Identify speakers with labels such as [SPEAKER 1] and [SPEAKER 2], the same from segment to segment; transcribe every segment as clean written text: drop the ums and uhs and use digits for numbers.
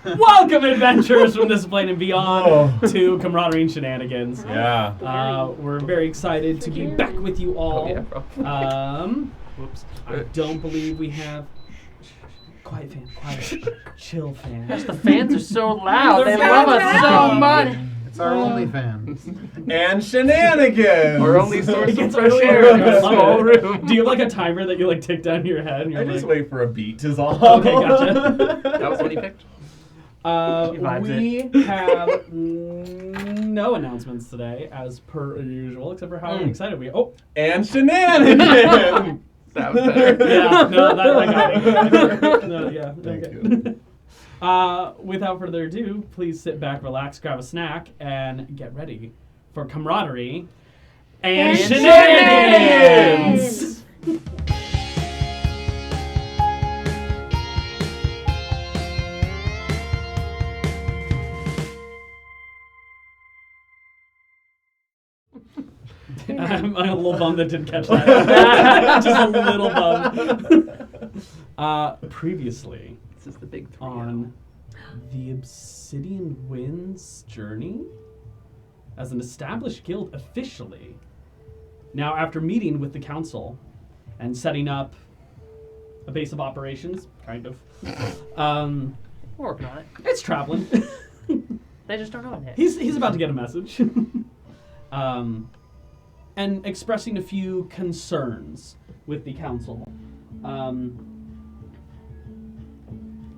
[SPEAKER 1] Welcome, adventurers from this plane and beyond, to Camaraderie and Shenanigans.
[SPEAKER 2] Yeah.
[SPEAKER 1] We're very excited to be back with you all.
[SPEAKER 3] Whoops.
[SPEAKER 1] I don't believe we have... Quiet fan, quiet. Chill fan.
[SPEAKER 3] Gosh, the fans are so loud. They love us so much.
[SPEAKER 4] It's our only fans.
[SPEAKER 2] And Shenanigans!
[SPEAKER 3] Our only source of fresh
[SPEAKER 1] really
[SPEAKER 3] air in
[SPEAKER 1] early.
[SPEAKER 3] this small room.
[SPEAKER 1] Do you have like a timer that you like tick down your head? And you're
[SPEAKER 2] I just
[SPEAKER 1] like,
[SPEAKER 2] wait for a beat is all.
[SPEAKER 1] Okay, gotcha.
[SPEAKER 3] That was what he picked.
[SPEAKER 1] We have no announcements today, as per usual, except for how excited we are. Oh,
[SPEAKER 2] And Shenanigans!
[SPEAKER 3] That was better.
[SPEAKER 1] yeah, no, that got me. No, yeah,
[SPEAKER 2] Thank
[SPEAKER 1] okay. Without further ado, please sit back, relax, grab a snack, and get ready for Camaraderie and Shenanigans! I'm a little bummed that didn't catch that. Just a little bummed. Previously,
[SPEAKER 3] This is the big 3
[SPEAKER 1] on the Obsidian Winds journey, as an established guild officially. Now, after meeting with the council and setting up a base of operations, kind of,
[SPEAKER 3] We're working on it.
[SPEAKER 1] it's traveling.
[SPEAKER 3] They just don't know it yet.
[SPEAKER 1] He's about to get a message. And expressing a few concerns with the council.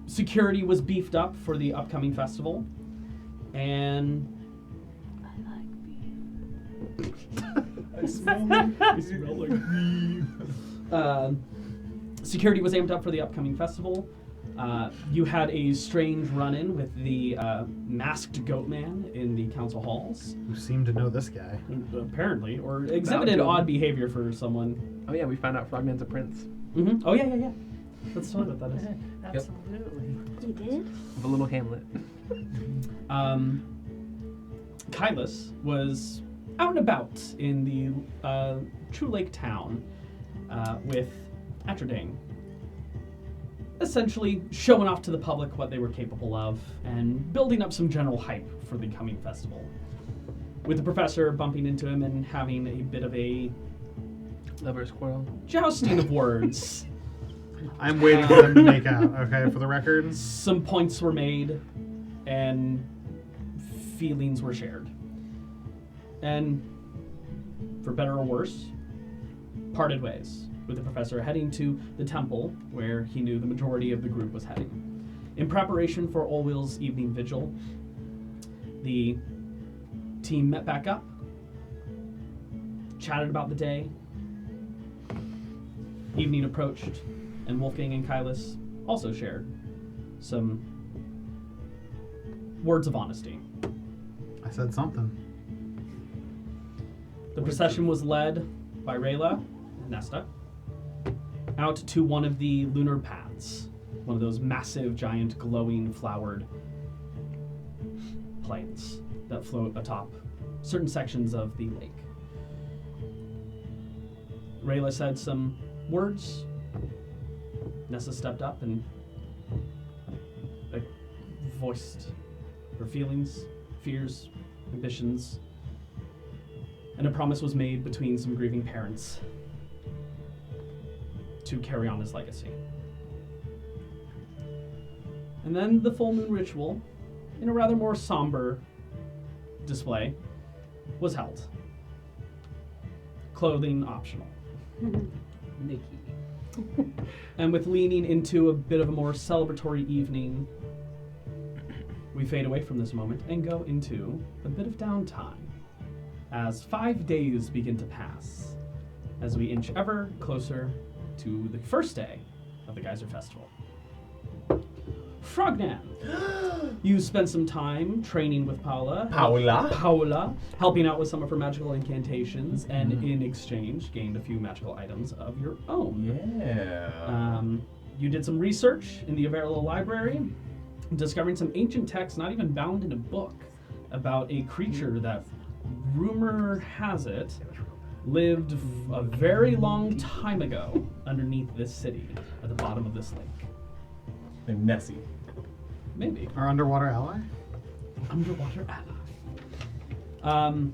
[SPEAKER 1] Security was beefed up for the upcoming festival, and I smell like beef. Security was amped up for the upcoming festival. You had a strange run-in with the masked goat man in the council halls.
[SPEAKER 4] Who seem to know this guy.
[SPEAKER 1] Apparently, or exhibited odd behavior for someone.
[SPEAKER 3] Oh yeah, we found out Frogman's a prince.
[SPEAKER 1] Mm-hmm. Oh yeah. Let's talk about that.
[SPEAKER 3] Absolutely.
[SPEAKER 5] You did?
[SPEAKER 3] Of a little hamlet.
[SPEAKER 1] Kylus was out and about in the True Lake town with Atrodane, essentially showing off to the public what they were capable of and building up some general hype for the coming festival. With the professor bumping into him and having a bit of a
[SPEAKER 3] Lover's quarrel.
[SPEAKER 1] jousting of words.
[SPEAKER 4] I'm waiting for them to make out, okay, for the record.
[SPEAKER 1] Some points were made and feelings were shared. And for better or worse, parted ways, with the professor heading to the temple where he knew the majority of the group was heading. In preparation for Olwill's evening vigil, the team met back up, chatted about the day. Evening approached, and Wolfgang and Kylus also shared some words of honesty.
[SPEAKER 4] I said something.
[SPEAKER 1] The procession was led by Rayla and Nesta out to one of the lunar paths, one of those massive, giant, glowing, flowered planes that float atop certain sections of the lake. Rayla said some words. Nesta stepped up and voiced her feelings, fears, ambitions, and a promise was made between some grieving parents to carry on his legacy. And then the full moon ritual, in a rather more somber display, was held. Clothing optional.
[SPEAKER 3] Nikki.
[SPEAKER 1] And with leaning into a bit of a more celebratory evening, we fade away from this moment and go into a bit of downtime as 5 days begin to pass as we inch ever closer to the first day of the Geyser Festival. Frogman, you spent some time training with Paula, helping out with some of her magical incantations, and in exchange gained a few magical items of your own.
[SPEAKER 2] Yeah.
[SPEAKER 1] You did some research in the Averla Library, discovering some ancient texts not even bound in a book about a creature that, rumor has it, lived a very long time ago underneath this city, at the bottom of this lake.
[SPEAKER 2] Named Nessie.
[SPEAKER 1] Maybe.
[SPEAKER 4] Our underwater ally?
[SPEAKER 1] Underwater ally.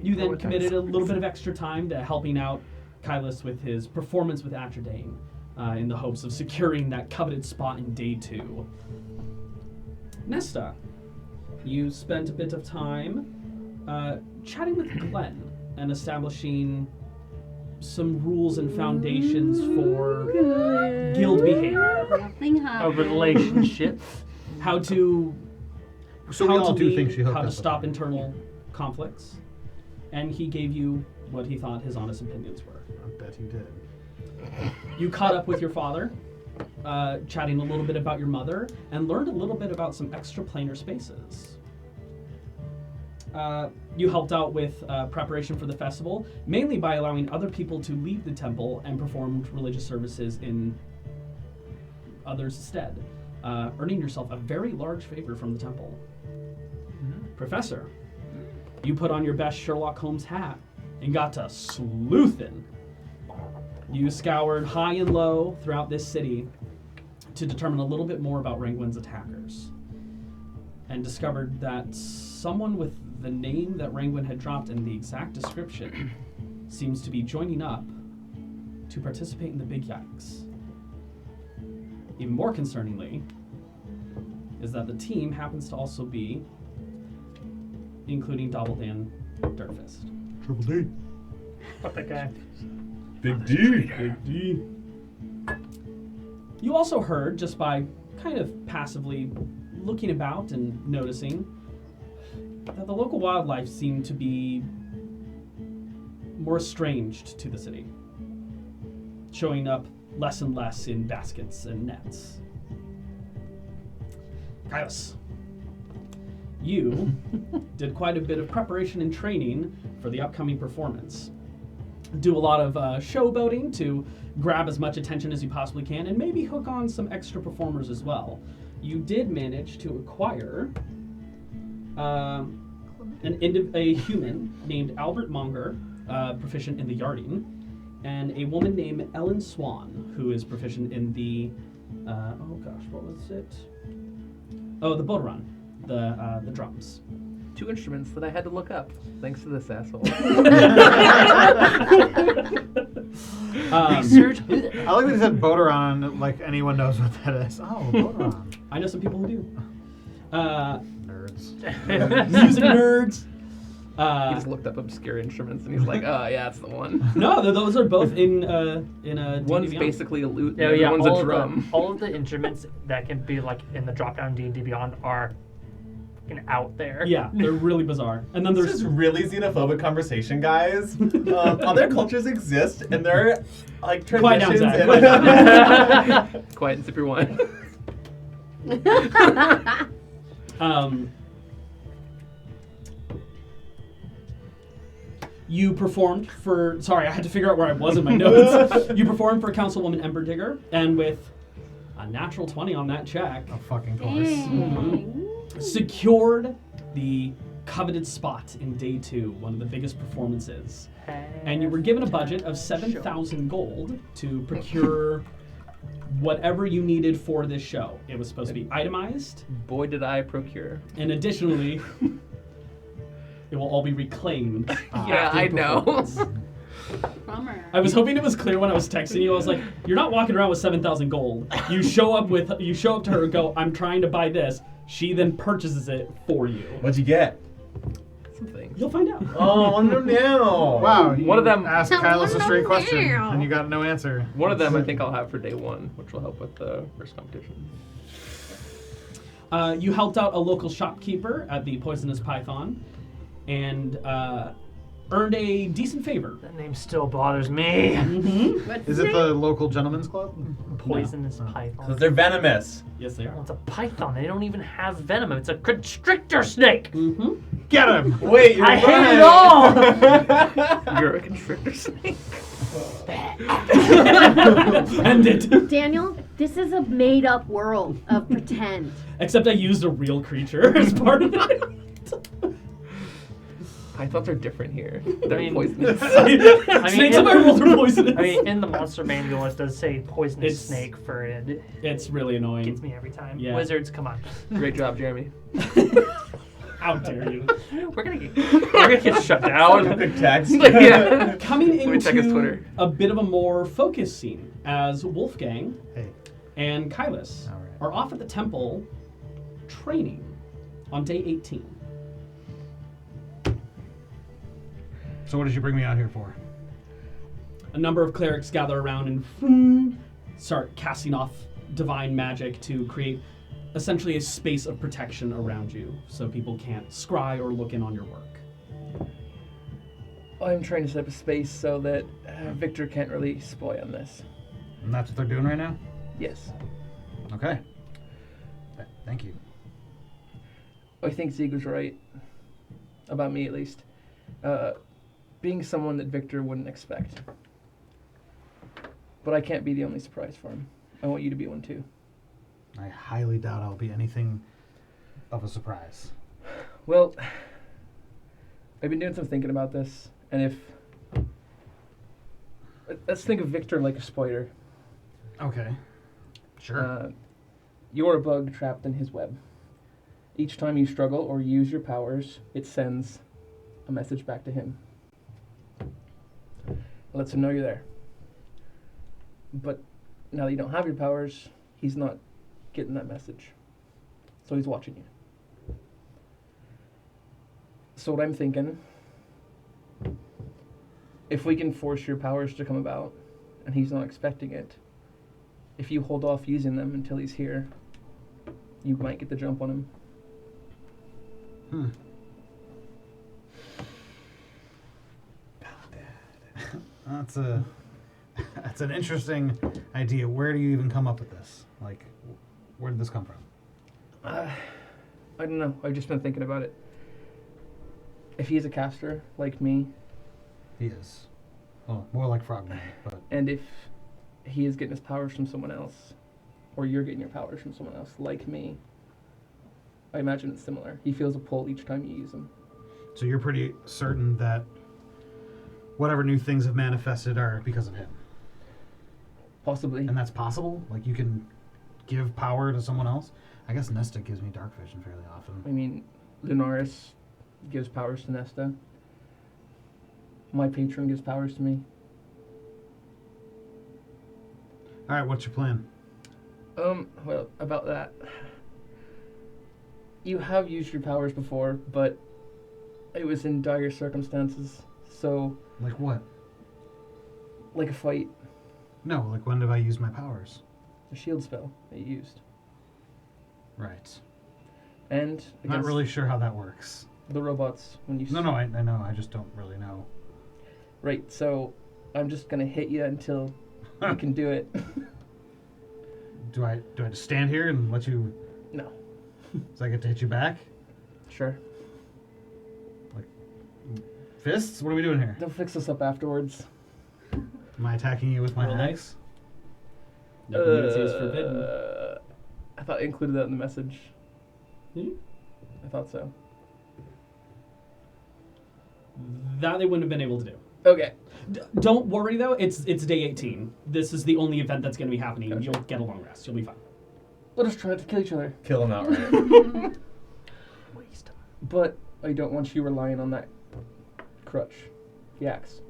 [SPEAKER 1] You then committed a little bit of extra time to helping out Kylus with his performance with Atrodane in the hopes of securing that coveted spot in day 2. Nesta, you spent a bit of time chatting with Glenn and establishing some rules and foundations for guild behavior.
[SPEAKER 5] Nothing
[SPEAKER 3] A
[SPEAKER 5] happened.
[SPEAKER 3] relationship.
[SPEAKER 1] How to
[SPEAKER 4] So we all do think she hooked
[SPEAKER 1] how
[SPEAKER 4] up
[SPEAKER 1] to
[SPEAKER 4] with
[SPEAKER 1] stop
[SPEAKER 4] her.
[SPEAKER 1] internal conflicts, and he gave you what he thought his honest opinions were.
[SPEAKER 4] I bet he did.
[SPEAKER 1] You caught up with your father, chatting a little bit about your mother, and learned a little bit about some extraplanar spaces. You helped out with preparation for the festival, mainly by allowing other people to leave the temple and performed religious services in others' stead, earning yourself a very large favor from the temple. Professor, you put on your best Sherlock Holmes hat and got to sleuthin'. You scoured high and low throughout this city to determine a little bit more about Rangwin's attackers, and discovered that someone with the name that Rangwin had dropped and the exact description seems to be joining up to participate in the Big Yikes. Even more concerningly is that the team happens to also be including Doubledan Dirtfist.
[SPEAKER 4] Triple D.
[SPEAKER 3] What the guy?
[SPEAKER 2] Big D.
[SPEAKER 1] Big D. You also heard, just by kind of passively looking about and noticing, that the local wildlife seemed to be more estranged to the city, showing up less and less in baskets and nets. Kaios, you did quite a bit of preparation and training for the upcoming performance. Do a lot of showboating to grab as much attention as you possibly can, and maybe hook on some extra performers as well. You did manage to acquire a human named Albert Monger, proficient in the yarding, and a woman named Ellen Swan, who is proficient in the what was it? Oh, the bodaran, the drums.
[SPEAKER 6] 2 instruments that I had to look up, thanks to this asshole.
[SPEAKER 3] Research.
[SPEAKER 4] I like that he said Bodaran, like anyone knows what that is. Oh, Bodaran.
[SPEAKER 1] I know some people who do.
[SPEAKER 4] Nerds.
[SPEAKER 1] Music nerds.
[SPEAKER 6] He just looked up obscure instruments and he's like, oh yeah, that's the one.
[SPEAKER 1] No, those are both in a
[SPEAKER 6] One's
[SPEAKER 1] D&D Beyond.
[SPEAKER 6] basically a lute,
[SPEAKER 3] Yeah,
[SPEAKER 6] the
[SPEAKER 3] yeah.
[SPEAKER 6] other one's
[SPEAKER 3] All
[SPEAKER 6] a
[SPEAKER 3] of
[SPEAKER 6] drum.
[SPEAKER 3] all of the instruments that can be like in the drop-down D&D Beyond are fucking out there.
[SPEAKER 1] Yeah, they're really bizarre. And then
[SPEAKER 2] This
[SPEAKER 1] there's
[SPEAKER 2] is really xenophobic conversation, guys. Other cultures exist, and they're like
[SPEAKER 1] Quiet down,
[SPEAKER 2] traditions.
[SPEAKER 1] Zach. Quiet down.
[SPEAKER 6] Quiet and sip your wine.
[SPEAKER 1] You performed for. Sorry, I had to figure out where I was in my notes. You performed for Councilwoman Emberdigger, and with a natural 20 on that check,
[SPEAKER 4] A fucking course.
[SPEAKER 1] secured the coveted spot in day 2, one of the biggest performances. And you were given a budget of 7,000 gold to procure whatever you needed for this show. It was supposed to be itemized,
[SPEAKER 6] Boy, did I procure.
[SPEAKER 1] and additionally, it will all be reclaimed.
[SPEAKER 6] Yeah,
[SPEAKER 1] after
[SPEAKER 6] I
[SPEAKER 1] the
[SPEAKER 6] know.
[SPEAKER 1] performance.
[SPEAKER 5] Bummer.
[SPEAKER 1] I was hoping it was clear when I was texting you. I was like, "You're not walking around with 7,000 gold. You show up to her and go, I'm trying to buy this. She then purchases it for you.
[SPEAKER 2] What'd you get?
[SPEAKER 6] Something.
[SPEAKER 1] You'll find out."
[SPEAKER 2] Oh, I wonder now.
[SPEAKER 4] Wow. You
[SPEAKER 6] One of them-
[SPEAKER 4] asked
[SPEAKER 5] I
[SPEAKER 4] Kylus a
[SPEAKER 5] wanna
[SPEAKER 4] straight
[SPEAKER 5] know
[SPEAKER 4] question,
[SPEAKER 5] now.
[SPEAKER 4] and you got no answer.
[SPEAKER 6] One of them I think I'll have for day 1, which will help with the first competition.
[SPEAKER 1] You helped out a local shopkeeper at the Poisonous Python, and earned a decent favor.
[SPEAKER 3] That name still bothers me.
[SPEAKER 1] Mm-hmm.
[SPEAKER 5] What's
[SPEAKER 4] Is
[SPEAKER 5] his
[SPEAKER 4] it
[SPEAKER 5] name?
[SPEAKER 4] the local gentleman's club?
[SPEAKER 3] Poisonous
[SPEAKER 2] Because
[SPEAKER 3] python.
[SPEAKER 2] they're venomous.
[SPEAKER 1] Yes, they
[SPEAKER 3] Well,
[SPEAKER 1] are.
[SPEAKER 3] it's a python. They don't even have venom. It's a constrictor snake.
[SPEAKER 1] Mm-hmm.
[SPEAKER 4] Get him!
[SPEAKER 2] Wait, you're
[SPEAKER 3] I hate it
[SPEAKER 2] all.
[SPEAKER 6] You're a constrictor snake.
[SPEAKER 1] End it.
[SPEAKER 5] Daniel, this is a made-up world of pretend.
[SPEAKER 1] Except I used a real creature as part of it.
[SPEAKER 6] I thought they're different here. They're
[SPEAKER 3] mean-
[SPEAKER 6] poisonous.
[SPEAKER 1] Snakes on my rolls are poisonous.
[SPEAKER 3] I mean, in the monster manual, it does say poisonous
[SPEAKER 1] It's-
[SPEAKER 3] snake for it.
[SPEAKER 1] It's really annoying.
[SPEAKER 3] Gets me every time.
[SPEAKER 1] Yeah.
[SPEAKER 3] Wizards, come on.
[SPEAKER 6] Great job, Jeremy.
[SPEAKER 1] How dare you?
[SPEAKER 3] We're gonna get shut down.
[SPEAKER 2] Big text.
[SPEAKER 6] Yeah.
[SPEAKER 1] Coming
[SPEAKER 6] Let me check his
[SPEAKER 1] into
[SPEAKER 6] Twitter.
[SPEAKER 1] a bit of a more focused scene as Wolfgang
[SPEAKER 4] Hey.
[SPEAKER 1] and Kylus
[SPEAKER 4] All right.
[SPEAKER 1] are off at the temple training on day 18.
[SPEAKER 4] So what did you bring me out here for?
[SPEAKER 1] A number of clerics gather around and start casting off divine magic to create essentially a space of protection around you so people can't scry or look in on your work.
[SPEAKER 6] I'm trying to set up a space so that Victor can't really spoil on this.
[SPEAKER 4] And that's what they're doing right now?
[SPEAKER 6] Yes.
[SPEAKER 4] Okay. Thank you.
[SPEAKER 6] I think Zeke was right. About me, at least. Being someone that Victor wouldn't expect. But I can't be the only surprise for him. I want you to be one too.
[SPEAKER 4] I highly doubt I'll be anything of a surprise.
[SPEAKER 6] Well, I've been doing some thinking about this, and if... Let's think of Victor like a spider.
[SPEAKER 4] Okay. Sure.
[SPEAKER 6] You're a bug trapped in his web. Each time you struggle or use your powers, it sends a message back to him. It lets him know you're there. But now that you don't have your powers, he's not getting that message. So he's watching you. So what I'm thinking, if we can force your powers to come about, and he's not expecting it, if you hold off using them until he's here, you might get the jump on him.
[SPEAKER 4] That's an interesting idea. Where do you even come up with this? Like, where did this come from?
[SPEAKER 6] I don't know. I've just been thinking about it. If he's a caster, like me,
[SPEAKER 4] He is. Well, more like Frogman, but
[SPEAKER 6] and if he is getting his powers from someone else, or you're getting your powers from someone else, like me, I imagine it's similar. He feels a pull each time you use them.
[SPEAKER 4] so you're pretty certain that whatever new things have manifested are because of him.
[SPEAKER 6] Possibly.
[SPEAKER 4] And that's possible? Like you can give power to someone else? I guess Nesta gives me dark vision fairly often.
[SPEAKER 6] I mean, Lunaris gives powers to Nesta. My patron gives powers to me.
[SPEAKER 4] Alright, what's your plan?
[SPEAKER 6] Well, about that. You have used your powers before, but it was in dire circumstances. So,
[SPEAKER 4] Like what?
[SPEAKER 6] like a fight,
[SPEAKER 4] No, like when have I used my powers?
[SPEAKER 6] a shield spell that you used.
[SPEAKER 4] Right.
[SPEAKER 6] And
[SPEAKER 4] Not
[SPEAKER 6] against
[SPEAKER 4] really sure how that works.
[SPEAKER 6] the robots when you...
[SPEAKER 4] No, I know, I just don't really know.
[SPEAKER 6] Right, so I'm just going to hit you until you can do it.
[SPEAKER 4] Do I just stand here and let you...
[SPEAKER 6] No.
[SPEAKER 4] So I get to hit you back?
[SPEAKER 6] Sure.
[SPEAKER 4] Fists? What are we doing here?
[SPEAKER 6] They'll fix us up afterwards.
[SPEAKER 4] Am I attacking you with my
[SPEAKER 1] Roll
[SPEAKER 4] axe?
[SPEAKER 1] No community is forbidden.
[SPEAKER 6] I thought I included that in the message.
[SPEAKER 1] Did you?
[SPEAKER 6] I thought so.
[SPEAKER 1] That they wouldn't have been able to do.
[SPEAKER 6] Okay.
[SPEAKER 1] Don't worry though, it's day 18. This is the only event that's going to be happening.
[SPEAKER 6] Gotcha.
[SPEAKER 1] You'll get a long rest. You'll be fine.
[SPEAKER 6] Let us try to kill each other.
[SPEAKER 2] Kill him outright.
[SPEAKER 3] Waste.
[SPEAKER 6] But I don't want you relying on that crutch. The axe.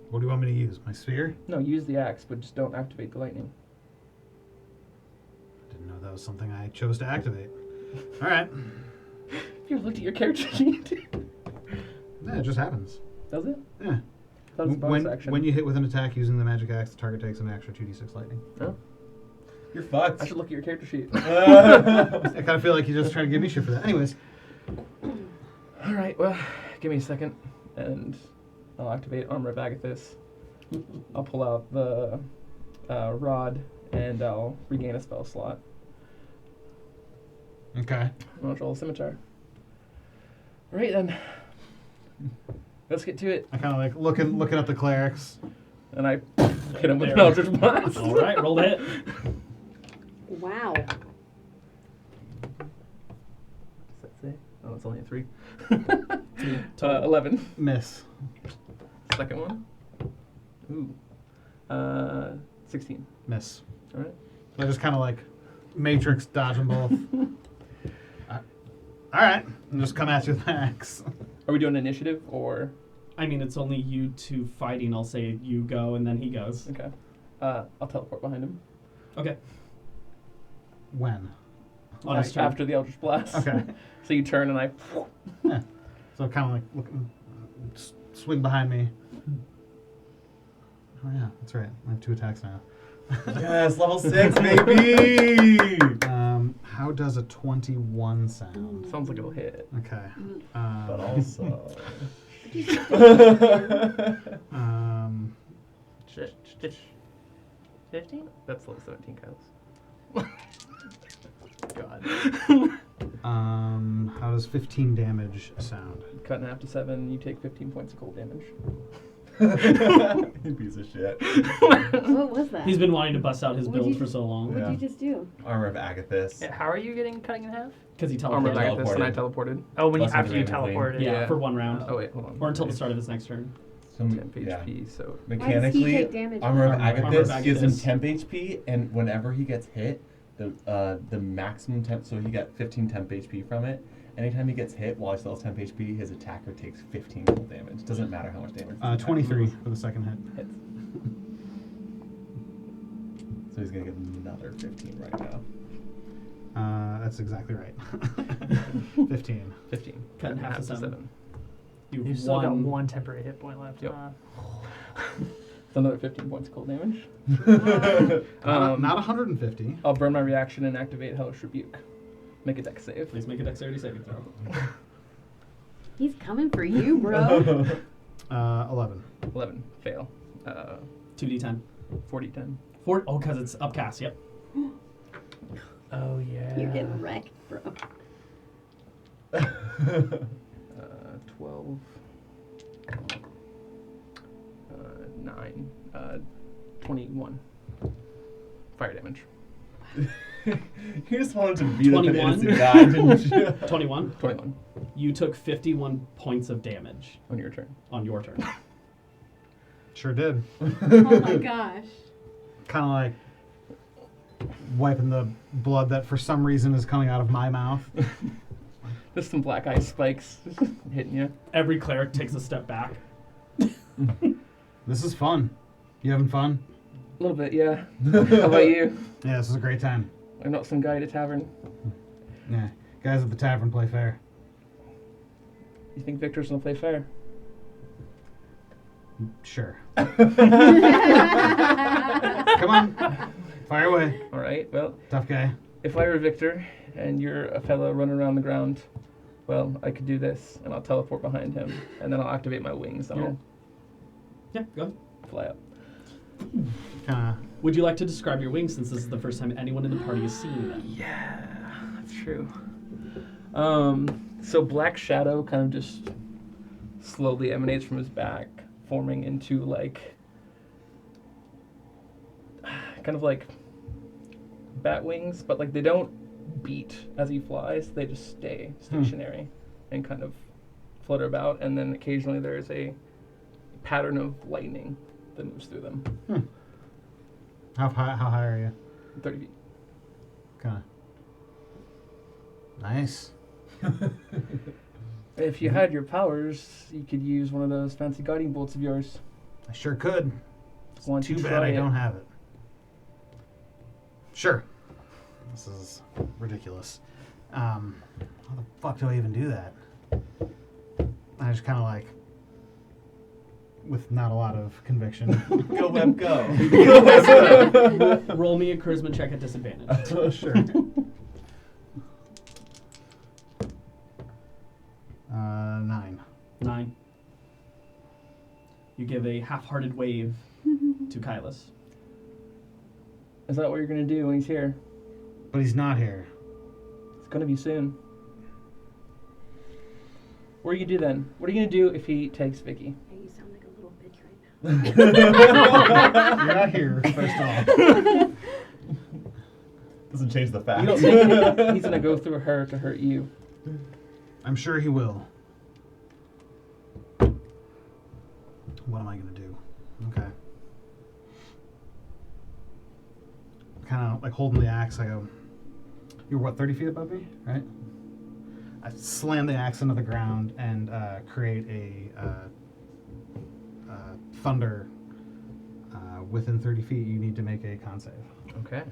[SPEAKER 4] What do you want me to use? My spear?
[SPEAKER 6] No, use the axe, but just don't activate the lightning.
[SPEAKER 4] Didn't know that was something I chose to activate. Alright.
[SPEAKER 6] You looked at your character sheet.
[SPEAKER 4] Yeah, it just happens.
[SPEAKER 6] Does it?
[SPEAKER 4] Yeah.
[SPEAKER 6] That was a bonus
[SPEAKER 4] When,
[SPEAKER 6] action.
[SPEAKER 4] when you hit with an attack using the magic axe, the target takes an extra 2d6 lightning.
[SPEAKER 6] No?
[SPEAKER 2] You're fucked.
[SPEAKER 6] I should look at your character sheet.
[SPEAKER 4] I kind of feel like you're just trying to give me shit for that. Anyways.
[SPEAKER 6] Alright, well, give me a second, and I'll activate Armor of Agathis. I'll pull out the rod, and I'll regain a spell slot.
[SPEAKER 4] Okay.
[SPEAKER 6] I'll roll a scimitar. Right then. Let's get to it.
[SPEAKER 4] I kind of like looking at the clerics.
[SPEAKER 6] And I hit him with an
[SPEAKER 1] There.
[SPEAKER 6] Eldritch Blast.
[SPEAKER 1] All right, roll the hit.
[SPEAKER 5] Wow.
[SPEAKER 6] That's it. Oh, it's only a 3.
[SPEAKER 1] 3 total.
[SPEAKER 6] 11.
[SPEAKER 4] Miss.
[SPEAKER 6] Second one. Ooh. 16.
[SPEAKER 4] Miss.
[SPEAKER 6] All right.
[SPEAKER 4] So I just kind of like matrix dodge them both. All right. I'm just come at you with an axe.
[SPEAKER 6] Are we doing initiative or?
[SPEAKER 1] I mean, it's only you two fighting. I'll say you go, and then he goes.
[SPEAKER 6] Okay. I'll teleport behind him.
[SPEAKER 1] Okay.
[SPEAKER 4] When?
[SPEAKER 1] On his turn.
[SPEAKER 6] After the Eldritch Blast.
[SPEAKER 4] Okay.
[SPEAKER 6] So you turn and I.
[SPEAKER 4] Yeah. So kind of like looking, swing behind me. Oh yeah, that's right. I have 2 attacks now.
[SPEAKER 2] Yes, level 6, baby!
[SPEAKER 4] How does a 21 sound?
[SPEAKER 6] Sounds like it'll hit.
[SPEAKER 4] Okay.
[SPEAKER 2] But also...
[SPEAKER 6] 15? That's level 17, Kyle's. God.
[SPEAKER 4] How does 15 damage sound?
[SPEAKER 6] Cut in half to 7, you take 15 points of cold damage.
[SPEAKER 2] You piece of shit.
[SPEAKER 5] What was that?
[SPEAKER 1] He's been wanting to bust out his
[SPEAKER 5] What'd
[SPEAKER 1] build
[SPEAKER 5] you-
[SPEAKER 1] for so long.
[SPEAKER 5] What'd
[SPEAKER 2] Yeah.
[SPEAKER 5] you just do?
[SPEAKER 2] Armor of Agathis.
[SPEAKER 3] Yeah, how are you getting cutting in half?
[SPEAKER 1] Because he
[SPEAKER 6] Armor
[SPEAKER 1] teleported.
[SPEAKER 6] of Agathis, and I teleported.
[SPEAKER 3] Oh, when you,
[SPEAKER 2] Plus
[SPEAKER 3] after you
[SPEAKER 2] something in between.
[SPEAKER 3] teleported.
[SPEAKER 1] Yeah, for 1 round.
[SPEAKER 6] Oh, wait, hold on.
[SPEAKER 1] Or until the start of his next turn.
[SPEAKER 2] So,
[SPEAKER 6] 10
[SPEAKER 2] yeah.
[SPEAKER 6] HP, so.
[SPEAKER 5] Why does he
[SPEAKER 2] Mechanically,
[SPEAKER 5] take damage?
[SPEAKER 2] Armor of
[SPEAKER 1] Armor of
[SPEAKER 2] Agathis gives him
[SPEAKER 1] Agathis.
[SPEAKER 2] temp HP, and whenever he gets hit, the maximum temp, so he got 15 temp HP from it. Anytime he gets hit while he still has temp HP, his attacker takes 15 cold damage. Doesn't matter how much damage.
[SPEAKER 4] 23 for the second hit.
[SPEAKER 6] Hits.
[SPEAKER 2] So he's gonna get another 15 right now.
[SPEAKER 4] That's exactly right. 15.
[SPEAKER 6] 15.
[SPEAKER 1] Cut in half to 7.
[SPEAKER 3] You still got 1 temporary hit point left.
[SPEAKER 6] Yep.
[SPEAKER 3] huh?
[SPEAKER 6] So another 15 points of cold damage.
[SPEAKER 4] Not 150.
[SPEAKER 6] I'll burn my reaction and activate Hellish Rebuke. Make a dex save.
[SPEAKER 1] Please make a dexterity saving throw.
[SPEAKER 5] He's coming for you, bro.
[SPEAKER 4] 11.
[SPEAKER 6] 11. Fail.
[SPEAKER 1] 2d10.
[SPEAKER 6] 40, 10.
[SPEAKER 1] 4. Oh, because it's upcast. Yep.
[SPEAKER 3] Oh, yeah.
[SPEAKER 5] You're getting wrecked, bro.
[SPEAKER 6] 12. 9. 21. Fire damage.
[SPEAKER 2] You just wanted to beat up an
[SPEAKER 1] 21?
[SPEAKER 2] innocent guy, didn't you?
[SPEAKER 1] 21.
[SPEAKER 6] 21
[SPEAKER 1] You took 51 points of damage
[SPEAKER 6] on your turn.
[SPEAKER 1] on your turn.
[SPEAKER 4] Sure did.
[SPEAKER 5] Oh my gosh.
[SPEAKER 4] Kind of like wiping the blood that for some reason is coming out of my mouth.
[SPEAKER 6] Just some black ice spikes hitting you.
[SPEAKER 1] Every cleric takes a step back.
[SPEAKER 4] This is fun. You having fun?
[SPEAKER 6] A little bit, yeah. How about you?
[SPEAKER 4] Yeah, this is a great time.
[SPEAKER 6] I'm not some guy at a tavern.
[SPEAKER 4] Yeah, guys at the tavern play fair.
[SPEAKER 6] You think Victor's gonna play fair?
[SPEAKER 4] Sure. Come on, fire away.
[SPEAKER 6] All right. Well,
[SPEAKER 4] Tough guy.
[SPEAKER 6] if I were Victor and you're a fellow running around the ground, well, I could do this, and I'll teleport behind him, and then I'll activate my wings, and
[SPEAKER 1] Yeah, go ahead.
[SPEAKER 6] I'll fly up.
[SPEAKER 1] Would you like to describe your wings since this is the first time anyone in the party has seen them?
[SPEAKER 6] Yeah, that's true. So black shadow kind of just slowly emanates from his back, forming into like kind of like bat wings, but like they don't beat as he flies, they just stay stationary and kind of flutter about, and then occasionally there's a pattern of lightning that moves through them.
[SPEAKER 4] How high are you?
[SPEAKER 6] 30 feet.
[SPEAKER 4] Kind of. Nice.
[SPEAKER 6] If you had your powers, you could use one of those fancy guiding bolts of yours.
[SPEAKER 4] I sure could.
[SPEAKER 6] Why don't
[SPEAKER 4] Too
[SPEAKER 6] you
[SPEAKER 4] bad
[SPEAKER 6] try
[SPEAKER 4] I
[SPEAKER 6] it?
[SPEAKER 4] don't have it. Sure. This is ridiculous. How the fuck do I even do that? I just kind of like, with not a lot of conviction.
[SPEAKER 2] Go web, go.
[SPEAKER 1] Roll me a charisma check at disadvantage.
[SPEAKER 4] Sure. 9.
[SPEAKER 1] 9. You give a half-hearted wave to Kylus.
[SPEAKER 6] Is that what you're going to do when he's here?
[SPEAKER 4] But he's not here.
[SPEAKER 6] It's going to be soon. What are you going to do then? What are you going to do if he takes Vicky?
[SPEAKER 5] Hey, you sound like a little bitch right now.
[SPEAKER 4] You're not here, first of all.
[SPEAKER 2] Doesn't change the fact.
[SPEAKER 6] You don't think he's going to go through her to hurt you.
[SPEAKER 4] I'm sure he will. What am I going to do? Okay. Kind of like holding the axe, I go, you're what, 30 feet above me, right? I slam the axe into the ground and create a thunder. Within 30 feet, you need to make a con save.
[SPEAKER 6] Okay.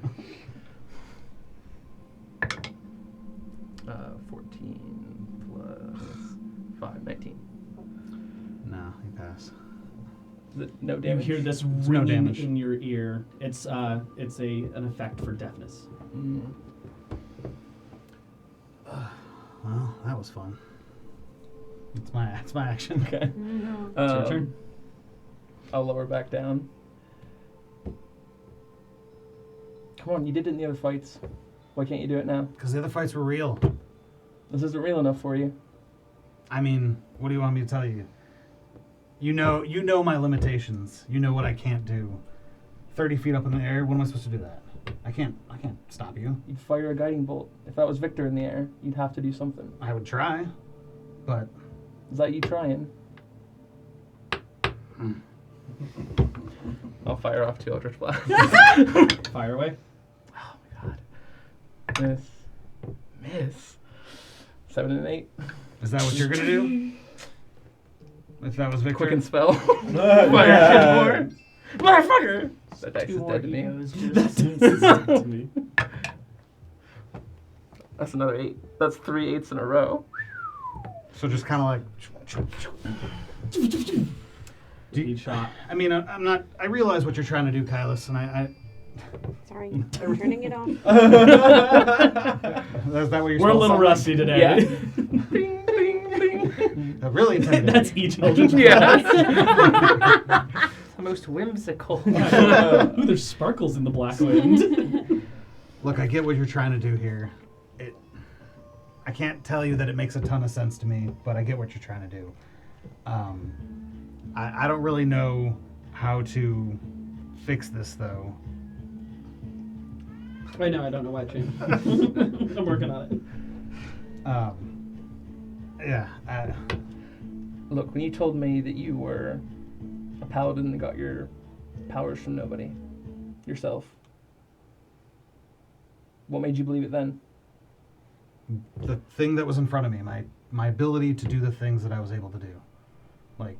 [SPEAKER 6] 14 plus 5, 19.
[SPEAKER 4] No, you pass.
[SPEAKER 6] Is it no
[SPEAKER 1] You
[SPEAKER 6] damage?
[SPEAKER 1] hear this
[SPEAKER 4] There's no
[SPEAKER 1] ringing
[SPEAKER 4] damage.
[SPEAKER 1] in your ear. It's an effect for deafness.
[SPEAKER 6] Mm.
[SPEAKER 4] Well, that was fun. It's my action.
[SPEAKER 6] Okay.
[SPEAKER 5] No.
[SPEAKER 1] It's your turn.
[SPEAKER 6] I'll lower back down. Come on, you did it in the other fights. Why can't you do it now?
[SPEAKER 4] Because the other fights were real.
[SPEAKER 6] This isn't real enough for you.
[SPEAKER 4] I mean, what do you want me to tell you? You know my limitations. You know what I can't do. 30 feet up in the air, when am I supposed to do that? I can't stop you.
[SPEAKER 6] You'd fire a guiding bolt. If that was Victor in the air, you'd have to do something.
[SPEAKER 4] I would try, but
[SPEAKER 6] Is that you trying? I'll fire off 2 Eldritch Blasts.
[SPEAKER 1] Fire away.
[SPEAKER 6] Oh my god. Miss. 7 and 8.
[SPEAKER 4] is that what you're gonna do? If that was Victor?
[SPEAKER 6] Quicken spell.
[SPEAKER 2] Yeah.
[SPEAKER 6] Fire shit more. Motherfucker! That dice is
[SPEAKER 5] Two
[SPEAKER 6] dead to me.
[SPEAKER 5] egos
[SPEAKER 1] That's
[SPEAKER 5] just
[SPEAKER 1] instant to me.
[SPEAKER 6] That's another 8. That's 3 8s in a row.
[SPEAKER 4] So just kind of like.
[SPEAKER 1] Each shot.
[SPEAKER 4] I mean, I'm not. I realize what you're trying to do, Kylus, and I
[SPEAKER 5] Sorry, I'm turning it off.
[SPEAKER 4] is that what you're
[SPEAKER 1] We're a
[SPEAKER 4] supposed
[SPEAKER 1] little
[SPEAKER 4] to
[SPEAKER 1] rusty today.
[SPEAKER 6] Yeah. Ding, ding, ding.
[SPEAKER 4] really intended.
[SPEAKER 1] That's each Eldritch
[SPEAKER 6] Yeah.
[SPEAKER 3] The most whimsical.
[SPEAKER 1] Blast. Ooh, there's sparkles in the black wind.
[SPEAKER 4] Look, I get what you're trying to do here. I can't tell you that it makes a ton of sense to me, but I get what you're trying to do. I don't really know how to fix this, though.
[SPEAKER 1] I know, I don't know why it changed. I'm working on it.
[SPEAKER 4] Yeah.
[SPEAKER 6] Look, when you told me that you were a paladin and got your powers from nobody, yourself, what made you believe it then?
[SPEAKER 4] The thing that was in front of me, my ability to do the things that I was able to do. Like,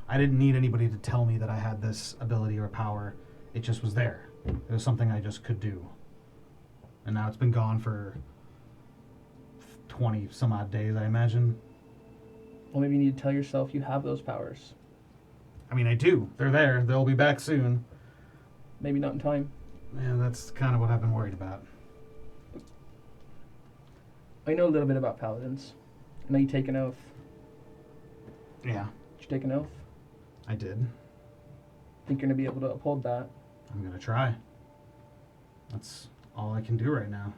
[SPEAKER 4] I didn't need anybody to tell me that I had this ability or power. It just was there. It was something I just could do. And now it's been gone for 20 some odd days, I imagine.
[SPEAKER 6] Well, maybe you need to tell yourself you have those powers.
[SPEAKER 4] I mean, I do. They're there. They'll be back soon.
[SPEAKER 6] Maybe not in time.
[SPEAKER 4] Yeah, that's kind of what I've been worried about.
[SPEAKER 6] I know a little bit about paladins. I know you take an oath.
[SPEAKER 4] Yeah,
[SPEAKER 6] Did you take an oath?
[SPEAKER 4] I did.
[SPEAKER 6] Think you're going to be able to uphold that?
[SPEAKER 4] I'm going to try. That's all I can do right now.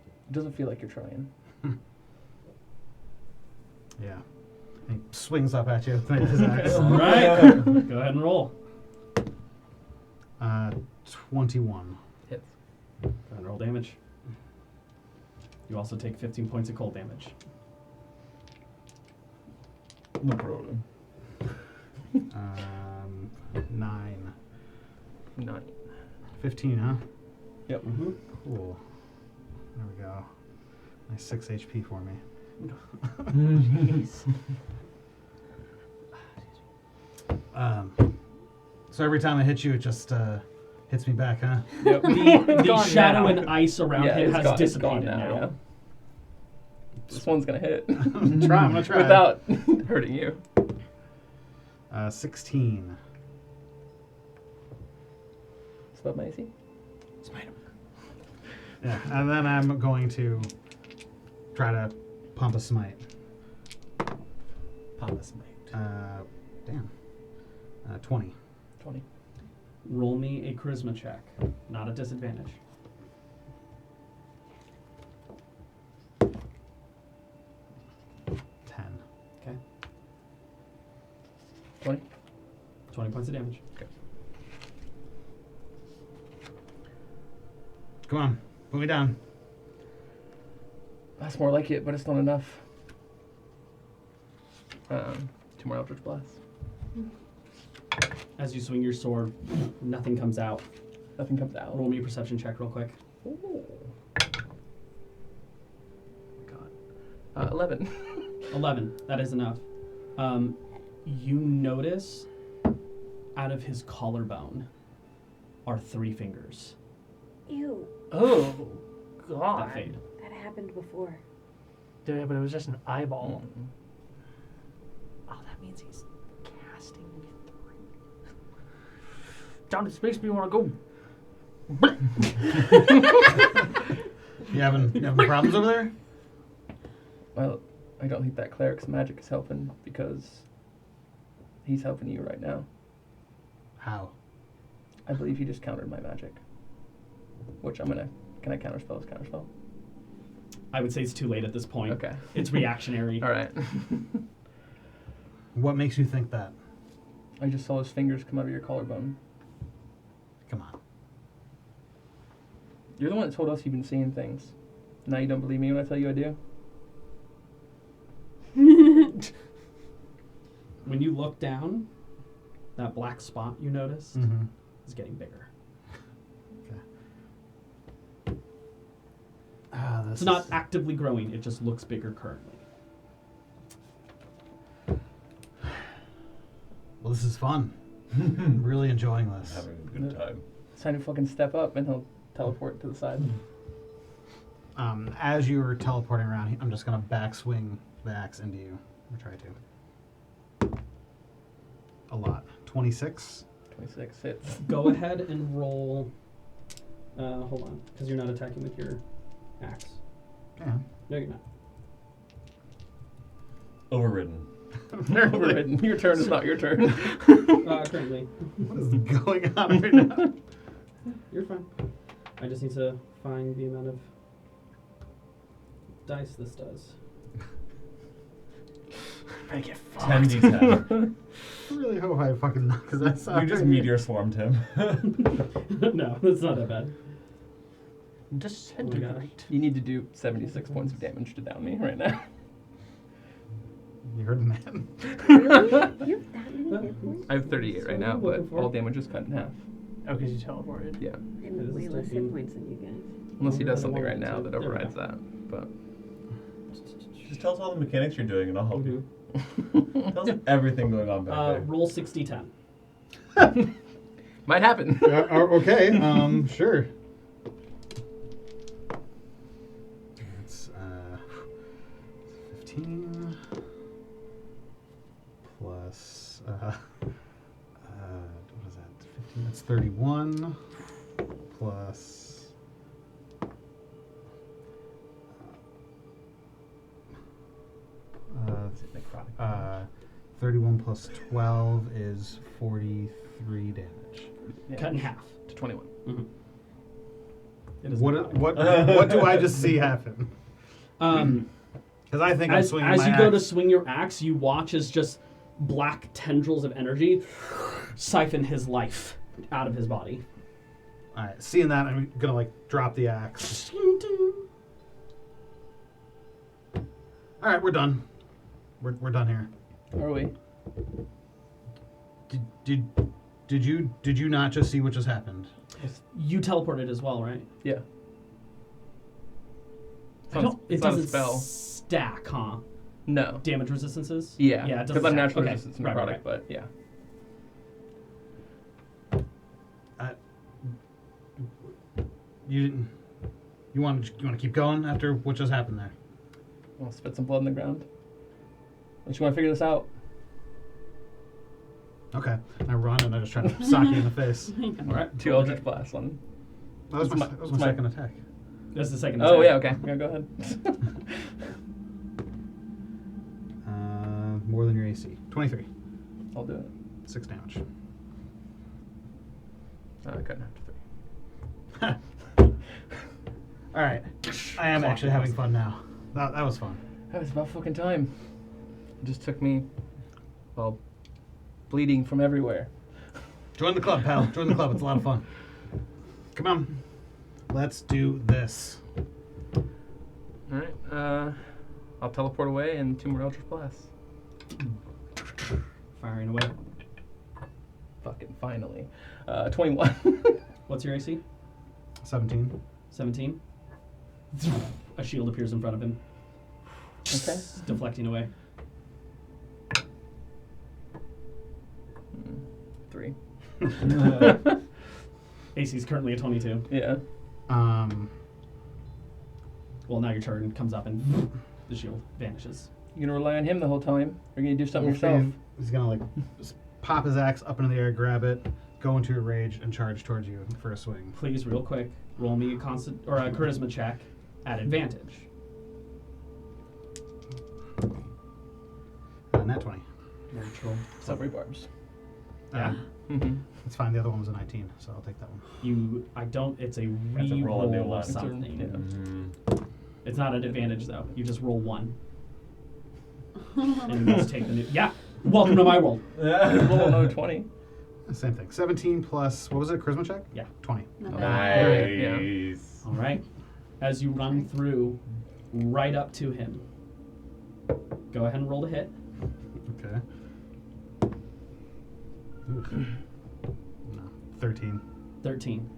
[SPEAKER 6] It doesn't feel like you're trying.
[SPEAKER 4] Yeah. He swings up at you with his axe.
[SPEAKER 1] All right. Go ahead and roll.
[SPEAKER 4] 21.
[SPEAKER 6] Hits.
[SPEAKER 1] Go ahead and roll damage. You also take 15 points of cold damage.
[SPEAKER 2] No problem.
[SPEAKER 4] 9.
[SPEAKER 6] 9.
[SPEAKER 4] 15, huh?
[SPEAKER 6] Yep.
[SPEAKER 1] Mm-hmm.
[SPEAKER 4] Cool. There we go. Nice 6 HP for me.
[SPEAKER 3] Jeez.
[SPEAKER 4] So every time I hit you, it just hits me back, huh?
[SPEAKER 6] Yep.
[SPEAKER 1] The
[SPEAKER 3] gone
[SPEAKER 1] shadow
[SPEAKER 3] now.
[SPEAKER 1] and ice around him has dissipated now.
[SPEAKER 6] Yeah. This one's going to hit.
[SPEAKER 4] I'm gonna try.
[SPEAKER 6] Without hurting you.
[SPEAKER 4] 16.
[SPEAKER 6] Is that my AC?
[SPEAKER 4] Yeah, and then I'm going to try to pump a smite.
[SPEAKER 2] Papa Smite.
[SPEAKER 4] Damn. 20.
[SPEAKER 6] 20.
[SPEAKER 1] Roll me a charisma check, not a disadvantage.
[SPEAKER 4] 10.
[SPEAKER 1] Okay.
[SPEAKER 6] 20?
[SPEAKER 1] 20 points of damage.
[SPEAKER 4] Come on, put me down.
[SPEAKER 6] That's more like it, but it's not enough. Two more Eldritch Blasts.
[SPEAKER 1] As you swing your sword, nothing comes out.
[SPEAKER 6] Nothing comes out.
[SPEAKER 1] Roll me a perception check real quick.
[SPEAKER 6] Ooh. God. 11.
[SPEAKER 1] 11. That is enough. You notice out of his collarbone are 3 fingers
[SPEAKER 5] Ew.
[SPEAKER 3] Oh,
[SPEAKER 1] that
[SPEAKER 3] God.
[SPEAKER 1] fade.
[SPEAKER 5] That happened before.
[SPEAKER 3] Dude, but it was just an eyeball.
[SPEAKER 6] Mm.
[SPEAKER 3] Oh, that means he's casting me through. John, this makes me want to go.
[SPEAKER 4] You having problems over there?
[SPEAKER 6] Well, I don't think that cleric's magic is helping because he's helping you right now.
[SPEAKER 4] How?
[SPEAKER 6] I believe he just countered my magic. Which I'm gonna... Can I counterspell his counterspell?
[SPEAKER 1] I would say it's too late at this point.
[SPEAKER 6] Okay.
[SPEAKER 1] It's reactionary.
[SPEAKER 6] All right.
[SPEAKER 4] What makes you think that?
[SPEAKER 6] I just saw his fingers come out of your collarbone.
[SPEAKER 4] Come on.
[SPEAKER 6] You're the one that told us you've been seeing things. Now you don't believe me when I tell you I do?
[SPEAKER 1] When you look down, that black spot you noticed
[SPEAKER 4] Mm-hmm.
[SPEAKER 1] is getting bigger. It's not actively growing, it just looks bigger currently.
[SPEAKER 4] Well, this is fun. I'm really enjoying this.
[SPEAKER 2] Having a good time.
[SPEAKER 6] It's time to fucking step up and he'll teleport to the side.
[SPEAKER 4] As you were teleporting around, I'm just going to backswing the axe into you. Or try to. A lot. 26.
[SPEAKER 6] 26 hits.
[SPEAKER 1] Go ahead and roll. Hold on, because you're not attacking with your axe.
[SPEAKER 4] Yeah.
[SPEAKER 1] No, you're not.
[SPEAKER 2] Overridden.
[SPEAKER 6] Overridden. Your turn is not your turn.
[SPEAKER 1] Currently.
[SPEAKER 4] What is going on right now?
[SPEAKER 1] You're fine. I just need to find the amount of dice this does.
[SPEAKER 3] I get fucked.
[SPEAKER 2] 10d10.
[SPEAKER 4] I really hope I fucking knock his ass out.
[SPEAKER 2] You just meteor swarmed him.
[SPEAKER 1] No, that's not that bad.
[SPEAKER 3] Disintegrate.
[SPEAKER 6] You need to do 76 points of damage to down me right now.
[SPEAKER 4] You heard the man.
[SPEAKER 5] Really? You have that many hit points?
[SPEAKER 6] I have 38 right now, but all damage is cut in half.
[SPEAKER 3] Oh, because you teleported.
[SPEAKER 6] Yeah.
[SPEAKER 5] I
[SPEAKER 1] This
[SPEAKER 5] have way
[SPEAKER 1] is
[SPEAKER 5] less
[SPEAKER 1] taking-
[SPEAKER 5] hit points than you guys.
[SPEAKER 6] Unless he does
[SPEAKER 1] I
[SPEAKER 6] something
[SPEAKER 1] wanted
[SPEAKER 6] right now
[SPEAKER 1] to-
[SPEAKER 6] that
[SPEAKER 1] there we
[SPEAKER 6] overrides
[SPEAKER 1] go.
[SPEAKER 6] that. But
[SPEAKER 2] Just tell us all the mechanics you're doing and I'll help you.
[SPEAKER 1] Mhm.
[SPEAKER 2] Tell us everything going on back there.
[SPEAKER 1] Roll 60-10.
[SPEAKER 6] might happen.
[SPEAKER 4] Okay, sure. It's 15 plus what is that? 15. That's 31 plus. 31 plus 12 is 43 damage.
[SPEAKER 6] Yeah.
[SPEAKER 1] Cut in half.
[SPEAKER 6] To 21.
[SPEAKER 1] Mm-hmm. It is
[SPEAKER 4] What
[SPEAKER 1] not
[SPEAKER 4] what do I just see happen? Because I think I'm
[SPEAKER 1] As
[SPEAKER 4] swinging my
[SPEAKER 1] you go to
[SPEAKER 4] axe.
[SPEAKER 1] swing your axe, you watch as just black tendrils of energy siphon his life out of his body.
[SPEAKER 4] All right, seeing that, I'm gonna like drop the axe. All right, we're done. We're done here.
[SPEAKER 6] Are we?
[SPEAKER 4] Did you not just see what just happened?
[SPEAKER 1] You teleported as well, right?
[SPEAKER 6] Yeah.
[SPEAKER 1] It
[SPEAKER 6] It's not a
[SPEAKER 1] doesn't
[SPEAKER 6] spell.
[SPEAKER 1] stack, huh?
[SPEAKER 6] No.
[SPEAKER 1] Damage resistances?
[SPEAKER 6] Yeah.
[SPEAKER 1] Yeah, it
[SPEAKER 6] Because
[SPEAKER 1] doesn't
[SPEAKER 6] I'm
[SPEAKER 1] stack.
[SPEAKER 6] natural
[SPEAKER 1] Okay.
[SPEAKER 6] resistance to my
[SPEAKER 1] Right,
[SPEAKER 6] product,
[SPEAKER 1] right.
[SPEAKER 6] but yeah.
[SPEAKER 4] You want to keep going after what just happened there?
[SPEAKER 6] I'll spit some blood in the ground. Don't you want to figure this out?
[SPEAKER 4] Okay. I run and I just try to sock you in the face.
[SPEAKER 1] All right.
[SPEAKER 6] 2 Eldritch Blast one.
[SPEAKER 4] That was my
[SPEAKER 6] It's my-
[SPEAKER 4] second attack.
[SPEAKER 1] That's the second
[SPEAKER 6] Oh,
[SPEAKER 1] attack.
[SPEAKER 6] yeah, okay. Yeah, go ahead.
[SPEAKER 4] More than your AC. 23.
[SPEAKER 6] I'll do it.
[SPEAKER 4] 6 damage.
[SPEAKER 6] I couldn't have to 3.
[SPEAKER 4] All right. I am actually having fun now. That was fun.
[SPEAKER 6] That was about fucking time. It just took me, well, bleeding from everywhere.
[SPEAKER 4] Join the club, pal. Join the club. It's a lot of fun. Come on. Let's do this.
[SPEAKER 6] Alright, I'll teleport away and 2 more Eldritch Blasts.
[SPEAKER 1] Firing away.
[SPEAKER 6] Fucking finally. 21.
[SPEAKER 1] What's your AC?
[SPEAKER 4] 17.
[SPEAKER 1] 17. A shield appears in front of him.
[SPEAKER 6] Okay.
[SPEAKER 1] Deflecting away.
[SPEAKER 6] 3.
[SPEAKER 1] AC is currently a 22.
[SPEAKER 6] Yeah.
[SPEAKER 1] Well, now your turn comes up and the shield vanishes.
[SPEAKER 6] You gonna rely on him the whole time? Or you gonna do something yourself?
[SPEAKER 4] He's gonna like just pop his axe up into the air, grab it, go into a rage, and charge towards you for a swing.
[SPEAKER 1] Please, real quick, roll me a constant or a charisma check at advantage.
[SPEAKER 4] Nat 20.
[SPEAKER 1] Natural.
[SPEAKER 6] Silvery barbs.
[SPEAKER 1] Yeah.
[SPEAKER 6] Mm-hmm.
[SPEAKER 4] It's fine. The other one was a 19, so I'll take that one.
[SPEAKER 1] It's a
[SPEAKER 2] Have to roll a new
[SPEAKER 1] re-roll
[SPEAKER 2] one.
[SPEAKER 1] of something.
[SPEAKER 6] Yeah.
[SPEAKER 1] It's not an advantage though. You just roll 1. And you must take the new. Yeah. Welcome to my world.
[SPEAKER 6] Roll another 20.
[SPEAKER 4] Same thing. 17 plus, what was it, charisma check?
[SPEAKER 1] Yeah.
[SPEAKER 4] 20.
[SPEAKER 5] Not bad.
[SPEAKER 2] Nice.
[SPEAKER 1] All right. As you run through, right up to him. Go ahead and roll to hit.
[SPEAKER 4] Okay. Oof. No. 13.
[SPEAKER 1] 13.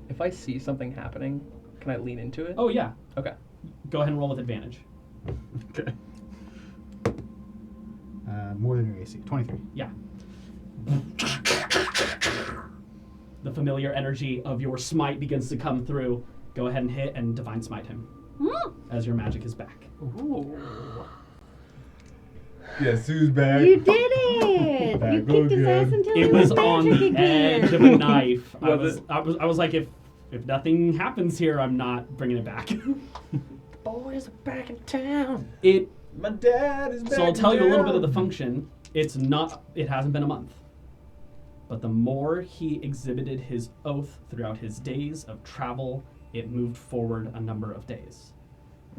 [SPEAKER 6] If I see something happening, can I lean into it?
[SPEAKER 1] Oh yeah.
[SPEAKER 6] Okay.
[SPEAKER 1] Go ahead and roll with advantage.
[SPEAKER 4] Okay. More than your AC. 23.
[SPEAKER 1] Yeah. The familiar energy of your smite begins to come through. Go ahead and hit and divine smite him as your magic is back.
[SPEAKER 6] Ooh.
[SPEAKER 2] Guess who's back?
[SPEAKER 5] You did it!
[SPEAKER 2] Back
[SPEAKER 5] You kicked his ass
[SPEAKER 2] again.
[SPEAKER 5] until
[SPEAKER 1] It
[SPEAKER 5] he
[SPEAKER 1] was on
[SPEAKER 5] magic
[SPEAKER 1] the
[SPEAKER 5] again.
[SPEAKER 1] edge of a knife. I
[SPEAKER 6] Was
[SPEAKER 1] was like, if nothing happens here, I'm not bringing it back.
[SPEAKER 6] Boys are back in town.
[SPEAKER 1] It.
[SPEAKER 2] My dad is back.
[SPEAKER 1] So I'll tell you a little bit of the
[SPEAKER 2] in town.
[SPEAKER 1] function. It hasn't been a month. But the more he exhibited his oath throughout his days of travel, it moved forward a number of days.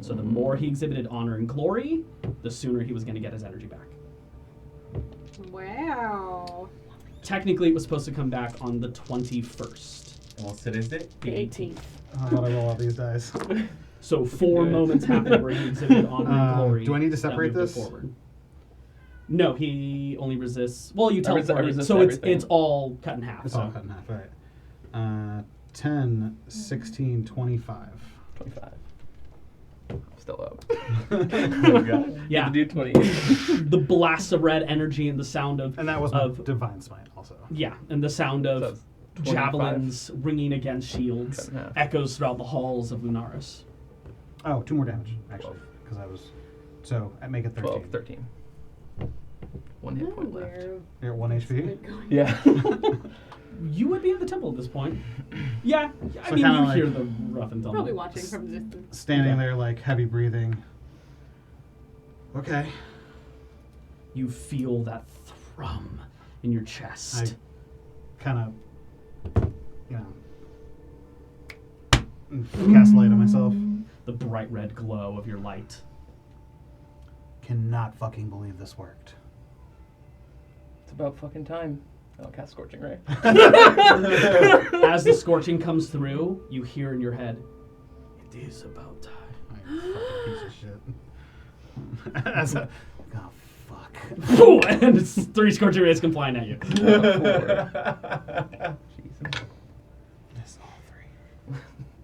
[SPEAKER 1] So the more he exhibited honor and glory, the sooner he was going to get his energy back.
[SPEAKER 5] Wow.
[SPEAKER 1] Technically, it was supposed to come back on the 21st.
[SPEAKER 2] And what is it?
[SPEAKER 1] The 18th.
[SPEAKER 4] How about I roll all these dice?
[SPEAKER 1] So 4 moments happened where he exhibited honor and glory.
[SPEAKER 4] Do I need to
[SPEAKER 1] that
[SPEAKER 4] separate
[SPEAKER 1] moved it
[SPEAKER 4] this?
[SPEAKER 1] Forward. No, he only resists. Well, you
[SPEAKER 6] I
[SPEAKER 1] teleported,
[SPEAKER 6] resist
[SPEAKER 1] so
[SPEAKER 6] everything.
[SPEAKER 1] it's all cut in half.
[SPEAKER 4] It's
[SPEAKER 1] so.
[SPEAKER 4] all cut in half, right. 10, 16, 25.
[SPEAKER 6] 25. Still up.
[SPEAKER 2] Oh my God.
[SPEAKER 1] Yeah,
[SPEAKER 6] Do 20.
[SPEAKER 1] the blast of red energy and the sound of
[SPEAKER 4] And that was my
[SPEAKER 1] Of-
[SPEAKER 4] divine smite also.
[SPEAKER 1] yeah, and the sound
[SPEAKER 6] So
[SPEAKER 1] of
[SPEAKER 6] it's 25.
[SPEAKER 1] javelins ringing against shields
[SPEAKER 6] Cut in half.
[SPEAKER 1] echoes throughout the halls of Lunaris.
[SPEAKER 4] Oh, 2 more damage, actually. Because I was... So, I make it 13.
[SPEAKER 6] 12, 13. 1 hit point left.
[SPEAKER 5] Where
[SPEAKER 4] You're at 1
[SPEAKER 5] is
[SPEAKER 4] HP?
[SPEAKER 5] it going?
[SPEAKER 6] Yeah.
[SPEAKER 1] You would be at the temple at this point. Yeah, I
[SPEAKER 4] So
[SPEAKER 1] mean,
[SPEAKER 4] kinda
[SPEAKER 1] you
[SPEAKER 4] like-
[SPEAKER 1] hear the rough and tumble.
[SPEAKER 5] Probably watching from a distance.
[SPEAKER 4] Standing
[SPEAKER 1] Okay.
[SPEAKER 4] there, like, heavy breathing. Okay.
[SPEAKER 1] You feel that thrum in your chest.
[SPEAKER 4] Kind of, cast light on myself.
[SPEAKER 1] The bright red glow of your light.
[SPEAKER 4] Cannot fucking believe this worked.
[SPEAKER 6] It's about fucking time. I'll cast Scorching Ray.
[SPEAKER 1] As the scorching comes through, you hear in your head, "It is about time."
[SPEAKER 4] Like, fucking piece of shit. As a, oh, fuck.
[SPEAKER 1] And it's 3 scorching rays come flying at you.
[SPEAKER 6] Jesus.
[SPEAKER 4] Miss all 3.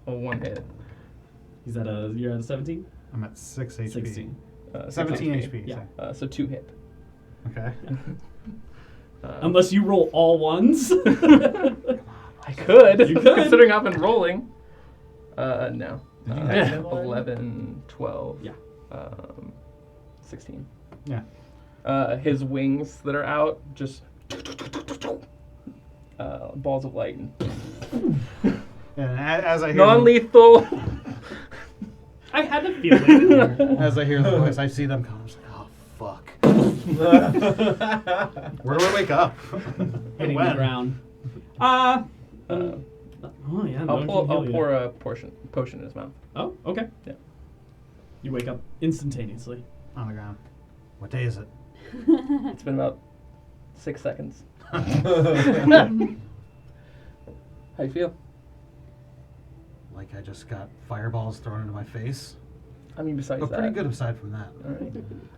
[SPEAKER 6] Oh, 1 hit.
[SPEAKER 1] You're at a 17?
[SPEAKER 4] I'm at 6 HP.
[SPEAKER 1] 16.
[SPEAKER 4] 17 HP.
[SPEAKER 1] Yeah.
[SPEAKER 6] So 2 hit.
[SPEAKER 4] Okay.
[SPEAKER 1] Unless you roll all ones.
[SPEAKER 6] I could.
[SPEAKER 1] You could.
[SPEAKER 6] Considering I've been rolling. No.
[SPEAKER 2] Did you have them already?
[SPEAKER 6] 11, 12.
[SPEAKER 1] Yeah.
[SPEAKER 6] 16.
[SPEAKER 4] Yeah.
[SPEAKER 6] His wings that are out just balls of light and
[SPEAKER 4] And as I hear
[SPEAKER 6] non-lethal.
[SPEAKER 1] I had a feeling.
[SPEAKER 4] as I hear the voice, I see them come. I'm just like, oh fuck. Where do I wake up?
[SPEAKER 1] Hitting
[SPEAKER 4] When?
[SPEAKER 1] the ground. Oh yeah. no one can
[SPEAKER 6] I'll
[SPEAKER 1] heal you.
[SPEAKER 6] pour a potion in his mouth.
[SPEAKER 1] Oh, okay.
[SPEAKER 6] Yeah.
[SPEAKER 1] You wake up instantaneously.
[SPEAKER 4] On the ground. What day is it?
[SPEAKER 6] It's been about 6 seconds. How you feel?
[SPEAKER 4] Like I just got fireballs thrown into my face.
[SPEAKER 6] I mean, besides
[SPEAKER 4] But
[SPEAKER 6] that.
[SPEAKER 4] pretty good aside from that.
[SPEAKER 6] All right.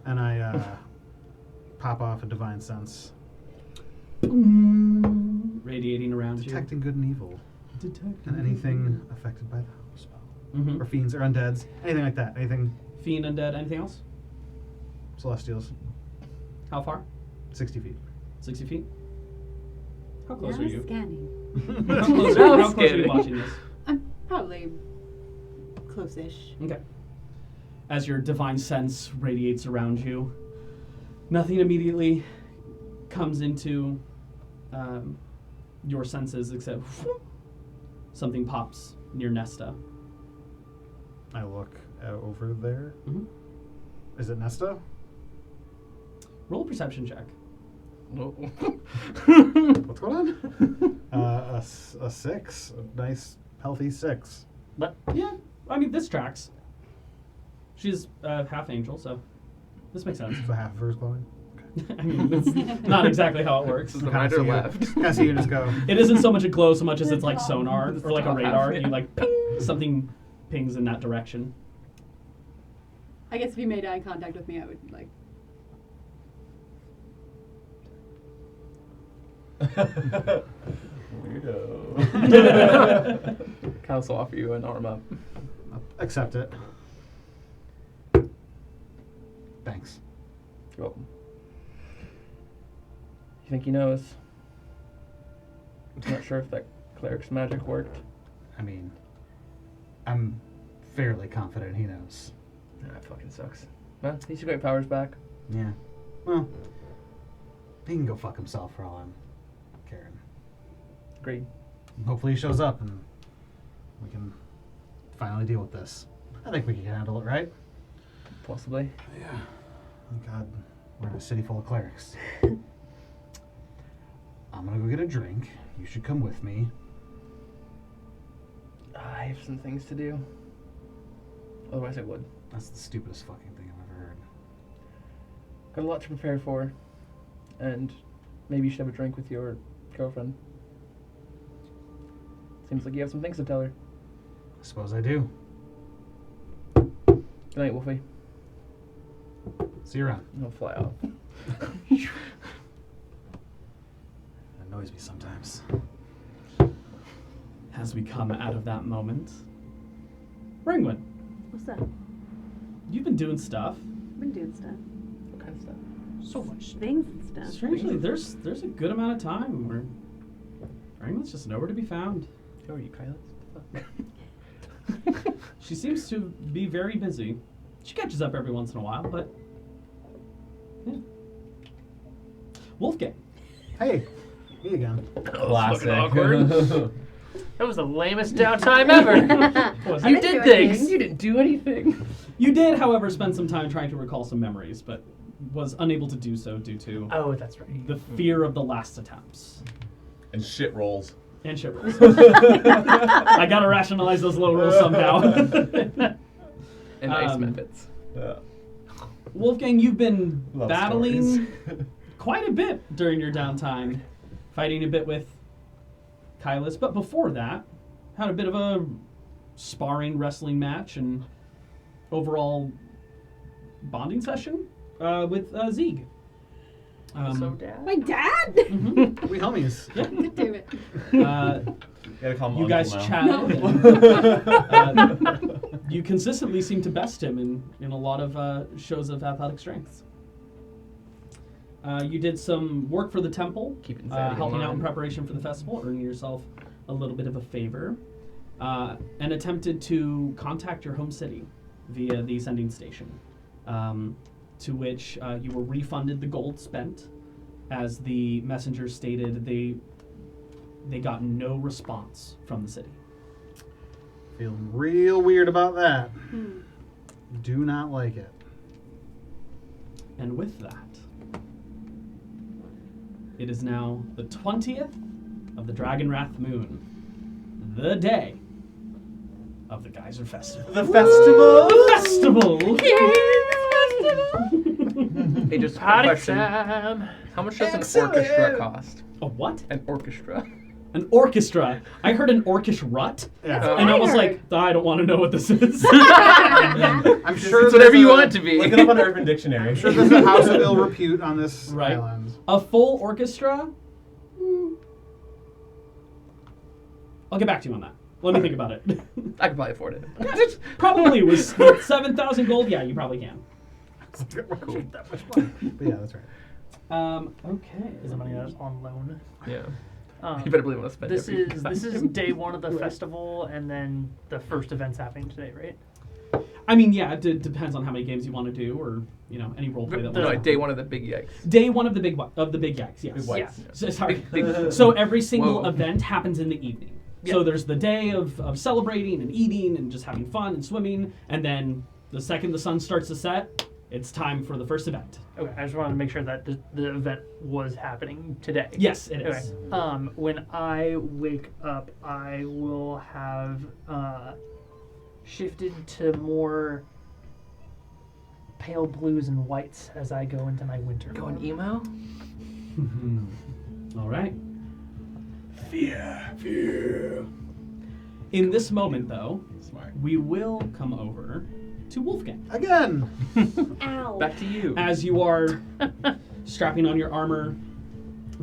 [SPEAKER 4] And I pop off a divine sense.
[SPEAKER 1] Radiating around
[SPEAKER 4] Detecting good and evil.
[SPEAKER 1] you. Detecting.
[SPEAKER 4] And anything affected by the spell.
[SPEAKER 1] Mm-hmm.
[SPEAKER 4] Or fiends or undeads. Anything like that. Anything
[SPEAKER 1] Fiend, undead, anything else?
[SPEAKER 4] celestials.
[SPEAKER 1] How far?
[SPEAKER 4] 60 feet.
[SPEAKER 1] 60 feet? How
[SPEAKER 5] Now
[SPEAKER 1] close are you?
[SPEAKER 5] scanning.
[SPEAKER 1] How close
[SPEAKER 6] Now
[SPEAKER 1] are you
[SPEAKER 6] scanning.
[SPEAKER 1] watching this?
[SPEAKER 5] I'm probably close-ish.
[SPEAKER 1] Okay. As your divine sense radiates around you, nothing immediately comes into your senses except something pops near Nesta.
[SPEAKER 4] I look over there.
[SPEAKER 1] Mm-hmm.
[SPEAKER 4] Is it Nesta?
[SPEAKER 1] Roll a perception check.
[SPEAKER 4] What's going on? A 6. A nice, healthy 6.
[SPEAKER 1] But yeah, I mean, this tracks. She's half angel, so this makes sense.
[SPEAKER 4] So half of her is glowing.
[SPEAKER 1] I mean, that's not exactly how it works.
[SPEAKER 6] This is the right or left?
[SPEAKER 4] I see you just go.
[SPEAKER 1] It isn't so much a glow, so much as it's like sonar
[SPEAKER 6] It's
[SPEAKER 1] or like a
[SPEAKER 6] top half,
[SPEAKER 1] radar.
[SPEAKER 6] yeah.
[SPEAKER 1] You like ping, something pings in that direction.
[SPEAKER 5] I guess if you made eye contact with me, I would like.
[SPEAKER 2] Weirdo.
[SPEAKER 6] Council offer you an arm up.
[SPEAKER 4] Accept it. Thanks.
[SPEAKER 6] You're welcome. You think he knows? I'm not sure if that cleric's magic worked.
[SPEAKER 4] I mean, I'm fairly confident he knows.
[SPEAKER 6] That fucking sucks. Well, at least you got your powers back.
[SPEAKER 4] Yeah. Well, he can go fuck himself for all I'm caring.
[SPEAKER 6] Agreed.
[SPEAKER 4] Hopefully he shows up and we can finally deal with this. I think we can handle it, right?
[SPEAKER 6] Possibly.
[SPEAKER 4] Yeah. Thank God we're in a city full of clerics. I'm gonna go get a drink. You should come with me.
[SPEAKER 6] I have some things to do. Otherwise I would.
[SPEAKER 4] That's the stupidest fucking thing I've ever heard.
[SPEAKER 6] Got a lot to prepare for. And maybe you should have a drink with your girlfriend. Seems like you have some things to tell her.
[SPEAKER 4] I suppose I do.
[SPEAKER 6] Good night, Wolfie.
[SPEAKER 4] See you around.
[SPEAKER 6] I'll fly off.
[SPEAKER 4] It annoys me sometimes.
[SPEAKER 1] As we come out of that moment, Ringwood,
[SPEAKER 5] What's up?
[SPEAKER 1] you've been doing stuff.
[SPEAKER 5] Been doing stuff.
[SPEAKER 6] What kind of stuff?
[SPEAKER 1] So much.
[SPEAKER 5] Things and stuff.
[SPEAKER 1] Strangely, there's a good amount of time where Ringwood's just nowhere to be found.
[SPEAKER 6] Who are you, Kyla?
[SPEAKER 1] She seems to be very busy. She catches up every once in a while, but yeah. Wolfgang.
[SPEAKER 4] Hey, me again.
[SPEAKER 2] Classic.
[SPEAKER 3] awkward. That was the lamest downtime ever.
[SPEAKER 1] Was
[SPEAKER 5] I
[SPEAKER 1] it?
[SPEAKER 5] didn't
[SPEAKER 6] You did
[SPEAKER 5] do
[SPEAKER 6] things.
[SPEAKER 5] anything.
[SPEAKER 6] You didn't do anything.
[SPEAKER 1] You did, however, spend some time trying to recall some memories, but was unable to do so due to
[SPEAKER 3] Oh, that's right.
[SPEAKER 1] the fear of the last attempts.
[SPEAKER 2] And shit rolls.
[SPEAKER 1] And shit rolls. I gotta rationalize those low rolls somehow.
[SPEAKER 6] And ice methods.
[SPEAKER 2] Yeah.
[SPEAKER 1] Wolfgang, you've been
[SPEAKER 2] Love
[SPEAKER 1] battling
[SPEAKER 2] stories.
[SPEAKER 1] quite a bit during your downtime, fighting a bit with Kylus, but before that, had a bit of a sparring wrestling match and overall bonding session with Zeeg.
[SPEAKER 6] So, Dad?
[SPEAKER 5] My dad?
[SPEAKER 1] Mhm.
[SPEAKER 4] We homies.
[SPEAKER 5] God damn it.
[SPEAKER 2] Gotta call him
[SPEAKER 1] You
[SPEAKER 2] uncle
[SPEAKER 1] guys
[SPEAKER 2] now.
[SPEAKER 1] chatted. And, you consistently seem to best him in a lot of shows of athletic strength. You did some work for the temple,
[SPEAKER 6] Keeping sanity
[SPEAKER 1] helping out in
[SPEAKER 6] alive.
[SPEAKER 1] preparation for the festival, earning yourself a little bit of a favor, and attempted to contact your home city via the sending station, to which you were refunded the gold spent. As the messenger stated, they got no response from the city.
[SPEAKER 4] Feeling real weird about that.
[SPEAKER 5] Hmm.
[SPEAKER 4] Do not like it.
[SPEAKER 1] And with that, it is now the 20th of the Dragonwrath Moon, the day of the Geyser Festival.
[SPEAKER 2] The festival!
[SPEAKER 1] The festival!
[SPEAKER 6] Hey, just a
[SPEAKER 3] Party
[SPEAKER 6] question.
[SPEAKER 3] time.
[SPEAKER 6] How much does an
[SPEAKER 2] Excellent.
[SPEAKER 6] orchestra cost?
[SPEAKER 1] A what?
[SPEAKER 6] An orchestra.
[SPEAKER 1] An orchestra. I heard an orcish rut,
[SPEAKER 4] Yeah.
[SPEAKER 1] and I was like, I don't want to know what this is.
[SPEAKER 4] I'm sure
[SPEAKER 6] It's whatever you want it to be.
[SPEAKER 2] Look it up on Urban Dictionary.
[SPEAKER 4] I'm sure there's a house of ill repute on this
[SPEAKER 1] Right.
[SPEAKER 4] island.
[SPEAKER 1] A full orchestra? I'll get back to you on that. Let me think about it.
[SPEAKER 6] I could probably afford it.
[SPEAKER 1] Probably with 7,000 gold. Yeah, you probably can.
[SPEAKER 6] Cool.
[SPEAKER 4] That much money. But yeah, that's right.
[SPEAKER 1] Okay.
[SPEAKER 3] Is the money that's on loan?
[SPEAKER 6] Yeah.
[SPEAKER 3] Um,
[SPEAKER 6] You better believe I'm gonna spend
[SPEAKER 3] This
[SPEAKER 6] every
[SPEAKER 3] is day one of the festival, and then the first event's happening today, right?
[SPEAKER 1] I mean, yeah, it depends on how many games you want to do, or any roleplay that.
[SPEAKER 6] No,
[SPEAKER 1] wants to
[SPEAKER 6] day one of the Big Yikes.
[SPEAKER 1] Day one of the big Yikes. Yes.
[SPEAKER 2] Big Whites.
[SPEAKER 1] Sorry.
[SPEAKER 6] Big-
[SPEAKER 1] So every single
[SPEAKER 6] Whoa.
[SPEAKER 1] event happens in the evening.
[SPEAKER 6] Yeah.
[SPEAKER 1] So there's the day of celebrating and eating and just having fun and swimming, and then the second the sun starts to set, it's time for the first event.
[SPEAKER 3] Okay, I just wanted to make sure that the event was happening today.
[SPEAKER 1] Yes, it is.
[SPEAKER 3] Okay. When I wake up, I will have shifted to more pale blues and whites as I go into my winter.
[SPEAKER 6] Going emo?
[SPEAKER 1] All right. Fear. In this moment, though,
[SPEAKER 2] Smart.
[SPEAKER 1] we will come over to Wolfgang.
[SPEAKER 4] Again.
[SPEAKER 5] Ow.
[SPEAKER 6] Back to you.
[SPEAKER 1] As you are strapping on your armor,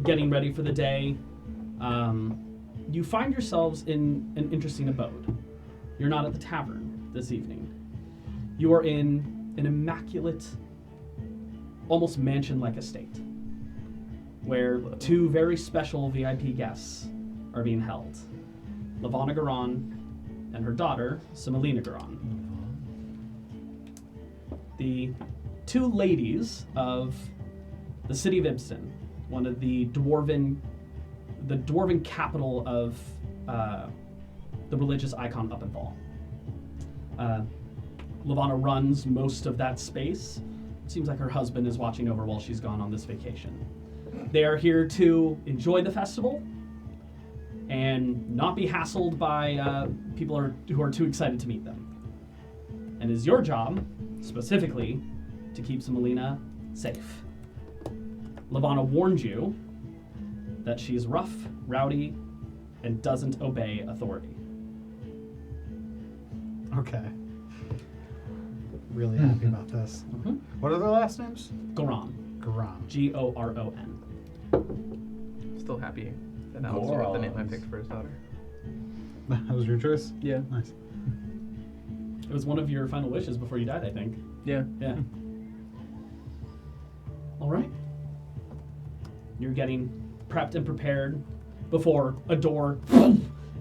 [SPEAKER 1] getting ready for the day, you find yourselves in an interesting abode. You're not at the tavern this evening. You are in an immaculate, almost mansion-like estate, where two very special VIP guests are being held. Lavana Garon and her daughter, Simelina Garon. The two ladies of the city of Ibston, one of the dwarven capital of the religious icon Uppenthal. Lavana runs most of that space. It seems like her husband is watching over while she's gone on this vacation. They are here to enjoy the festival and not be hassled by people who are too excited to meet them. And it's your job, specifically, to keep Simelina safe. Lavana warned you that she's rough, rowdy, and doesn't obey authority.
[SPEAKER 4] Okay. Really happy about this.
[SPEAKER 1] Mhm.
[SPEAKER 4] What are their last names?
[SPEAKER 1] Goron.
[SPEAKER 4] Garan.
[SPEAKER 1] Goron.
[SPEAKER 6] Still happy that that was the name I
[SPEAKER 2] Gorons.
[SPEAKER 6] picked for his daughter.
[SPEAKER 4] That was your choice?
[SPEAKER 6] Yeah.
[SPEAKER 4] Nice.
[SPEAKER 1] It was one of your final wishes before you died, I think.
[SPEAKER 6] Yeah.
[SPEAKER 1] Yeah. All right. You're getting prepped and prepared before a door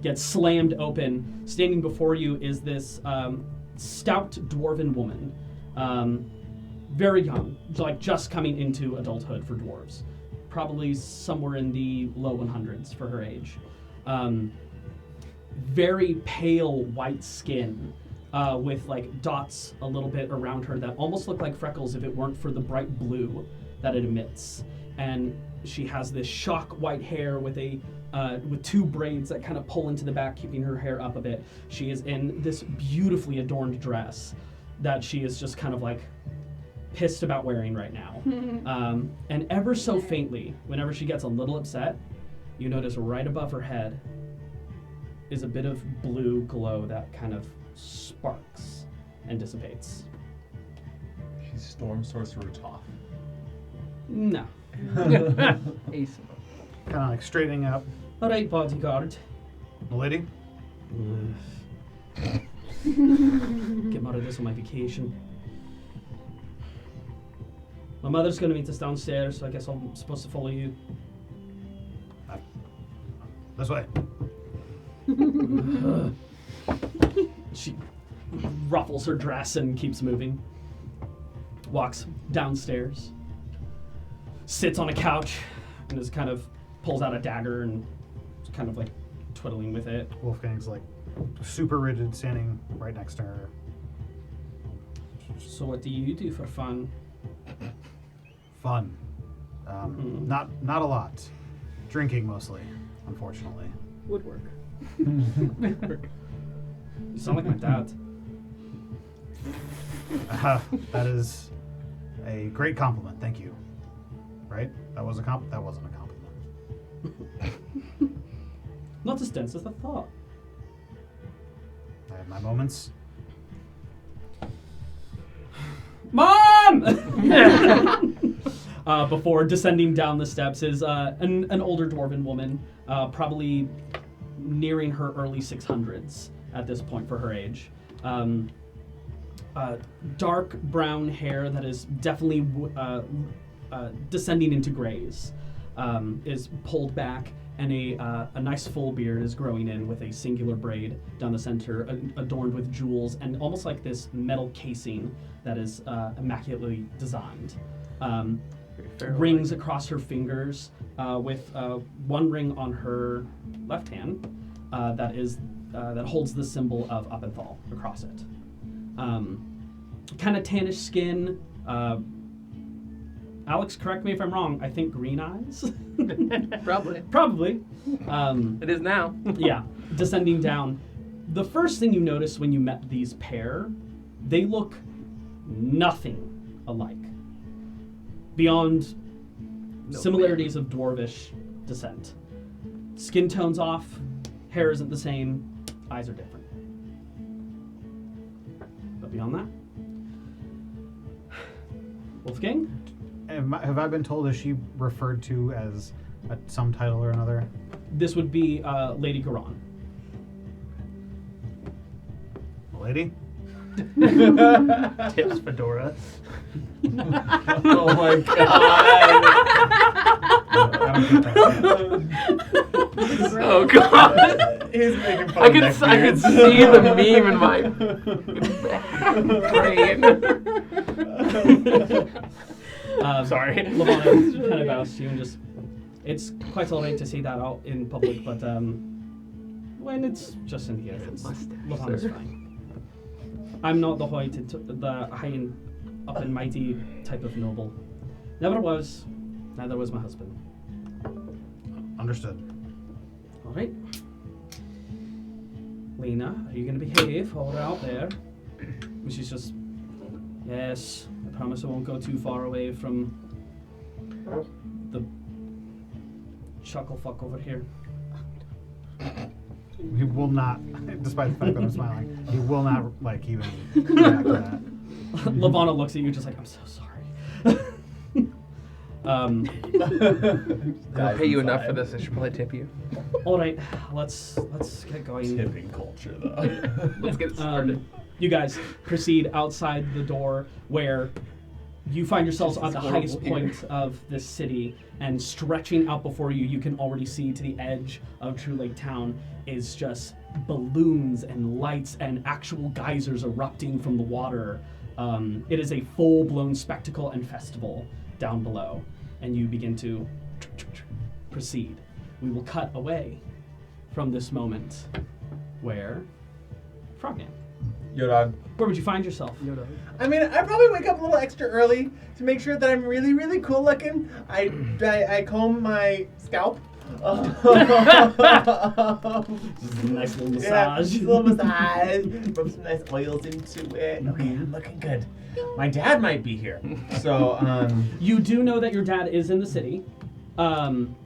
[SPEAKER 1] gets slammed open. Standing before you is this stout dwarven woman, very young, like just coming into adulthood for dwarves, probably somewhere in the low 100s for her age. Very pale white skin, with like dots a little bit around her that almost look like freckles if it weren't for the bright blue that it emits. And she has this shock white hair with with two braids that kind of pull into the back, keeping her hair up a bit. She is in this beautifully adorned dress that she is just kind of like pissed about wearing right now. And ever so faintly, whenever she gets a little upset, you notice right above her head is a bit of blue glow that kind of sparks and dissipates.
[SPEAKER 2] She's Storm Sorcerer Toph.
[SPEAKER 1] No.
[SPEAKER 6] Ace.
[SPEAKER 4] Kind of like straightening up.
[SPEAKER 1] All right, bodyguard.
[SPEAKER 4] Lady?
[SPEAKER 1] Get out of this on my vacation. My mother's going to meet us downstairs, so I guess I'm supposed to follow you.
[SPEAKER 4] This way.
[SPEAKER 1] She ruffles her dress and keeps moving. Walks downstairs. Sits on a couch and is kind of pulls out a dagger and is kind of like twiddling with it.
[SPEAKER 4] Wolfgang's like super rigid, standing right next to her.
[SPEAKER 1] So what do you do for fun?
[SPEAKER 4] Fun. Not a lot. Drinking mostly, unfortunately.
[SPEAKER 5] Woodwork.
[SPEAKER 1] You sound like my dad.
[SPEAKER 4] That is a great compliment. Thank you. Right? That was a That wasn't a compliment.
[SPEAKER 1] Not as dense as I thought.
[SPEAKER 4] I have my moments.
[SPEAKER 1] Mom! Before descending down the steps is an older dwarven woman, probably nearing her early 600s at this point for her age. Dark brown hair that is definitely descending into grays is pulled back, and a nice full beard is growing in with a singular braid down the center, adorned with jewels and almost like this metal casing that is immaculately designed. Rings across her fingers, with one ring on her left hand that holds the symbol of Uppenthal across it. Kind of tannish skin. Alex, correct me if I'm wrong. I think green eyes.
[SPEAKER 6] Probably.
[SPEAKER 1] Probably.
[SPEAKER 6] It is now.
[SPEAKER 1] Yeah, descending down. The first thing you notice when you met these pair, they look nothing alike. Beyond similarities of dwarvish descent. Skin tone's off, hair isn't the same, eyes are different. But beyond that, Wolfgang?
[SPEAKER 4] Have I been told, is she referred to as some title or another?
[SPEAKER 1] This would be Lady Garon.
[SPEAKER 4] Lady?
[SPEAKER 3] Tips fedora.
[SPEAKER 2] Oh my god.
[SPEAKER 6] Oh god.
[SPEAKER 2] He's making fun
[SPEAKER 6] I
[SPEAKER 2] of
[SPEAKER 6] could
[SPEAKER 2] neckbeards.
[SPEAKER 6] see the meme in my brain.
[SPEAKER 3] Sorry.
[SPEAKER 1] Lavana kind of bows to you and just, it's quite alright to say that out in public, but when it's just in here, it's Lavana's fine. I'm not the high and up and mighty type of noble. Never was, neither was my husband.
[SPEAKER 4] Understood.
[SPEAKER 1] Alright. Lena, are you going to behave while we're out there? And she's just, yes, I promise I won't go too far away from the chuckle fuck over here.
[SPEAKER 4] He will not, despite the fact that I'm smiling, he will not, like, even react to that.
[SPEAKER 1] Lavana looks at you just like, I'm so sorry.
[SPEAKER 6] I'll pay you enough for this. I should probably tip you.
[SPEAKER 1] All right, let's get going.
[SPEAKER 2] Tipping culture, though.
[SPEAKER 6] Let's get started.
[SPEAKER 1] You guys proceed outside the door, where you find yourselves at the highest point of this city, and stretching out before you, you can already see to the edge of True Lake Town is just balloons and lights and actual geysers erupting from the water. It is a full-blown spectacle and festival down below, and you begin to proceed. We will cut away from this moment where Frogman,
[SPEAKER 2] Yo, dog.
[SPEAKER 1] where would you find yourself?
[SPEAKER 2] I mean, I probably wake up a little extra early to make sure that I'm really, really cool looking. I comb my scalp.
[SPEAKER 1] Just a nice little
[SPEAKER 2] Yeah,
[SPEAKER 1] massage.
[SPEAKER 2] just a little massage. Rub some nice oils into it. Okay, I'm looking good. My dad might be here. So,
[SPEAKER 1] You do know that your dad is in the city.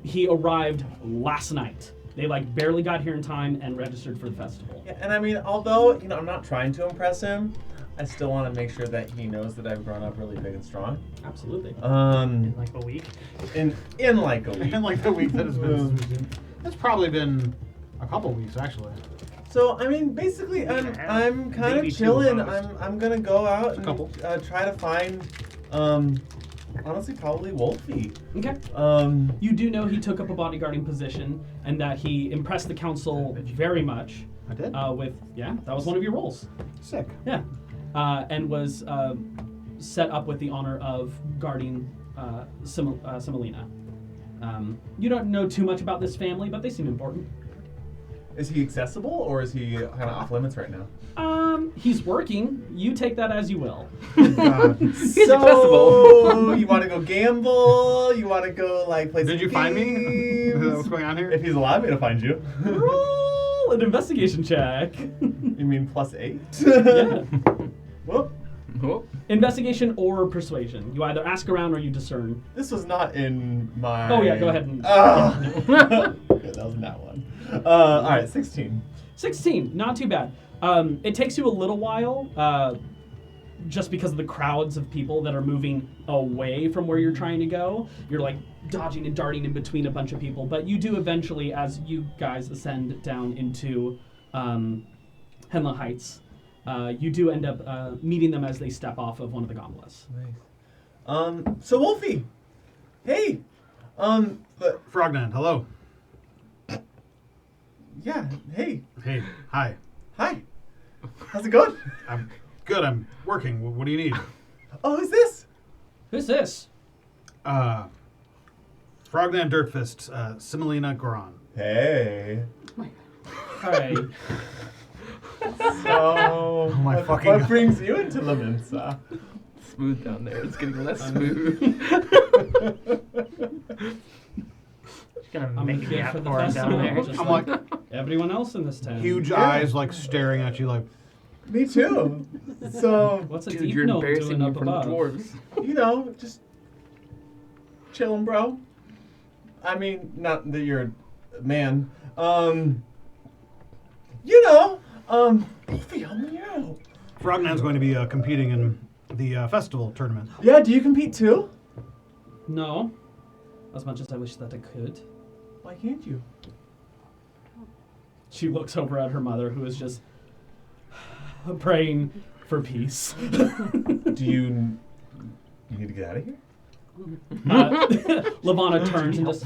[SPEAKER 1] He arrived last night. They barely got here in time and registered for the festival.
[SPEAKER 2] yeah, and I mean, although, I'm not trying to impress him, I still want to make sure that he knows that I've grown up really big and strong.
[SPEAKER 1] Absolutely.
[SPEAKER 3] In like a week.
[SPEAKER 2] In like a week.
[SPEAKER 4] And like the week that has been, it's probably been a couple weeks actually.
[SPEAKER 2] So I mean, basically, I'm kind
[SPEAKER 3] Maybe
[SPEAKER 2] of
[SPEAKER 3] two
[SPEAKER 2] chilling.
[SPEAKER 3] almost.
[SPEAKER 2] I'm gonna go out and
[SPEAKER 4] couple.
[SPEAKER 2] try to find, honestly, probably Wolfie.
[SPEAKER 1] Okay. You do know he took up a bodyguarding position and that he impressed the council very much.
[SPEAKER 4] I did.
[SPEAKER 1] That was one of your roles.
[SPEAKER 4] Sick.
[SPEAKER 1] Yeah. And was set up with the honor of guarding Similina. You don't know too much about this family, but they seem important.
[SPEAKER 2] Is he accessible or is he kind of off limits right now?
[SPEAKER 1] He's working. You take that as you will.
[SPEAKER 4] God.
[SPEAKER 6] He's accessible.
[SPEAKER 2] You want to go gamble? You want to go play some
[SPEAKER 4] Did you find me? Is that
[SPEAKER 2] games?
[SPEAKER 4] what's going on here?
[SPEAKER 2] If he's allowed me to find you.
[SPEAKER 1] Roll an investigation check.
[SPEAKER 2] You mean +8?
[SPEAKER 1] Yeah.
[SPEAKER 2] Whoop.
[SPEAKER 6] Oh.
[SPEAKER 1] Investigation or persuasion. You either ask around or you discern.
[SPEAKER 2] This was not in my...
[SPEAKER 1] Oh yeah, go ahead and.
[SPEAKER 2] Oh. Good, that was in that one. All right, 16.
[SPEAKER 1] 16, not too bad. It takes you a little while, just because of the crowds of people that are moving away from where you're trying to go. You're like dodging and darting in between a bunch of people, but you do eventually, as you guys ascend down into Henla Heights, you do end up meeting them as they step off of one of the gondolas.
[SPEAKER 2] Nice. So Wolfie, hey,
[SPEAKER 4] Frogman, hello.
[SPEAKER 2] yeah, hey,
[SPEAKER 4] Hey, hi.
[SPEAKER 2] hi, how's it going?
[SPEAKER 4] I'm good. I'm working. What do you need?
[SPEAKER 2] Oh, who's this?
[SPEAKER 1] Who's this?
[SPEAKER 4] Frogman Dirtfist, Similina Goran.
[SPEAKER 2] Hey.
[SPEAKER 1] Hi.
[SPEAKER 2] So,
[SPEAKER 4] my
[SPEAKER 2] what,
[SPEAKER 4] fucking
[SPEAKER 2] what
[SPEAKER 4] God.
[SPEAKER 2] brings you into La Mensa?
[SPEAKER 6] Smooth down there. It's getting less smooth.
[SPEAKER 3] Just gonna
[SPEAKER 1] I'm
[SPEAKER 3] make
[SPEAKER 1] here
[SPEAKER 3] the
[SPEAKER 1] for the
[SPEAKER 3] outpouring down
[SPEAKER 1] festival.
[SPEAKER 3] there.
[SPEAKER 1] Just
[SPEAKER 4] I'm
[SPEAKER 1] like
[SPEAKER 4] like
[SPEAKER 1] everyone else in this town.
[SPEAKER 4] huge
[SPEAKER 2] Yeah.
[SPEAKER 4] eyes, like staring at you, like
[SPEAKER 2] Me too. So,
[SPEAKER 1] What's a
[SPEAKER 6] Dude,
[SPEAKER 1] deep
[SPEAKER 6] you're
[SPEAKER 1] gnome
[SPEAKER 6] embarrassing
[SPEAKER 1] doing
[SPEAKER 6] me in
[SPEAKER 1] up
[SPEAKER 6] front of
[SPEAKER 1] above?
[SPEAKER 6] the dwarves.
[SPEAKER 2] you know, just chilling, bro. I mean, not that you're a man. You know, Wolfie, help me out.
[SPEAKER 4] Frogman's going to be competing in the festival tournament.
[SPEAKER 2] Yeah, do you compete too?
[SPEAKER 1] No. As much as I wish that I could.
[SPEAKER 2] Why can't you?
[SPEAKER 1] She looks over at her mother, who is just praying for peace.
[SPEAKER 2] Do you need to get out of here?
[SPEAKER 1] Lavana turns and just,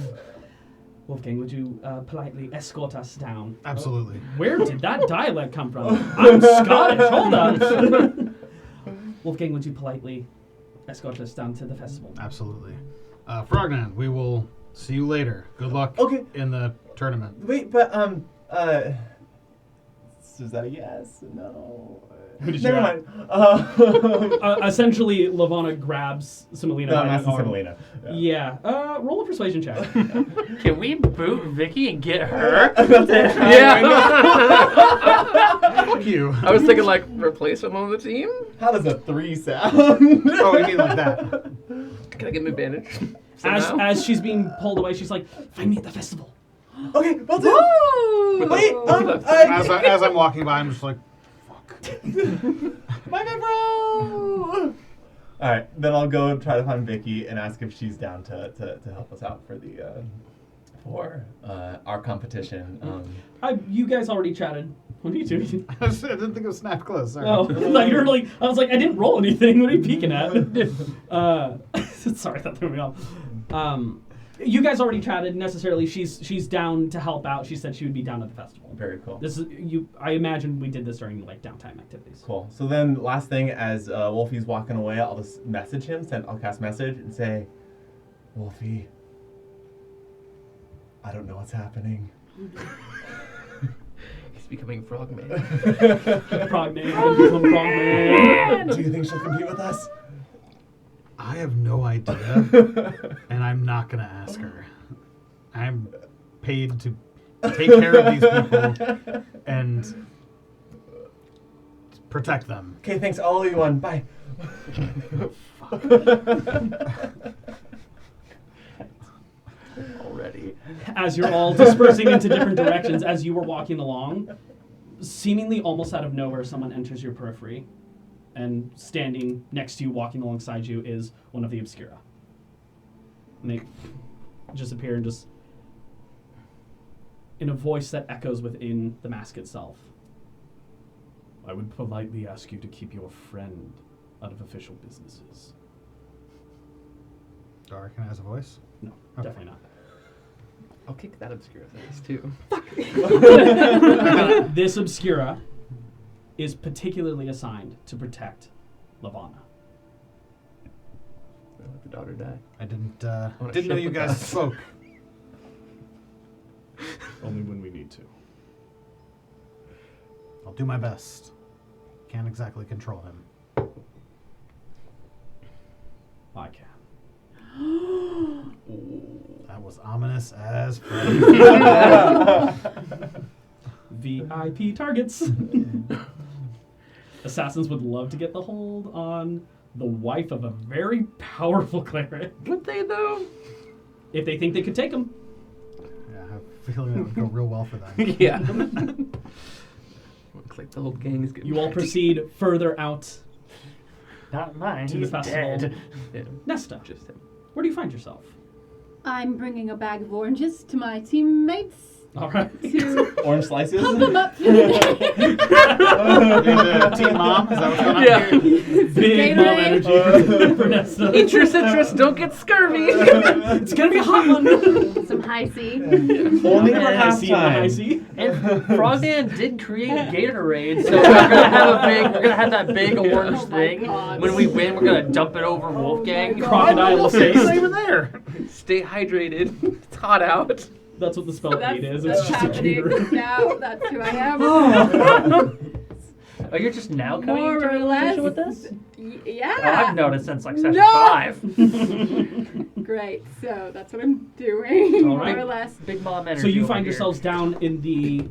[SPEAKER 1] Wolfgang, would you politely escort us down?
[SPEAKER 4] Absolutely.
[SPEAKER 1] Where did that dialect come from? I'm Scottish, hold on. Wolfgang, would you politely escort us down to the festival?
[SPEAKER 4] Absolutely. Frogman, we will see you later. Good luck
[SPEAKER 2] Okay.
[SPEAKER 4] in the tournament.
[SPEAKER 2] Wait, but is that a yes? No.
[SPEAKER 1] Who did you
[SPEAKER 2] Never
[SPEAKER 1] ask?
[SPEAKER 2] mind.
[SPEAKER 1] Essentially, Lavana grabs Similina
[SPEAKER 2] No, I'm
[SPEAKER 1] by the
[SPEAKER 2] asking
[SPEAKER 1] arm.
[SPEAKER 2] Similina.
[SPEAKER 1] Yeah. Roll a persuasion check.
[SPEAKER 3] Can we boot Vicky and get her?
[SPEAKER 4] Fuck you.
[SPEAKER 6] I was thinking like replace him on the team.
[SPEAKER 2] How does a 3 sound?
[SPEAKER 4] Oh, you mean like that?
[SPEAKER 6] Can I give him advantage?
[SPEAKER 1] As
[SPEAKER 6] somehow?
[SPEAKER 1] as she's being pulled away, she's like, "Find me at the festival."
[SPEAKER 2] Okay, well done. Wait,
[SPEAKER 4] As I'm walking by, I'm just like,
[SPEAKER 2] my bad, bro. All right, then I'll go try to find Vicky and ask if she's down to help us out for the for our competition.
[SPEAKER 1] You guys already chatted. What are you doing?
[SPEAKER 4] I didn't think it was snap close. Sorry.
[SPEAKER 1] Oh, I thought you were like, I was like, I didn't roll anything. What are you peeking at? Sorry, that threw me off. You guys already chatted. Necessarily, she's down to help out. She said she would be down at the festival.
[SPEAKER 2] Very cool.
[SPEAKER 1] This is you. I imagine we did this during like downtime activities.
[SPEAKER 2] Cool. So then, last thing, as Wolfie's walking away, I'll just message him. I'll cast message and say, Wolfie, I don't know what's happening.
[SPEAKER 6] He's becoming Frogman.
[SPEAKER 1] Frogman.
[SPEAKER 2] Do you think she'll compete with us?
[SPEAKER 4] I have no idea, and I'm not gonna ask her. I'm paid to take care of these people and protect them.
[SPEAKER 2] Okay, thanks. I'll owe you one. Bye.
[SPEAKER 6] Already.
[SPEAKER 1] As you're all dispersing into different directions, as you were walking along, seemingly almost out of nowhere, someone enters your periphery, and standing next to you, walking alongside you, is one of the Obscura. And they just appear and just, in a voice that echoes within the mask itself. I would politely ask you to keep your friend out of official businesses.
[SPEAKER 4] Do I recognize a voice?
[SPEAKER 1] No,
[SPEAKER 4] Okay.
[SPEAKER 1] definitely not.
[SPEAKER 6] I'll kick that Obscura face too.
[SPEAKER 1] This Obscura is particularly assigned to protect Lavana.
[SPEAKER 6] Let the daughter die.
[SPEAKER 4] I didn't
[SPEAKER 6] wanna
[SPEAKER 4] know
[SPEAKER 6] ship
[SPEAKER 4] you
[SPEAKER 6] with
[SPEAKER 4] guys
[SPEAKER 6] us.
[SPEAKER 4] spoke.
[SPEAKER 1] Only when we need to.
[SPEAKER 4] I'll do my best. Can't exactly control him.
[SPEAKER 1] I can.
[SPEAKER 4] That was ominous as fuck.
[SPEAKER 1] VIP targets. Assassins would love to get the hold on the wife of a very powerful cleric.
[SPEAKER 6] Would they though?
[SPEAKER 1] If they think they could take him.
[SPEAKER 4] Yeah, I have a a feeling that would go real well for them.
[SPEAKER 6] Yeah. Looks like the whole gang is getting.
[SPEAKER 1] You all proceed further out
[SPEAKER 3] Not mine.
[SPEAKER 1] to the
[SPEAKER 3] He's
[SPEAKER 1] festival.
[SPEAKER 3] dead.
[SPEAKER 6] Yeah,
[SPEAKER 1] Nesta,
[SPEAKER 6] just him.
[SPEAKER 1] where do you find yourself?
[SPEAKER 5] I'm bringing a bag of oranges to my teammates
[SPEAKER 1] All right.
[SPEAKER 5] to
[SPEAKER 2] Orange slices?
[SPEAKER 5] pump them up for the day.
[SPEAKER 4] The team mom, is that what's going on
[SPEAKER 6] Yeah.
[SPEAKER 4] here?
[SPEAKER 1] Big mom
[SPEAKER 5] Gatorade.
[SPEAKER 1] energy for Nesta.
[SPEAKER 6] Eat your citrus, don't get scurvy.
[SPEAKER 1] It's gonna be a hot one.
[SPEAKER 5] Some high C.
[SPEAKER 2] Only for
[SPEAKER 1] I see, I
[SPEAKER 2] halftime.
[SPEAKER 1] see.
[SPEAKER 3] And Frogman did create Gatorade, so we're gonna have that big orange
[SPEAKER 5] Oh my
[SPEAKER 3] thing.
[SPEAKER 5] God.
[SPEAKER 3] When we win, we're gonna dump it over Wolfgang.
[SPEAKER 5] God.
[SPEAKER 1] Crocodile
[SPEAKER 4] It's
[SPEAKER 1] face.
[SPEAKER 4] not even there.
[SPEAKER 6] Stay hydrated. It's hot out.
[SPEAKER 1] That's what the spell aid is.
[SPEAKER 5] That's
[SPEAKER 1] It's just a
[SPEAKER 5] happening
[SPEAKER 1] Gatorade.
[SPEAKER 5] now. That's who I am.
[SPEAKER 3] Oh, you're just now coming
[SPEAKER 5] More
[SPEAKER 3] to
[SPEAKER 5] or
[SPEAKER 3] a
[SPEAKER 5] less.
[SPEAKER 3] conclusion with this?
[SPEAKER 5] Oh,
[SPEAKER 3] Oh,
[SPEAKER 5] yeah.
[SPEAKER 3] I've noticed since like session
[SPEAKER 5] No!
[SPEAKER 3] 5.
[SPEAKER 5] Great. So that's what I'm doing,
[SPEAKER 1] All
[SPEAKER 5] more
[SPEAKER 1] right.
[SPEAKER 5] or less.
[SPEAKER 3] Big mom energy.
[SPEAKER 1] So you
[SPEAKER 3] over
[SPEAKER 1] find
[SPEAKER 3] here.
[SPEAKER 1] yourselves down in the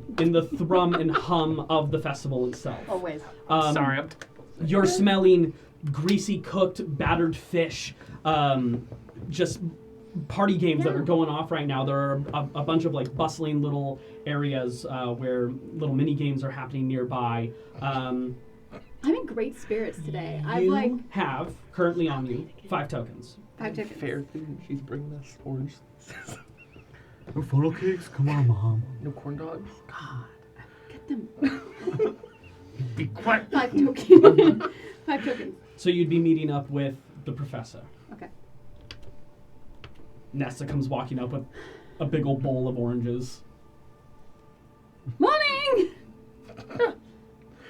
[SPEAKER 1] thrum and hum of the festival itself.
[SPEAKER 5] Always.
[SPEAKER 3] Sorry, I'm
[SPEAKER 1] You're smelling greasy cooked battered fish. Just party games that are going off right now. There are a bunch of like bustling little areas where little mini games are happening nearby.
[SPEAKER 5] I'm in great spirits today. I've
[SPEAKER 1] You
[SPEAKER 5] like
[SPEAKER 1] have currently on you 5 tokens.
[SPEAKER 5] 5 tokens.
[SPEAKER 6] Fair thing. She's bringing us orange.
[SPEAKER 4] No funnel cakes? Come on, Mom.
[SPEAKER 6] No corn dogs.
[SPEAKER 5] Get them.
[SPEAKER 3] be quiet.
[SPEAKER 5] 5 tokens. 5 tokens.
[SPEAKER 1] So you'd be meeting up with the professor.
[SPEAKER 5] Okay.
[SPEAKER 1] Nesta comes walking up with a big old bowl of oranges.
[SPEAKER 5] Morning!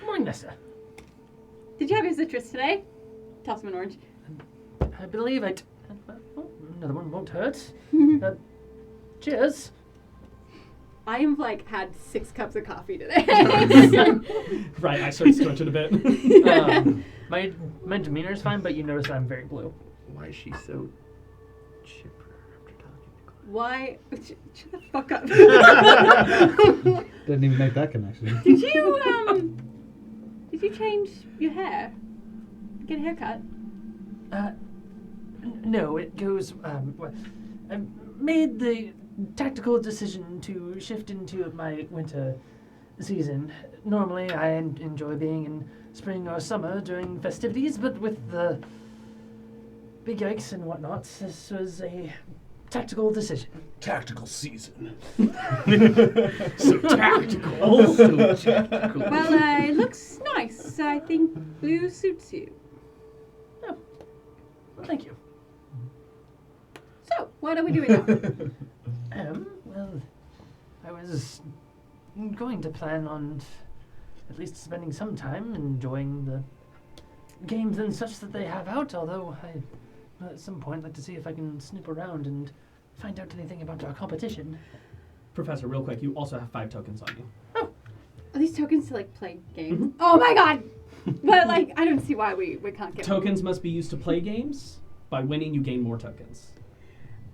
[SPEAKER 3] Morning, Nesta.
[SPEAKER 5] Did you have your citrus today? Toss him an orange.
[SPEAKER 3] I believe it. Another one won't hurt. Cheers.
[SPEAKER 5] I have like had 6 cups of coffee today.
[SPEAKER 1] Right, I start stretching a bit.
[SPEAKER 3] My demeanor is fine, but you notice I'm very blue.
[SPEAKER 6] Why is she so chipper after talking to Claire?
[SPEAKER 5] Why? Shut the fuck up.
[SPEAKER 4] Didn't even make that connection.
[SPEAKER 5] Did you change your hair? Get a haircut?
[SPEAKER 3] No, it goes. I made the tactical decision to shift into my winter season. Normally, I enjoy being in spring or summer during festivities, but with the Big Yikes and whatnot, this was a tactical decision.
[SPEAKER 2] Tactical season.
[SPEAKER 1] So tactical.
[SPEAKER 6] So tactical.
[SPEAKER 5] Well, it looks nice. I think blue suits you.
[SPEAKER 3] Oh, well, thank you.
[SPEAKER 5] So, what are we doing now?
[SPEAKER 3] Well, I was going to plan on at least spending some time enjoying the games and such that they have out, although I, at some point, like to see if I can snoop around and find out anything about our competition.
[SPEAKER 1] Professor, real quick, you also have 5 tokens on you.
[SPEAKER 5] Are these tokens to like play games? Oh my god! But like, I don't see why we can't get
[SPEAKER 1] Tokens must be used to play games. By winning, you gain more tokens.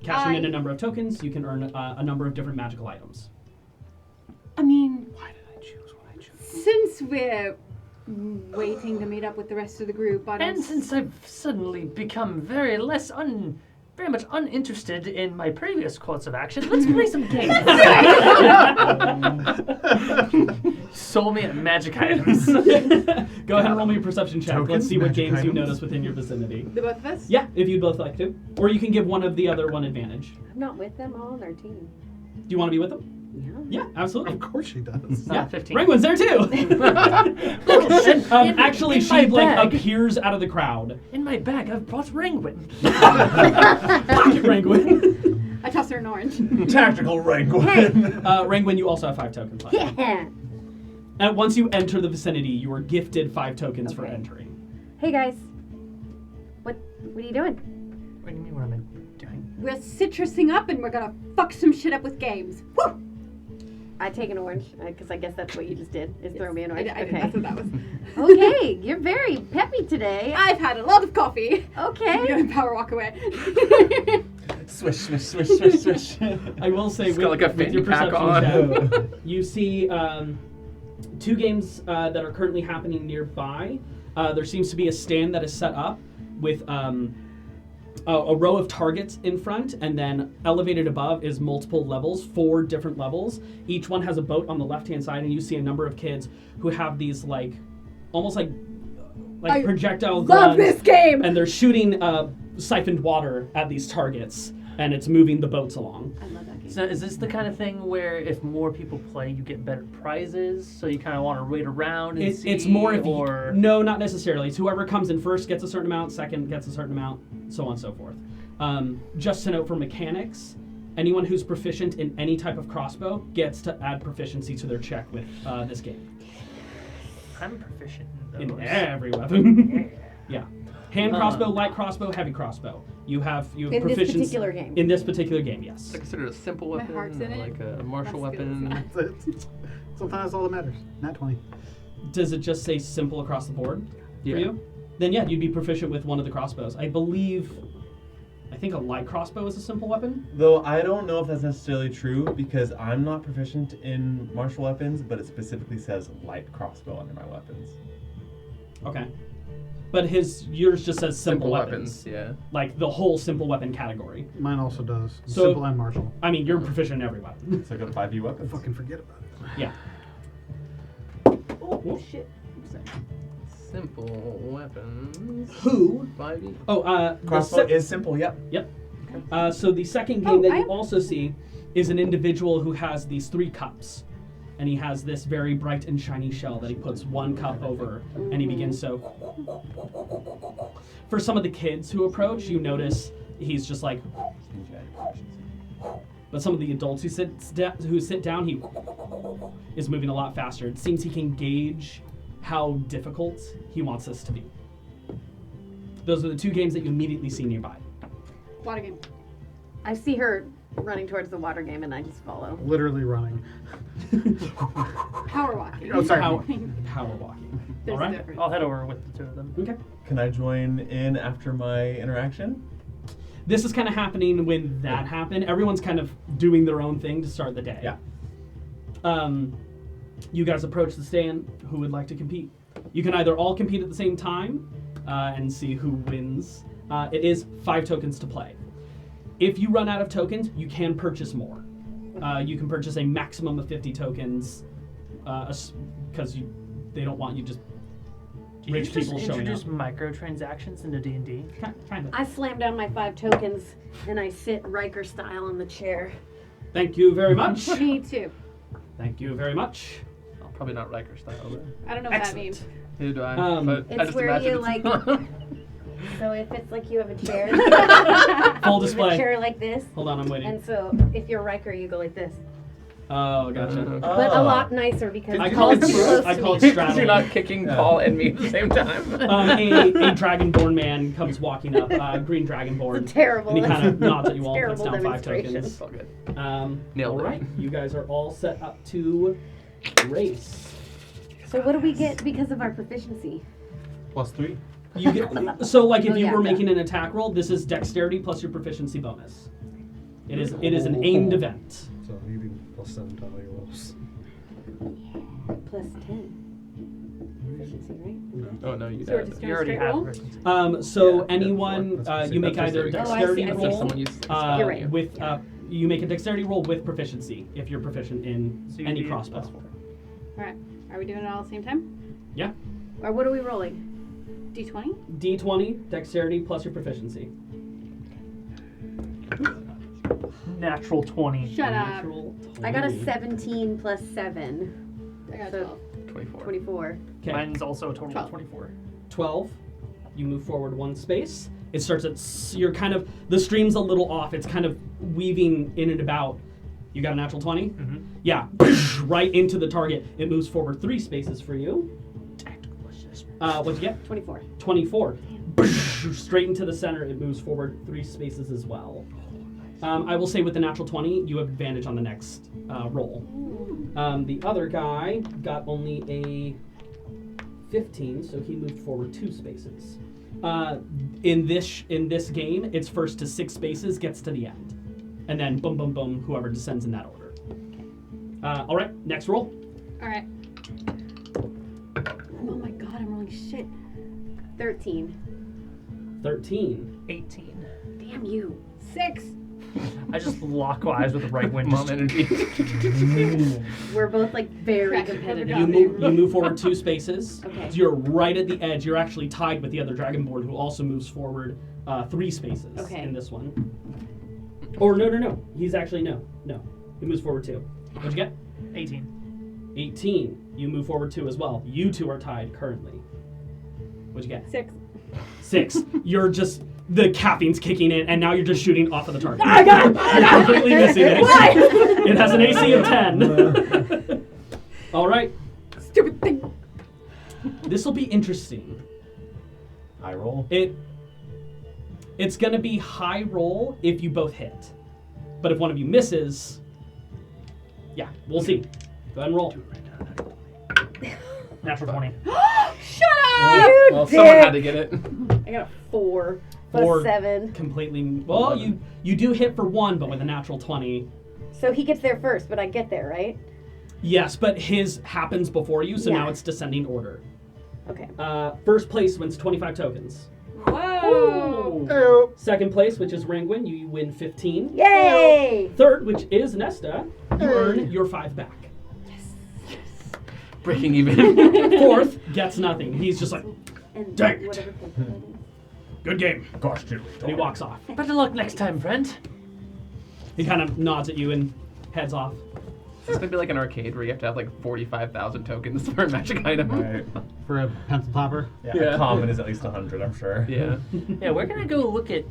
[SPEAKER 1] Cashing in a number of tokens, you can earn a number of different magical items.
[SPEAKER 5] I mean,
[SPEAKER 6] Why did I choose what I chose?
[SPEAKER 5] since we're waiting to meet up with the rest of the group, I don't.
[SPEAKER 3] And since I've suddenly become very much uninterested in my previous course of action, let's play some games. Sold me at magic items.
[SPEAKER 1] Go ahead and roll me a perception check.
[SPEAKER 4] Tokens,
[SPEAKER 1] Let's see what
[SPEAKER 4] magic
[SPEAKER 1] games you
[SPEAKER 4] items?
[SPEAKER 1] notice within your vicinity.
[SPEAKER 5] The both of us?
[SPEAKER 1] Yeah, if you'd both like to. Or you can give one of the other one advantage.
[SPEAKER 7] I'm not with them all on our team.
[SPEAKER 1] Do you want to be with them?
[SPEAKER 7] Yeah.
[SPEAKER 1] Yeah, absolutely.
[SPEAKER 4] Of course she does.
[SPEAKER 1] Yeah,
[SPEAKER 3] 15.
[SPEAKER 1] Rangoon's there too. Actually,
[SPEAKER 3] in
[SPEAKER 1] she
[SPEAKER 3] my
[SPEAKER 1] like
[SPEAKER 3] bag.
[SPEAKER 1] appears out of the crowd.
[SPEAKER 3] In my bag, I've brought Ranguin.
[SPEAKER 1] Pocket Rangoon.
[SPEAKER 5] I toss her an orange.
[SPEAKER 2] Tactical Rangoon.
[SPEAKER 1] Rangoon, you also have 5 tokens left.
[SPEAKER 7] Yeah.
[SPEAKER 1] And once you enter the vicinity, you are gifted 5 tokens for
[SPEAKER 7] Okay.
[SPEAKER 1] entering.
[SPEAKER 7] Hey guys. What are you doing?
[SPEAKER 3] What do you mean, what am I doing?
[SPEAKER 5] We're citrusing up and we're gonna fuck some shit up with games. Woo!
[SPEAKER 7] I take an orange, because I guess that's what you just did, is throw me an
[SPEAKER 5] I,
[SPEAKER 7] orange.
[SPEAKER 5] I, That's what that was.
[SPEAKER 7] Okay, you're very peppy today.
[SPEAKER 5] I've had a lot of coffee. I'm
[SPEAKER 7] Okay.
[SPEAKER 5] gonna power walk away.
[SPEAKER 2] Swish, swish, swish, swish, swish.
[SPEAKER 1] I will say,
[SPEAKER 6] She's got like a
[SPEAKER 1] with your
[SPEAKER 6] fanny pack
[SPEAKER 1] perception check, you see 2 games that are currently happening nearby. There seems to be a stand that is set up with a row of targets in front, and then elevated above is multiple levels, 4 different levels. Each one has a boat on the left-hand side, and you see a number of kids who have these like, almost like projectile guns.
[SPEAKER 7] Love this game.
[SPEAKER 1] And they're shooting siphoned water at these targets, and it's moving the boats along.
[SPEAKER 7] I love that game.
[SPEAKER 3] So is this the kind of thing where if more people play, you get better prizes? So you kind of want to wait around and see?
[SPEAKER 1] It's more if
[SPEAKER 3] or...
[SPEAKER 1] no, not necessarily. It's whoever comes in first gets a certain amount, second gets a certain amount, so on and so forth. Just to note for mechanics, anyone who's proficient in any type of crossbow gets to add proficiency to their check with this game.
[SPEAKER 3] I'm proficient in those.
[SPEAKER 1] In every weapon. Yeah. Hand crossbow, light crossbow, heavy crossbow. You have
[SPEAKER 7] In
[SPEAKER 1] proficiency
[SPEAKER 7] this particular game.
[SPEAKER 1] in this particular game,
[SPEAKER 6] Is
[SPEAKER 1] yes.
[SPEAKER 6] it considered a simple
[SPEAKER 5] My
[SPEAKER 6] weapon,
[SPEAKER 5] heart's in it.
[SPEAKER 6] like a martial
[SPEAKER 5] That's good.
[SPEAKER 6] weapon?
[SPEAKER 4] Sometimes that's all that matters. Not 20.
[SPEAKER 1] Does it just say simple across the board
[SPEAKER 6] Yeah.
[SPEAKER 1] for you? Then yeah, you'd be proficient with one of the crossbows. I think a light crossbow is a simple weapon.
[SPEAKER 2] Though I don't know if that's necessarily true because I'm not proficient in martial weapons, but it specifically says light crossbow under my weapons.
[SPEAKER 1] Okay. But yours just says simple
[SPEAKER 6] weapons. Yeah.
[SPEAKER 1] Like the whole simple weapon category.
[SPEAKER 4] Mine also does.
[SPEAKER 1] So-
[SPEAKER 4] Simple and martial.
[SPEAKER 1] I mean, you're proficient in every weapon.
[SPEAKER 2] So I got 5e weapons.
[SPEAKER 4] Fucking forget about it.
[SPEAKER 1] Yeah.
[SPEAKER 7] Oh, shit.
[SPEAKER 6] Simple weapons.
[SPEAKER 1] Who?
[SPEAKER 6] 5e.
[SPEAKER 1] Oh, the
[SPEAKER 2] Crossbow is simple, yep.
[SPEAKER 1] Yep. So the second game that you also see is an individual who has these 3 cups. And he has this very bright and shiny shell that he puts 1 cup over, and he begins to... For some of the kids who approach, you notice he's just like... But some of the adults who sit down, he is moving a lot faster. It seems he can gauge how difficult he wants this to be. Those are the 2 games that you immediately see nearby.
[SPEAKER 5] Water game.
[SPEAKER 7] I see her running towards the water game, and I just follow.
[SPEAKER 4] Literally running.
[SPEAKER 5] Power walking.
[SPEAKER 4] Oh, sorry.
[SPEAKER 1] Power walking.
[SPEAKER 5] There's
[SPEAKER 1] All
[SPEAKER 5] a
[SPEAKER 1] right.
[SPEAKER 5] difference.
[SPEAKER 3] I'll head over with the 2 of them.
[SPEAKER 1] Okay.
[SPEAKER 2] Can I join in after my interaction?
[SPEAKER 1] This is kind of happening when that happened. Everyone's kind of doing their own thing to start the day.
[SPEAKER 2] Yeah.
[SPEAKER 1] You guys approach the stand. Who would like to compete? You can either all compete at the same time and see who wins. It is 5 tokens to play. If you run out of tokens, you can purchase more. You can purchase a maximum of 50 tokens because they don't want you just rich
[SPEAKER 3] Did you
[SPEAKER 1] people
[SPEAKER 3] just
[SPEAKER 1] showing
[SPEAKER 3] introduce
[SPEAKER 1] up.
[SPEAKER 3] microtransactions into D&D?
[SPEAKER 1] Kind of.
[SPEAKER 7] I slam down my 5 tokens, and I sit Riker style in the chair.
[SPEAKER 1] Thank you very much.
[SPEAKER 5] Me too.
[SPEAKER 1] Thank you very much.
[SPEAKER 6] Oh, probably not Riker style, but
[SPEAKER 5] I don't know what that
[SPEAKER 1] Excellent.
[SPEAKER 5] means.
[SPEAKER 6] who do I?
[SPEAKER 1] Um,
[SPEAKER 6] but I
[SPEAKER 7] It's
[SPEAKER 6] just
[SPEAKER 7] where
[SPEAKER 6] imagine
[SPEAKER 7] you,
[SPEAKER 6] it's-
[SPEAKER 7] like- So if it's like you have a chair,
[SPEAKER 1] Full
[SPEAKER 7] you have a
[SPEAKER 1] display.
[SPEAKER 7] chair like this,
[SPEAKER 1] Hold on, I'm waiting.
[SPEAKER 7] and so if you're Riker, you go like this.
[SPEAKER 1] Oh, gotcha.
[SPEAKER 7] But a lot nicer because
[SPEAKER 1] I
[SPEAKER 7] you're
[SPEAKER 1] call it
[SPEAKER 7] too close
[SPEAKER 1] I
[SPEAKER 7] to
[SPEAKER 1] call
[SPEAKER 7] me.
[SPEAKER 1] it
[SPEAKER 6] Because
[SPEAKER 1] straddling.
[SPEAKER 6] you're not kicking Paul and me at the same time.
[SPEAKER 1] A dragonborn man comes walking up, green dragonborn.
[SPEAKER 7] It's terrible.
[SPEAKER 1] And he kind of nods at you
[SPEAKER 7] It's
[SPEAKER 1] all, puts
[SPEAKER 7] terrible
[SPEAKER 1] down 5
[SPEAKER 7] demonstration.
[SPEAKER 1] tokens.
[SPEAKER 6] It's all good.
[SPEAKER 1] All
[SPEAKER 6] Nailed it.
[SPEAKER 1] right, you guys are all set up to race.
[SPEAKER 7] So what do we get because of our proficiency?
[SPEAKER 2] +3.
[SPEAKER 1] You get so like if
[SPEAKER 7] Oh,
[SPEAKER 1] you
[SPEAKER 7] yeah,
[SPEAKER 1] were
[SPEAKER 7] yeah.
[SPEAKER 1] making an attack roll, this is dexterity plus your proficiency bonus. It is an aimed event.
[SPEAKER 4] So you do +7 to all your rolls.
[SPEAKER 7] Plus 10. Proficiency, right?
[SPEAKER 6] Oh no, you
[SPEAKER 5] So we're
[SPEAKER 6] did.
[SPEAKER 5] just
[SPEAKER 3] You
[SPEAKER 5] gonna
[SPEAKER 3] already
[SPEAKER 5] straight
[SPEAKER 3] have
[SPEAKER 5] roll?
[SPEAKER 3] proficiency.
[SPEAKER 1] So
[SPEAKER 6] Yeah,
[SPEAKER 1] anyone
[SPEAKER 4] that's
[SPEAKER 1] you make either a
[SPEAKER 6] dexterity.
[SPEAKER 7] Oh, I see,
[SPEAKER 1] dexterity
[SPEAKER 7] I see.
[SPEAKER 1] roll
[SPEAKER 6] Someone uses
[SPEAKER 7] You're right.
[SPEAKER 1] with you make a dexterity roll with proficiency if you're proficient in
[SPEAKER 3] So you'd
[SPEAKER 1] any
[SPEAKER 3] be
[SPEAKER 1] crossbow.
[SPEAKER 3] +4.
[SPEAKER 5] Alright. Are we doing it all at the same time?
[SPEAKER 1] Yeah.
[SPEAKER 7] Or what are we rolling?
[SPEAKER 5] D20?
[SPEAKER 1] D20 dexterity plus your proficiency.
[SPEAKER 3] Natural 20.
[SPEAKER 5] Shut up.
[SPEAKER 1] Natural
[SPEAKER 7] I got a
[SPEAKER 1] 20.
[SPEAKER 7] 17 plus 7.
[SPEAKER 5] I got
[SPEAKER 7] So-
[SPEAKER 5] 12.
[SPEAKER 6] 24.
[SPEAKER 7] 24.
[SPEAKER 1] Okay.
[SPEAKER 3] Mine's also a total
[SPEAKER 5] 12.
[SPEAKER 3] of 24.
[SPEAKER 1] 12. You move forward 1 space. It starts at you're kind of the stream's a little off. It's kind of weaving in and about. You got a natural 20?
[SPEAKER 3] Mm-hmm.
[SPEAKER 1] Yeah. Right into the target. It moves forward 3 spaces for you. What'd you get?
[SPEAKER 7] 24.
[SPEAKER 1] 24. Straight into the center. It moves forward 3 spaces as well. I will say with the natural 20, you have advantage on the next roll. The other guy got only a 15, so he moved forward 2 spaces. In this game, it's first to 6 spaces gets to the end, and then boom, boom, boom, whoever descends in that order. All right, next roll.
[SPEAKER 5] Alright.
[SPEAKER 7] Oh my god, I'm rolling shit. 13.
[SPEAKER 1] 13.
[SPEAKER 3] 18.
[SPEAKER 5] Damn you. 6.
[SPEAKER 3] I just lock eyes with the right wind.
[SPEAKER 6] Mom energy.
[SPEAKER 5] We're both like very
[SPEAKER 7] Crack it,
[SPEAKER 5] competitive.
[SPEAKER 1] You move forward 2 spaces.
[SPEAKER 5] Okay.
[SPEAKER 1] So you're right at the edge. You're actually tied with the other Dragonborn, who also moves forward 3 spaces
[SPEAKER 5] Okay.
[SPEAKER 1] in this one. Or no. He's actually no. He moves forward 2. What'd you get?
[SPEAKER 3] 18.
[SPEAKER 1] 18. You move forward 2 as well. You 2 are tied currently. What'd you get?
[SPEAKER 5] 6.
[SPEAKER 1] 6. You're just the caffeine's kicking in, and now you're just shooting off of the target.
[SPEAKER 5] I got
[SPEAKER 1] You're completely missing it.
[SPEAKER 5] Why?
[SPEAKER 1] It has an AC of 10. All right.
[SPEAKER 5] Stupid thing.
[SPEAKER 1] This will be interesting.
[SPEAKER 2] High roll.
[SPEAKER 1] It's gonna be high roll if you both hit, but if one of you misses, yeah, we'll see. Go ahead and roll.
[SPEAKER 3] Natural 20.
[SPEAKER 5] Shut up!
[SPEAKER 6] Well, someone had to get it.
[SPEAKER 5] I got a 4.
[SPEAKER 1] Or
[SPEAKER 5] Plus 7.
[SPEAKER 1] completely. Well, you do hit for 1, but with a natural 20.
[SPEAKER 5] So he gets there first, but I get there, right?
[SPEAKER 1] Yes, but his happens before you, so
[SPEAKER 5] Yeah.
[SPEAKER 1] now it's descending order.
[SPEAKER 5] Okay.
[SPEAKER 1] First place wins 25 tokens.
[SPEAKER 5] Whoa!
[SPEAKER 1] Second place, which is Rangwin, you win 15.
[SPEAKER 5] Yay!
[SPEAKER 1] Third, which is Nesta, you earn your 5 back.
[SPEAKER 6] Breaking even.
[SPEAKER 1] Fourth gets nothing. He's just like,
[SPEAKER 5] And
[SPEAKER 1] Dang it.
[SPEAKER 5] whatever paper that is.
[SPEAKER 1] good game.
[SPEAKER 2] Gosh, dude.
[SPEAKER 1] And he walks off.
[SPEAKER 3] Better luck next time, friend.
[SPEAKER 1] He kind of nods at you and heads off.
[SPEAKER 6] Is this gonna be like an arcade where you have to have like 45,000 tokens for a magic item?
[SPEAKER 2] Right.
[SPEAKER 4] For a pencil topper.
[SPEAKER 2] Yeah,
[SPEAKER 6] Yeah.
[SPEAKER 2] A common is at least 100, I'm sure.
[SPEAKER 6] Yeah.
[SPEAKER 3] Yeah, we're gonna go look at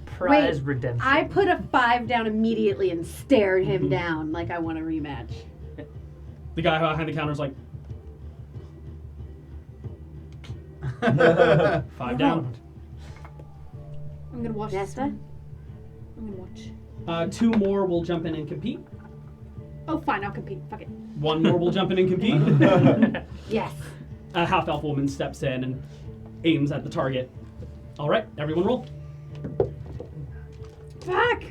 [SPEAKER 3] prize redemption.
[SPEAKER 5] I put a 5 down immediately and stared him down like I want a rematch.
[SPEAKER 1] The guy behind the counter is like, 5 down.
[SPEAKER 5] I'm gonna watch
[SPEAKER 7] Nesta?
[SPEAKER 5] I'm gonna watch.
[SPEAKER 1] 2 more will jump in and compete.
[SPEAKER 5] Oh, fine, I'll compete. Fuck it.
[SPEAKER 1] 1 more will jump in and compete.
[SPEAKER 5] Yes.
[SPEAKER 1] A half-elf woman steps in and aims at the target. All right, everyone roll.
[SPEAKER 5] Fuck!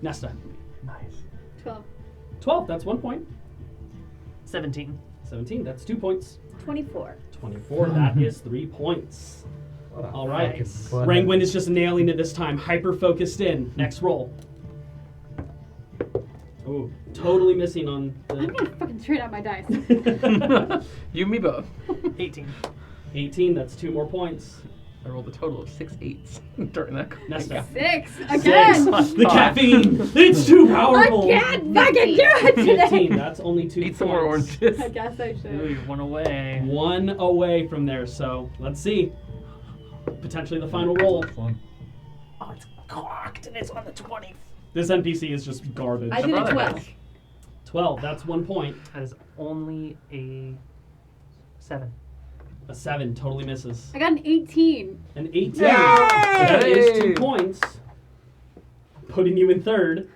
[SPEAKER 1] Nesta.
[SPEAKER 3] Nice.
[SPEAKER 5] 12.
[SPEAKER 1] 12, that's 1 point.
[SPEAKER 3] 17.
[SPEAKER 1] 17, that's 2 points.
[SPEAKER 5] 24.
[SPEAKER 1] 24, that is 3 points. All right.
[SPEAKER 3] Nice.
[SPEAKER 1] Rangwin is just nailing it this time. Hyper-focused in. Next roll. Oh, totally missing on
[SPEAKER 5] I'm
[SPEAKER 1] the...
[SPEAKER 5] gonna fucking trade out my dice.
[SPEAKER 6] You and me both.
[SPEAKER 3] 18.
[SPEAKER 1] 18, that's 2 more points.
[SPEAKER 6] I rolled a total of 6 8s during that.
[SPEAKER 1] Nesta.
[SPEAKER 5] 6
[SPEAKER 1] 6.
[SPEAKER 5] again.
[SPEAKER 1] The caffeine! It's too powerful!
[SPEAKER 5] I can't fucking do it today.
[SPEAKER 1] 15, that's only 2
[SPEAKER 6] Eat
[SPEAKER 1] points.
[SPEAKER 6] some more oranges.
[SPEAKER 5] I guess I
[SPEAKER 3] Ooh,
[SPEAKER 5] should.
[SPEAKER 3] you're 1 away.
[SPEAKER 1] 1 away from there, so let's see. Potentially the final roll.
[SPEAKER 2] Fun.
[SPEAKER 3] Oh, it's cocked and it's on the 20.
[SPEAKER 1] This NPC is just garbage.
[SPEAKER 5] I did a
[SPEAKER 6] brother
[SPEAKER 5] 12.
[SPEAKER 6] has.
[SPEAKER 1] 12, that's 1 point.
[SPEAKER 3] That is only a 7.
[SPEAKER 1] A 7 totally misses.
[SPEAKER 5] I got an 18.
[SPEAKER 1] An 18.
[SPEAKER 5] Yay!
[SPEAKER 1] That is 2
[SPEAKER 6] Hey!
[SPEAKER 1] points, putting you in third.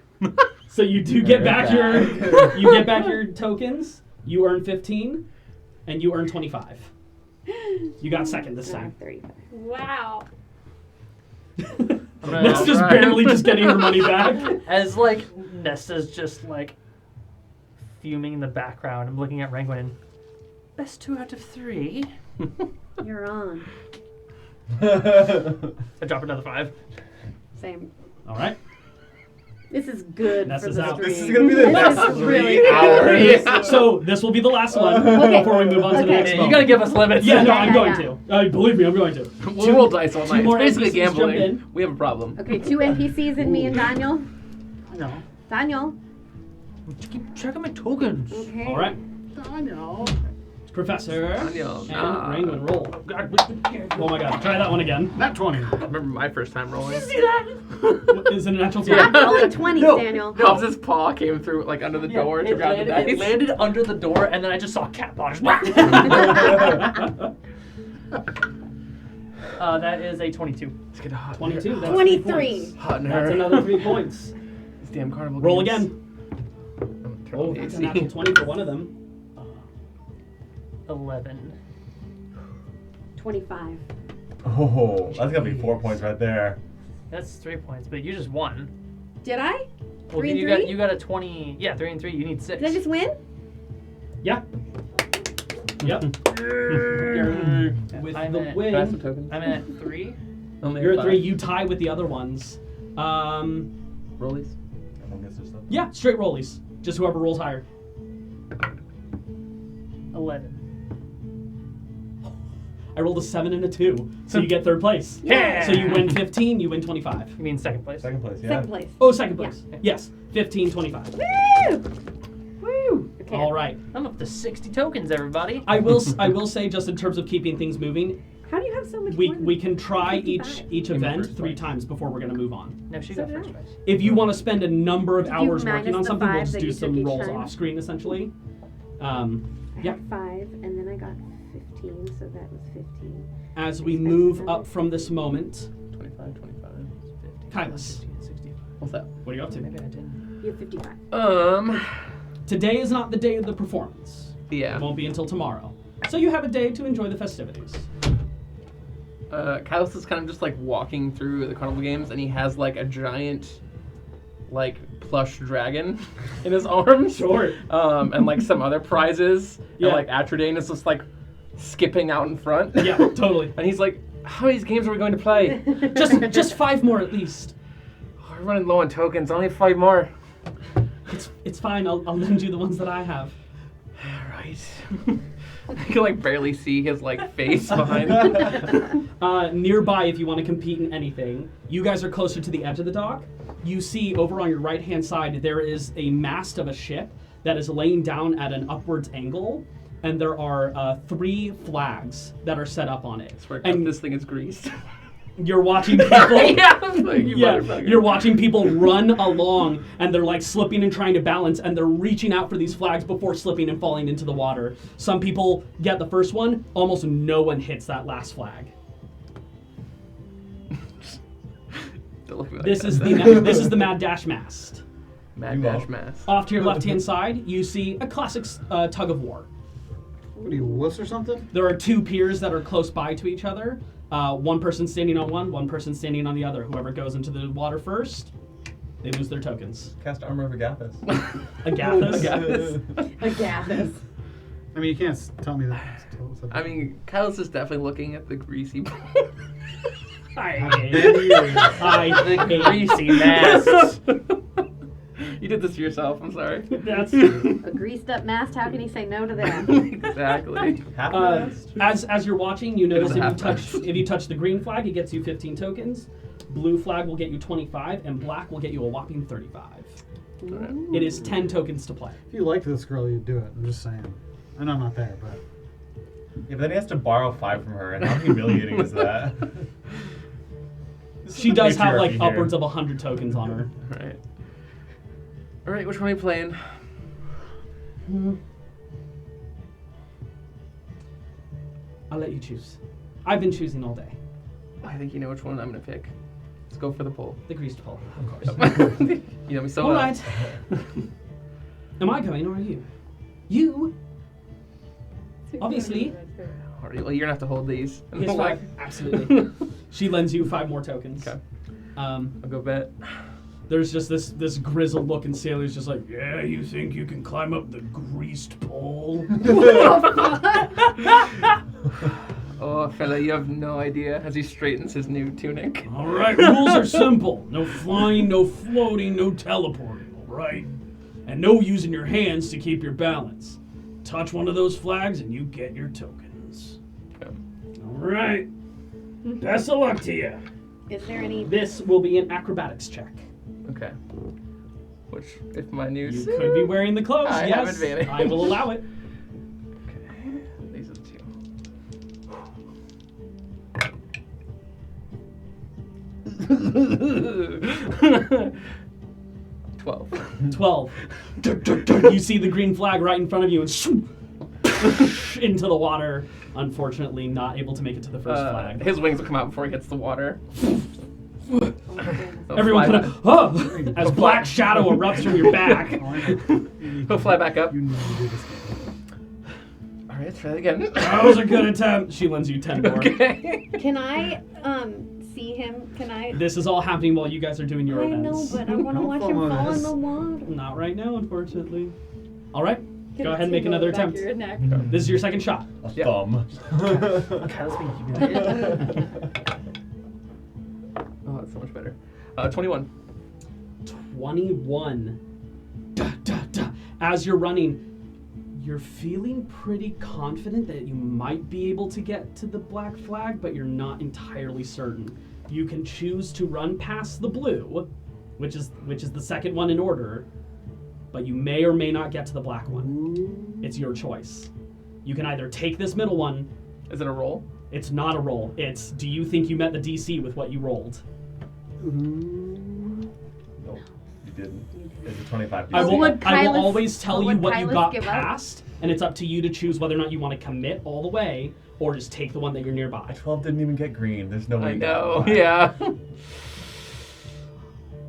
[SPEAKER 1] So you do get back your tokens. You earn 15, and you earn 25. You got second this time.
[SPEAKER 5] 35. Wow.
[SPEAKER 1] That's just
[SPEAKER 6] Alright.
[SPEAKER 1] barely just getting her money back.
[SPEAKER 3] As like Nesta's just like fuming in the background, I'm looking at Rangwin. Best 2 out of 3.
[SPEAKER 7] You're on.
[SPEAKER 3] I drop another 5.
[SPEAKER 5] Same.
[SPEAKER 1] All right.
[SPEAKER 5] This is good
[SPEAKER 1] Nesta's
[SPEAKER 5] for the
[SPEAKER 1] out.
[SPEAKER 5] stream.
[SPEAKER 2] This is gonna be the
[SPEAKER 5] This
[SPEAKER 2] next
[SPEAKER 5] is really
[SPEAKER 2] 3 hours.
[SPEAKER 5] good.
[SPEAKER 1] So this will be the last one
[SPEAKER 5] Okay.
[SPEAKER 1] before we move on to the
[SPEAKER 5] Okay.
[SPEAKER 1] next
[SPEAKER 3] You
[SPEAKER 1] one.
[SPEAKER 3] gotta give us limits.
[SPEAKER 1] Yeah, no,
[SPEAKER 5] Yeah,
[SPEAKER 1] I'm
[SPEAKER 5] yeah,
[SPEAKER 1] going
[SPEAKER 5] yeah.
[SPEAKER 1] to. Believe me, I'm going to.
[SPEAKER 6] We'll roll dice all
[SPEAKER 1] 2
[SPEAKER 6] night.
[SPEAKER 1] more
[SPEAKER 6] It's basically
[SPEAKER 1] NPCs jump
[SPEAKER 6] gambling.
[SPEAKER 1] in.
[SPEAKER 6] We have a problem.
[SPEAKER 5] Okay, 2 NPCs and me and Daniel.
[SPEAKER 3] No.
[SPEAKER 5] Daniel.
[SPEAKER 3] Keep checking my tokens.
[SPEAKER 5] Okay.
[SPEAKER 1] All right.
[SPEAKER 3] Daniel.
[SPEAKER 1] Professor
[SPEAKER 6] Daniel,
[SPEAKER 1] and
[SPEAKER 6] nah.
[SPEAKER 1] Rangwin roll. Oh my god, try that one again.
[SPEAKER 4] Not 20.
[SPEAKER 6] I remember my first time rolling.
[SPEAKER 3] See that?
[SPEAKER 1] Is it a natural 20?
[SPEAKER 6] Yeah.
[SPEAKER 5] That's only 20, Daniel.
[SPEAKER 6] Hobbs' paw came through like under the door to grab the dice.
[SPEAKER 3] It landed under the door, and then I just saw a cat paw just that is a 22.
[SPEAKER 6] Let's get hot.
[SPEAKER 1] 22, that's
[SPEAKER 5] 23.
[SPEAKER 1] 3 points.
[SPEAKER 6] Hot in
[SPEAKER 1] That's
[SPEAKER 6] her.
[SPEAKER 1] another 3 points.
[SPEAKER 6] These damn carnival
[SPEAKER 1] Roll
[SPEAKER 6] games.
[SPEAKER 1] again.
[SPEAKER 6] Turn
[SPEAKER 1] Oh,
[SPEAKER 6] on the
[SPEAKER 1] that's a
[SPEAKER 6] AC.
[SPEAKER 1] natural 20 for one of them.
[SPEAKER 3] 11.
[SPEAKER 5] 25.
[SPEAKER 2] Oh, that's gonna be 4 points right there.
[SPEAKER 3] That's 3 points, but you just won.
[SPEAKER 5] Did I?
[SPEAKER 3] Well,
[SPEAKER 5] 3 and
[SPEAKER 3] you
[SPEAKER 5] 3?
[SPEAKER 3] got a 20. Yeah, 3 and 3. You need 6.
[SPEAKER 5] Did I just win?
[SPEAKER 1] Yeah. Yep. With
[SPEAKER 3] I'm
[SPEAKER 1] the
[SPEAKER 3] at-
[SPEAKER 6] Can I have some
[SPEAKER 1] win,
[SPEAKER 6] tokens?
[SPEAKER 3] I'm at 3.
[SPEAKER 6] Only
[SPEAKER 1] you're at
[SPEAKER 6] five.
[SPEAKER 1] 3. You tie with the other ones.
[SPEAKER 6] Rollies.
[SPEAKER 2] Everyone gets their stuff.
[SPEAKER 1] Yeah, straight rollies. Just whoever rolls higher.
[SPEAKER 3] 11.
[SPEAKER 1] I rolled a 7 and a 2, so you get third place.
[SPEAKER 3] Yeah.
[SPEAKER 1] So you win 15, you win 25.
[SPEAKER 3] You mean second place?
[SPEAKER 2] Second place, yeah.
[SPEAKER 7] Second place.
[SPEAKER 1] Oh, second place. Yes, 15, 25.
[SPEAKER 7] Woo! Woo! Okay.
[SPEAKER 1] All right.
[SPEAKER 3] I'm up to 60 tokens, everybody.
[SPEAKER 1] I will say, just in terms of keeping things moving,
[SPEAKER 7] How do you have so much
[SPEAKER 1] we
[SPEAKER 7] more than
[SPEAKER 1] we can try
[SPEAKER 7] 55?
[SPEAKER 1] each
[SPEAKER 6] In the
[SPEAKER 1] event
[SPEAKER 6] first
[SPEAKER 1] 3
[SPEAKER 6] place.
[SPEAKER 1] times before we're gonna move on.
[SPEAKER 3] No, she
[SPEAKER 7] So
[SPEAKER 3] got
[SPEAKER 7] did
[SPEAKER 3] first
[SPEAKER 7] I.
[SPEAKER 3] place.
[SPEAKER 1] If you want to spend a number of
[SPEAKER 7] Did you
[SPEAKER 1] hours working
[SPEAKER 7] minus
[SPEAKER 1] on
[SPEAKER 7] the
[SPEAKER 1] something, we'll
[SPEAKER 7] 5
[SPEAKER 1] just
[SPEAKER 7] that
[SPEAKER 1] do
[SPEAKER 7] you took
[SPEAKER 1] some
[SPEAKER 7] each
[SPEAKER 1] rolls
[SPEAKER 7] time?
[SPEAKER 1] off screen essentially.
[SPEAKER 7] I
[SPEAKER 1] Yeah.
[SPEAKER 7] had 5, and then I got 15, so that was 15.
[SPEAKER 1] As we move up from this moment,
[SPEAKER 6] 25, 25.
[SPEAKER 3] 50,
[SPEAKER 1] Kylas.
[SPEAKER 3] 60, 65.
[SPEAKER 6] What's that?
[SPEAKER 1] what are you up to?
[SPEAKER 3] Maybe I didn't.
[SPEAKER 7] You have 55.
[SPEAKER 1] Today is not the day of the performance.
[SPEAKER 6] Yeah.
[SPEAKER 1] It won't be until tomorrow. So you have a day to enjoy the festivities.
[SPEAKER 6] Kylos is kind of just like walking through the carnival games, and he has like a giant, like plush dragon in his arms.
[SPEAKER 1] Sure.
[SPEAKER 6] And like some other prizes.
[SPEAKER 1] Yeah.
[SPEAKER 6] And like Atrodane is just like skipping out in front.
[SPEAKER 1] Yeah, totally.
[SPEAKER 6] And he's like, "How many games are we going to play?
[SPEAKER 1] Just 5 more at least.
[SPEAKER 6] Oh, we're running low on tokens. Only 5 more."
[SPEAKER 1] It's fine. I'll lend you the ones that I have.
[SPEAKER 6] Right. I can like barely see his like face behind.
[SPEAKER 1] Nearby, if you want to compete in anything, you guys are closer to the edge of the dock. You see over on your right-hand side there is a mast of a ship that is laying down at an upwards angle, and there are 3 flags that are set up on it.
[SPEAKER 6] Swear to
[SPEAKER 1] And
[SPEAKER 6] God, this thing is greased.
[SPEAKER 1] you're watching people.
[SPEAKER 6] Yeah, I'm like, you
[SPEAKER 1] Yeah,
[SPEAKER 6] motherfucker.
[SPEAKER 1] you're watching people run along, and they're like slipping and trying to balance, and they're reaching out for these flags before slipping and falling into the water. Some people get the first one, almost no one hits that last flag.
[SPEAKER 6] Don't look at me like
[SPEAKER 1] This
[SPEAKER 6] that.
[SPEAKER 1] is the Mad Dash mast.
[SPEAKER 6] Mad
[SPEAKER 2] You
[SPEAKER 6] Dash
[SPEAKER 2] are.
[SPEAKER 6] Mass.
[SPEAKER 1] Off to your left-hand side, you see a classic tug of war.
[SPEAKER 4] What are you, wuss or something?
[SPEAKER 1] There are 2 piers that are close by to each other. One person standing on one person standing on the other. Whoever goes into the water first, they lose their tokens.
[SPEAKER 2] Cast Armor of Agathis.
[SPEAKER 1] Agathis.
[SPEAKER 7] Agathis.
[SPEAKER 4] I mean, you can't tell me that.
[SPEAKER 6] I mean, Kylos is definitely looking at the greasy
[SPEAKER 1] I
[SPEAKER 3] The greasy mast.
[SPEAKER 6] You did this to yourself, I'm sorry.
[SPEAKER 1] That's
[SPEAKER 7] A greased up mast, how can he say no to that?
[SPEAKER 6] Exactly.
[SPEAKER 2] Half
[SPEAKER 1] Uh,
[SPEAKER 2] mast?
[SPEAKER 1] as you're watching, you notice
[SPEAKER 6] was a half-mast.
[SPEAKER 1] if you touch the green flag, it gets you 15 tokens. Blue flag will get you 25, and black will get you a whopping 35. It is 10 tokens to play.
[SPEAKER 4] If you liked this girl, you'd do it. I'm just saying. I know I'm not there, but
[SPEAKER 2] Yeah, but then he has to borrow 5 from her, and how humiliating is that? This
[SPEAKER 1] She
[SPEAKER 2] is
[SPEAKER 1] does have like
[SPEAKER 2] patriarchy here.
[SPEAKER 1] upwards of 100 tokens on her.
[SPEAKER 6] Alright. Alright, which one are we playing?
[SPEAKER 1] I'll let you choose. I've been choosing all day.
[SPEAKER 6] I think you know which one I'm gonna pick. Let's go for the poll.
[SPEAKER 1] The greased pole, of course.
[SPEAKER 6] You know me so
[SPEAKER 1] All
[SPEAKER 6] well.
[SPEAKER 1] right. Am I going or are you? You? Obviously.
[SPEAKER 6] Alright, well, you're gonna have to hold these.
[SPEAKER 1] His 5. Absolutely. She lends you 5 more tokens.
[SPEAKER 6] Okay.
[SPEAKER 1] I'll
[SPEAKER 6] go bet.
[SPEAKER 1] There's just this grizzled looking sailor who's just like, yeah, you think you can climb up the greased pole?
[SPEAKER 6] Oh, fella, you have no idea. As he straightens his new tunic.
[SPEAKER 1] All right, rules are simple. No flying, no floating, no teleporting, all right? And no using your hands to keep your balance. Touch one of those flags and you get your tokens.
[SPEAKER 6] Okay.
[SPEAKER 1] All right. Best of luck to you.
[SPEAKER 7] Is there any?
[SPEAKER 1] This will be an acrobatics check.
[SPEAKER 6] Okay. Which, if my new
[SPEAKER 1] You
[SPEAKER 6] suit...
[SPEAKER 1] could be wearing the clothes,
[SPEAKER 6] I
[SPEAKER 1] yes.
[SPEAKER 6] have advantage.
[SPEAKER 1] I will allow it.
[SPEAKER 6] Okay. These are the 2. 12.
[SPEAKER 1] 12. You see the green flag right in front of you and swoop into the water. Unfortunately, not able to make it to the first flag.
[SPEAKER 6] His wings will come out before he hits the water.
[SPEAKER 1] Everyone
[SPEAKER 6] fly
[SPEAKER 1] put a as black shadow erupts from your back.
[SPEAKER 6] He'll fly back up.
[SPEAKER 4] you need to do this.
[SPEAKER 6] Alright, let's try that again.
[SPEAKER 1] That was a good attempt. She lends you 10 more.
[SPEAKER 6] Okay.
[SPEAKER 5] Can I see him? Can I?
[SPEAKER 1] This is all happening while you guys are doing your
[SPEAKER 5] I know,
[SPEAKER 1] events.
[SPEAKER 5] but I want to
[SPEAKER 4] Don't
[SPEAKER 5] watch him
[SPEAKER 4] follow
[SPEAKER 5] fall in
[SPEAKER 4] this.
[SPEAKER 5] the water.
[SPEAKER 1] Not right now, unfortunately. All right. Go ahead and make another attempt. This is your second shot.
[SPEAKER 2] A
[SPEAKER 6] Yep.
[SPEAKER 2] thumb.
[SPEAKER 3] Okay, let's be humiliated.
[SPEAKER 6] Oh, that's so much better. 21.
[SPEAKER 1] 21. Duh, duh, duh. As you're running, you're feeling pretty confident that you might be able to get to the black flag, but you're not entirely certain. You can choose to run past the blue, which is the second one in order, but you may or may not get to the black one. It's your choice. You can either take this middle one.
[SPEAKER 6] Is it a roll?
[SPEAKER 1] It's not a roll. It's, do you think you met the DC with what you rolled?
[SPEAKER 2] Nope, you didn't. It's a 25.
[SPEAKER 1] I will
[SPEAKER 5] Kylus-
[SPEAKER 1] always tell you
[SPEAKER 5] would
[SPEAKER 1] what you
[SPEAKER 5] Kylus
[SPEAKER 1] got
[SPEAKER 5] give up?
[SPEAKER 1] past, and it's up to you to choose whether or not you want to commit all the way or just take the one that you're nearby.
[SPEAKER 2] 12 didn't even get green. There's no way.
[SPEAKER 6] I
[SPEAKER 2] you got
[SPEAKER 6] know,
[SPEAKER 2] black.
[SPEAKER 6] yeah.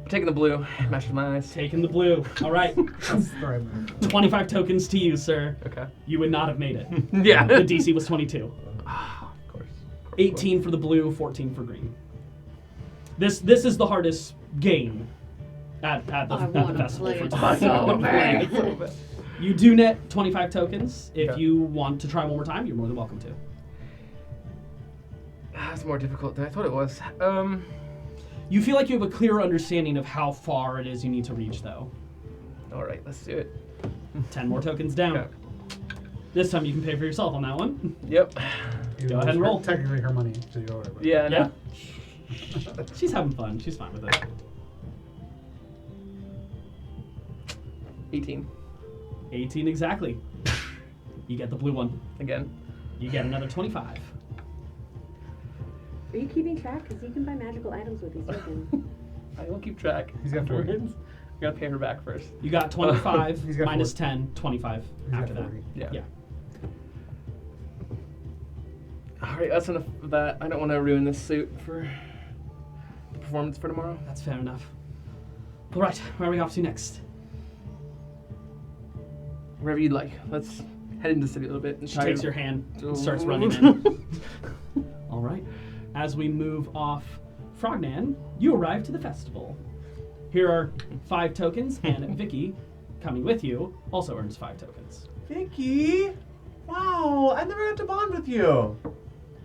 [SPEAKER 6] Taking the blue. Matches my eyes.
[SPEAKER 1] Taking the blue. All right.
[SPEAKER 4] That's the right move.
[SPEAKER 1] 25 tokens to you, sir.
[SPEAKER 6] Okay.
[SPEAKER 1] You would not have made it.
[SPEAKER 6] Yeah.
[SPEAKER 1] The DC was 22.
[SPEAKER 6] Of course.
[SPEAKER 1] 18 for the blue, 14 for green. This is the hardest game at the
[SPEAKER 5] wanna
[SPEAKER 1] festival.
[SPEAKER 5] play
[SPEAKER 1] For
[SPEAKER 5] it
[SPEAKER 1] tonight.
[SPEAKER 5] so bad.
[SPEAKER 1] You do net 25 tokens. If
[SPEAKER 6] Okay.
[SPEAKER 1] you want to try one more time, you're more than welcome to.
[SPEAKER 6] That's more difficult than I thought it was.
[SPEAKER 1] You feel like you have a clearer understanding of how far it is you need to reach, though.
[SPEAKER 6] All right, let's do it.
[SPEAKER 1] 10 more tokens down.
[SPEAKER 6] Okay.
[SPEAKER 1] This time you can pay for yourself on that one.
[SPEAKER 6] Yep.
[SPEAKER 4] Even
[SPEAKER 1] Go
[SPEAKER 4] though
[SPEAKER 1] ahead and
[SPEAKER 4] it's
[SPEAKER 1] roll.
[SPEAKER 4] Technically her money, so you go over. But
[SPEAKER 6] Yeah,
[SPEAKER 1] Yeah.
[SPEAKER 6] no.
[SPEAKER 1] She's having fun. She's fine with it.
[SPEAKER 6] 18.
[SPEAKER 1] 18 exactly. You get the blue one.
[SPEAKER 6] Again.
[SPEAKER 1] You get another 25.
[SPEAKER 7] Are you keeping track? Because you can buy magical items with these tokens.
[SPEAKER 6] I will keep track.
[SPEAKER 4] He's got 40.
[SPEAKER 6] afterwards. I gotta pay her back first.
[SPEAKER 1] You got 25
[SPEAKER 4] He's got
[SPEAKER 1] minus
[SPEAKER 4] 40.
[SPEAKER 1] 10, 25
[SPEAKER 4] He's
[SPEAKER 1] after
[SPEAKER 4] got
[SPEAKER 1] that.
[SPEAKER 4] 40.
[SPEAKER 6] Yeah.
[SPEAKER 1] Yeah.
[SPEAKER 6] All right, that's enough of that. I don't want to ruin this suit for the performance for tomorrow.
[SPEAKER 1] That's fair enough. All right, where are we off to next?
[SPEAKER 6] Wherever you'd like. Let's head into the city a little bit. And
[SPEAKER 1] She
[SPEAKER 6] try
[SPEAKER 1] takes
[SPEAKER 6] to-
[SPEAKER 1] your hand and starts running in. All right. As we move off Frognan, you arrive to the festival. Here are 5 tokens, and Vicky, coming with you, also earns 5 tokens.
[SPEAKER 2] Vicky! Wow, I never had to bond with you.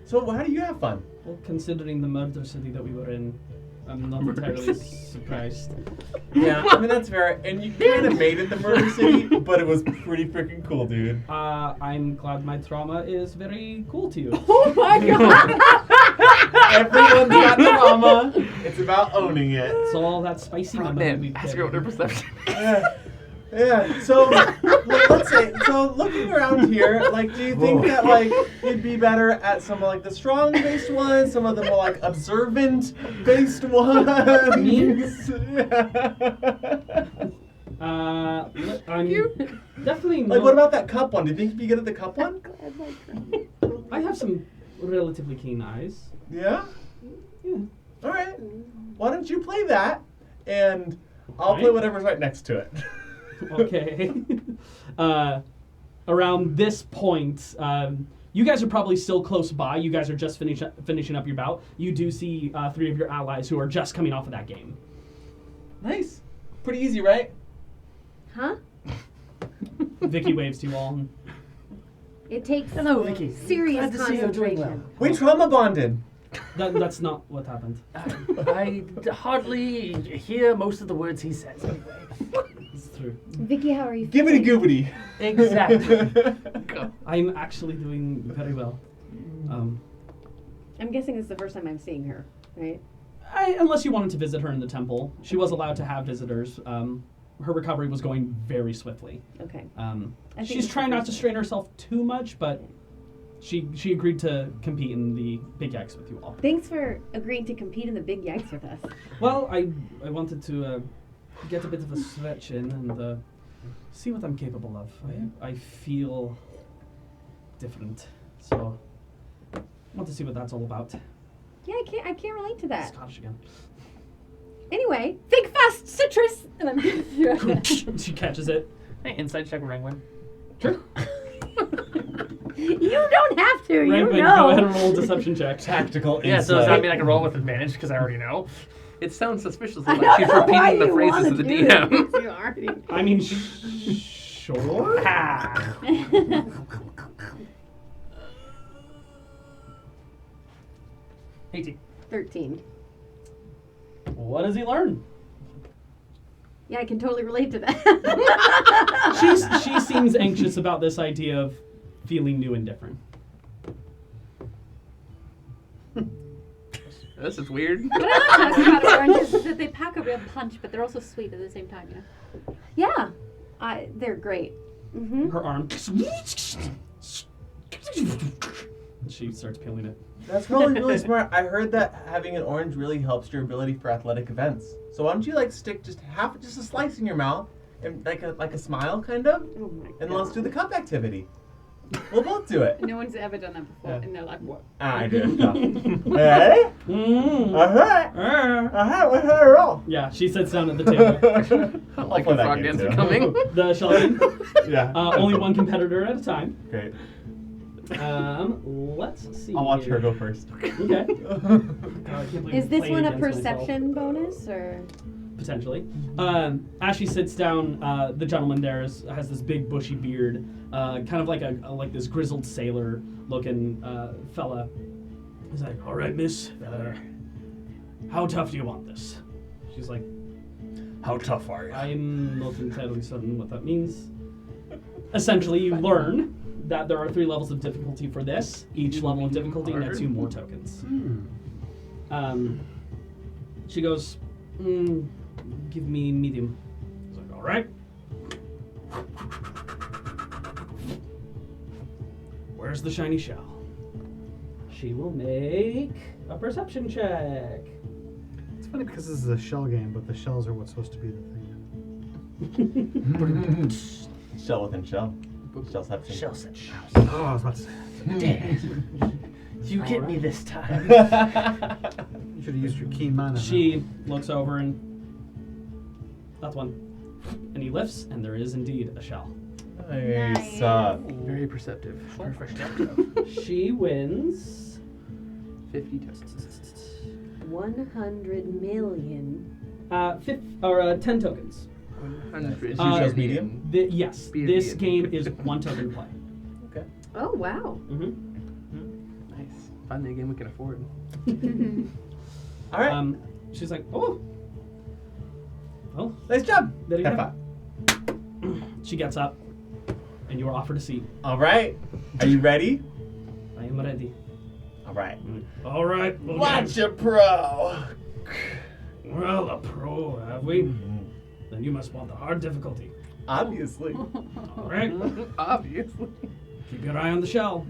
[SPEAKER 2] So how do you have fun?
[SPEAKER 1] Well, considering the murder city that we were in, I'm not entirely surprised.
[SPEAKER 2] Yeah, I mean that's fair. And you kind of made it the murder city, but it was pretty freaking cool, dude.
[SPEAKER 1] I'm glad my trauma is very cool to you.
[SPEAKER 5] Oh my god!
[SPEAKER 2] Everyone's got trauma. It's about owning it.
[SPEAKER 1] It's all that spicy number that
[SPEAKER 6] Man,
[SPEAKER 1] we've
[SPEAKER 6] ask her what her perception is.
[SPEAKER 2] Yeah. Yeah. So let's say, so looking around here, like, do you think that like you'd be better at some of like the strong-based ones, some of the more like observant-based ones?
[SPEAKER 1] I'm definitely not.
[SPEAKER 2] Like, what about that cup one? Do you think you'd be good at the cup one?
[SPEAKER 1] I have some relatively keen eyes.
[SPEAKER 2] Yeah.
[SPEAKER 1] Yeah.
[SPEAKER 2] All right. Why don't you play that, and I'll play
[SPEAKER 1] Right.
[SPEAKER 2] whatever's right next to it.
[SPEAKER 1] Okay. Around this point, you guys are probably still close by. You guys are just finishing up your bout. You do see 3 of your allies who are just coming off of that game.
[SPEAKER 2] Nice. Pretty easy, right?
[SPEAKER 5] Huh?
[SPEAKER 1] Vicky waves to you all.
[SPEAKER 5] It takes
[SPEAKER 3] Hello, Vicky.
[SPEAKER 5] serious
[SPEAKER 3] Glad to see you're doing well.
[SPEAKER 5] concentration.
[SPEAKER 2] We trauma bonded.
[SPEAKER 1] That's not what happened.
[SPEAKER 3] I hardly hear most of the words he says anyway.
[SPEAKER 1] It's true.
[SPEAKER 5] Vicky, how are you?
[SPEAKER 2] Gibbity goobity.
[SPEAKER 3] Exactly.
[SPEAKER 1] I'm actually doing very well.
[SPEAKER 5] I'm guessing this is the first time I'm seeing her, right?
[SPEAKER 1] Unless you wanted to visit her in the temple. She was allowed to have visitors. Her recovery was going very swiftly.
[SPEAKER 5] Okay.
[SPEAKER 1] I
[SPEAKER 5] think
[SPEAKER 1] she's
[SPEAKER 5] it's
[SPEAKER 1] trying
[SPEAKER 5] the
[SPEAKER 1] not to
[SPEAKER 5] first
[SPEAKER 1] strain herself too much, but she agreed to compete in the Big Yikes with you all.
[SPEAKER 5] Thanks for agreeing to compete in the Big Yikes with us.
[SPEAKER 1] Well, I wanted to get a bit of a stretch in and see what I'm capable of. I feel different, so I want to see what that's all about.
[SPEAKER 5] Yeah, I can't relate to that.
[SPEAKER 1] Scottish again.
[SPEAKER 5] Anyway, think fast, citrus! And I'm
[SPEAKER 1] She catches it.
[SPEAKER 3] Hey, inside check Rangwin.
[SPEAKER 1] Sure.
[SPEAKER 5] You don't have to, you
[SPEAKER 1] Rainbow,
[SPEAKER 5] know.
[SPEAKER 1] go ahead and roll a deception check.
[SPEAKER 2] Tactical
[SPEAKER 3] Yeah, so does
[SPEAKER 2] insight.
[SPEAKER 3] that mean I can roll with advantage because I already know?
[SPEAKER 6] It sounds suspiciously
[SPEAKER 5] I
[SPEAKER 6] like
[SPEAKER 5] don't
[SPEAKER 6] she's
[SPEAKER 5] know why
[SPEAKER 6] repeating the
[SPEAKER 5] you
[SPEAKER 6] phrases
[SPEAKER 5] wanna
[SPEAKER 6] of the
[SPEAKER 5] do
[SPEAKER 6] DM.
[SPEAKER 5] this. You already.
[SPEAKER 1] I mean, Sure. 18.
[SPEAKER 5] 13.
[SPEAKER 1] What does he learn?
[SPEAKER 5] Yeah, I can totally relate to that.
[SPEAKER 1] She seems anxious about this idea of feeling new and different.
[SPEAKER 6] This is weird.
[SPEAKER 5] What I like talking about oranges is that they pack a real punch, but they're also sweet at the same time, you know? Yeah, they're great. Mm-hmm.
[SPEAKER 1] Her arm. She starts peeling it.
[SPEAKER 2] That's probably really smart. I heard that having an orange really helps your ability for athletic events. So why don't you like stick just a slice in your mouth and like a smile kind of,
[SPEAKER 5] Oh my
[SPEAKER 2] and
[SPEAKER 5] God.
[SPEAKER 2] let's do the cup activity. We'll both do it.
[SPEAKER 5] No one's ever done that before
[SPEAKER 2] Yeah.
[SPEAKER 5] in their life.
[SPEAKER 2] I did. Hey? What's that roll?
[SPEAKER 1] Yeah, she sits down at the table.
[SPEAKER 6] Like
[SPEAKER 2] play
[SPEAKER 6] a
[SPEAKER 2] that
[SPEAKER 6] frog
[SPEAKER 2] game
[SPEAKER 6] dancer
[SPEAKER 2] too.
[SPEAKER 6] coming.
[SPEAKER 1] The Sheldon.
[SPEAKER 2] Yeah.
[SPEAKER 1] Only one competitor at a time.
[SPEAKER 2] Great.
[SPEAKER 1] Let's see.
[SPEAKER 2] I'll watch
[SPEAKER 1] here.
[SPEAKER 2] her go first.
[SPEAKER 1] Okay. God, I can't believe
[SPEAKER 5] Is
[SPEAKER 1] I'm
[SPEAKER 5] this
[SPEAKER 1] playing
[SPEAKER 5] one a
[SPEAKER 1] against myself.
[SPEAKER 5] perception bonus or?
[SPEAKER 1] Potentially. As she sits down, the gentleman there has this big bushy beard, kind of like like this grizzled sailor looking fella. He's like, "All right, miss, how tough do you want this?" She's like,
[SPEAKER 2] How tough are you?
[SPEAKER 1] "I'm not entirely certain what that means." Essentially, you learn that there are 3 levels of difficulty for this. Each level of difficulty nets you more tokens. She goes, "Give me medium." He's like, "All right." Where's the shiny shell? She will make a perception check.
[SPEAKER 4] It's funny because this is a shell game, but the shells are what's supposed to be the thing.
[SPEAKER 2] Shell within shell. Shellception.
[SPEAKER 3] Shellception.
[SPEAKER 4] Oh, I was about to say.
[SPEAKER 3] You get me this time.
[SPEAKER 4] You should have used your keen mind on
[SPEAKER 1] She looks over and that's one. And he lifts, and there is indeed a shell.
[SPEAKER 2] Nice.
[SPEAKER 6] Very perceptive.
[SPEAKER 1] She wins
[SPEAKER 6] 50 tokens.
[SPEAKER 7] 100 million.
[SPEAKER 1] 10 tokens.
[SPEAKER 6] 100.
[SPEAKER 2] She chose medium?
[SPEAKER 1] Yes,
[SPEAKER 6] Beer
[SPEAKER 1] this
[SPEAKER 6] medium.
[SPEAKER 1] game is 1 token play.
[SPEAKER 2] Okay.
[SPEAKER 5] Oh wow.
[SPEAKER 1] Mm-hmm.
[SPEAKER 6] Nice. Finally a game we can afford.
[SPEAKER 2] All right.
[SPEAKER 1] She's like, "Oh, well,
[SPEAKER 2] Nice job.
[SPEAKER 1] there you
[SPEAKER 2] High
[SPEAKER 1] go."
[SPEAKER 2] five.
[SPEAKER 1] She gets up, and you are offered a seat.
[SPEAKER 2] All right. Are you ready?
[SPEAKER 1] I am ready.
[SPEAKER 2] All right.
[SPEAKER 1] All right. Well,
[SPEAKER 2] Watch your pro.
[SPEAKER 1] Well, a pro, have we? Then you must want the hard difficulty.
[SPEAKER 2] Obviously.
[SPEAKER 1] All right.
[SPEAKER 6] Obviously.
[SPEAKER 1] Keep your eye on the shell.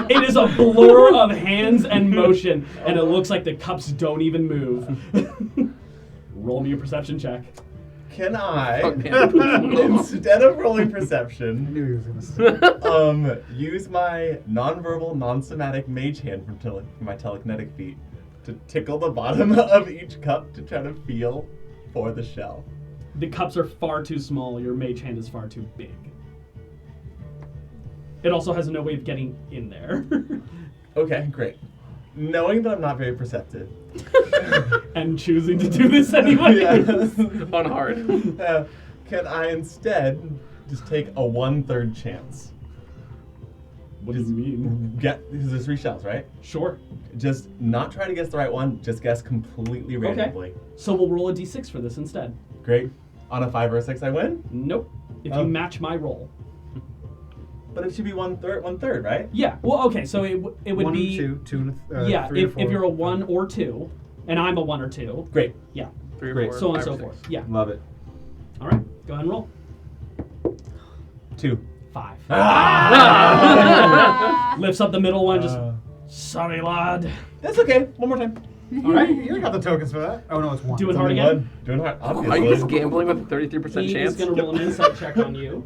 [SPEAKER 1] It is a blur of hands and motion, and it looks like the cups don't even move. Roll me a perception check.
[SPEAKER 2] Can I,
[SPEAKER 6] Fuck, man.
[SPEAKER 2] instead of rolling
[SPEAKER 4] I
[SPEAKER 2] perception,
[SPEAKER 4] knew he was gonna say.
[SPEAKER 2] use my non-verbal, non-somatic mage hand from my telekinetic feat to tickle the bottom of each cup to try to feel for the shell?
[SPEAKER 1] The cups are far too small. Your mage hand is far too big. It also has no way of getting in there.
[SPEAKER 2] Okay, great. Knowing that I'm not very perceptive.
[SPEAKER 1] And choosing to do this anyway.
[SPEAKER 6] On hard.
[SPEAKER 2] Can I instead just take a 1/3 chance?
[SPEAKER 1] What does it mean?
[SPEAKER 2] Because there's 3 shells, right?
[SPEAKER 1] Sure.
[SPEAKER 2] Just not try to guess the right one, just guess completely randomly.
[SPEAKER 1] So we'll roll a d6 for this instead.
[SPEAKER 2] Great. On a 5 or a 6, I win?
[SPEAKER 1] Nope. If
[SPEAKER 2] Oh.
[SPEAKER 1] you match my roll.
[SPEAKER 2] But it should be 1/3, right?
[SPEAKER 1] Yeah. Well, okay. So it would
[SPEAKER 4] One,
[SPEAKER 1] be
[SPEAKER 4] 2, 2,
[SPEAKER 1] yeah.
[SPEAKER 4] 3 or
[SPEAKER 1] If
[SPEAKER 4] 4.
[SPEAKER 1] you're a 1 or 2, and I'm a 1 or 2.
[SPEAKER 2] Great.
[SPEAKER 1] Yeah.
[SPEAKER 6] 3 or
[SPEAKER 2] Great.
[SPEAKER 6] 4.
[SPEAKER 1] So on and
[SPEAKER 6] 5
[SPEAKER 1] so
[SPEAKER 6] or 6.
[SPEAKER 1] forth. Yeah.
[SPEAKER 2] Love it.
[SPEAKER 1] All right. Go ahead and roll.
[SPEAKER 2] 2.
[SPEAKER 1] 5.
[SPEAKER 2] Ah!
[SPEAKER 1] Lifts up the middle one. Just sorry, lad.
[SPEAKER 2] That's okay. One more time.
[SPEAKER 1] All right.
[SPEAKER 4] You got the tokens for that. Oh no, it's 1.
[SPEAKER 1] Doing
[SPEAKER 4] It's
[SPEAKER 1] hard
[SPEAKER 4] only
[SPEAKER 1] again?
[SPEAKER 4] one.
[SPEAKER 2] Doing hard,
[SPEAKER 6] Are
[SPEAKER 2] obviously.
[SPEAKER 6] you just gambling with a 33%
[SPEAKER 1] He
[SPEAKER 6] chance?
[SPEAKER 1] is going to roll an insight check on you.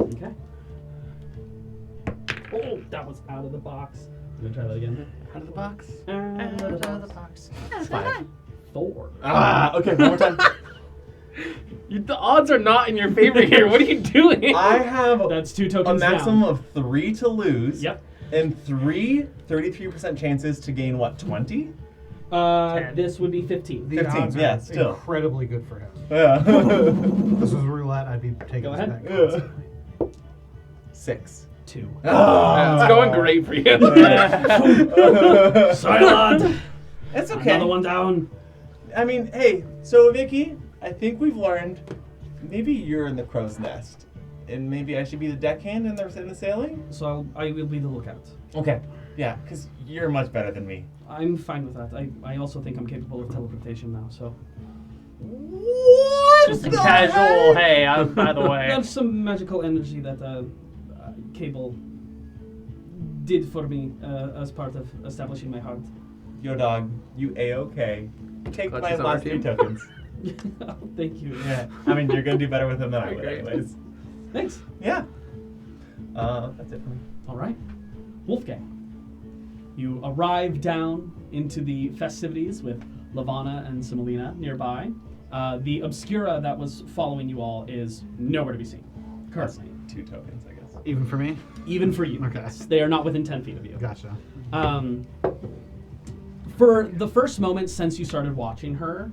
[SPEAKER 1] Okay. Oh, that was out of the box. I'm going to try that again.
[SPEAKER 6] Out of the box.
[SPEAKER 1] Out of the box.
[SPEAKER 5] That's
[SPEAKER 2] 5.
[SPEAKER 1] 4.
[SPEAKER 2] Okay, one more time.
[SPEAKER 6] The odds are not in your favor here. What are you doing?
[SPEAKER 2] I have
[SPEAKER 1] That's 2
[SPEAKER 2] a
[SPEAKER 1] tokens
[SPEAKER 2] maximum
[SPEAKER 1] down.
[SPEAKER 2] of 3 to lose.
[SPEAKER 1] Yep.
[SPEAKER 2] And 33% chances to gain what, 20?
[SPEAKER 1] This would be 15.
[SPEAKER 4] The
[SPEAKER 2] 15,
[SPEAKER 4] odds
[SPEAKER 2] yeah,
[SPEAKER 4] are
[SPEAKER 2] still.
[SPEAKER 4] incredibly good for him.
[SPEAKER 2] Yeah.
[SPEAKER 4] This was roulette. I'd be taking
[SPEAKER 1] Go
[SPEAKER 4] this
[SPEAKER 1] ahead.
[SPEAKER 4] bet constantly.
[SPEAKER 2] 6.
[SPEAKER 1] 2.
[SPEAKER 2] Oh.
[SPEAKER 6] It's going great for you.
[SPEAKER 1] Silent!
[SPEAKER 2] It's okay.
[SPEAKER 1] Another one down.
[SPEAKER 2] I mean, hey, so Vicky, I think we've learned maybe you're in the crow's nest, and maybe I should be the deckhand in the sailing?
[SPEAKER 1] So I will be the lookout.
[SPEAKER 2] Okay. Yeah, because you're much better than me.
[SPEAKER 1] I'm fine with that. I also think I'm capable of teleportation now, so.
[SPEAKER 2] What?
[SPEAKER 8] Just a casual, hey, by the way.
[SPEAKER 1] That's some magical energy that Cable did for me as part of establishing my heart.
[SPEAKER 2] Yo, dog, you A-okay. Take
[SPEAKER 6] Glad
[SPEAKER 2] my
[SPEAKER 6] she's on our
[SPEAKER 2] last 3
[SPEAKER 6] team.
[SPEAKER 2] tokens.
[SPEAKER 1] Oh, thank you.
[SPEAKER 2] Yeah, I mean, you're going to do better with them than I would
[SPEAKER 6] Great.
[SPEAKER 2] anyways.
[SPEAKER 1] Thanks.
[SPEAKER 2] Yeah. That's it for me.
[SPEAKER 1] All right. Wolfgang. You arrive down into the festivities with Lavana and Similina nearby. The Obscura that was following you all is nowhere to be seen currently.
[SPEAKER 2] 2 tokens, I guess.
[SPEAKER 4] Even for me?
[SPEAKER 1] Even for you.
[SPEAKER 4] Okay.
[SPEAKER 1] Yes. They are not within 10 feet of you.
[SPEAKER 4] Gotcha.
[SPEAKER 1] For the first moment since you started watching her,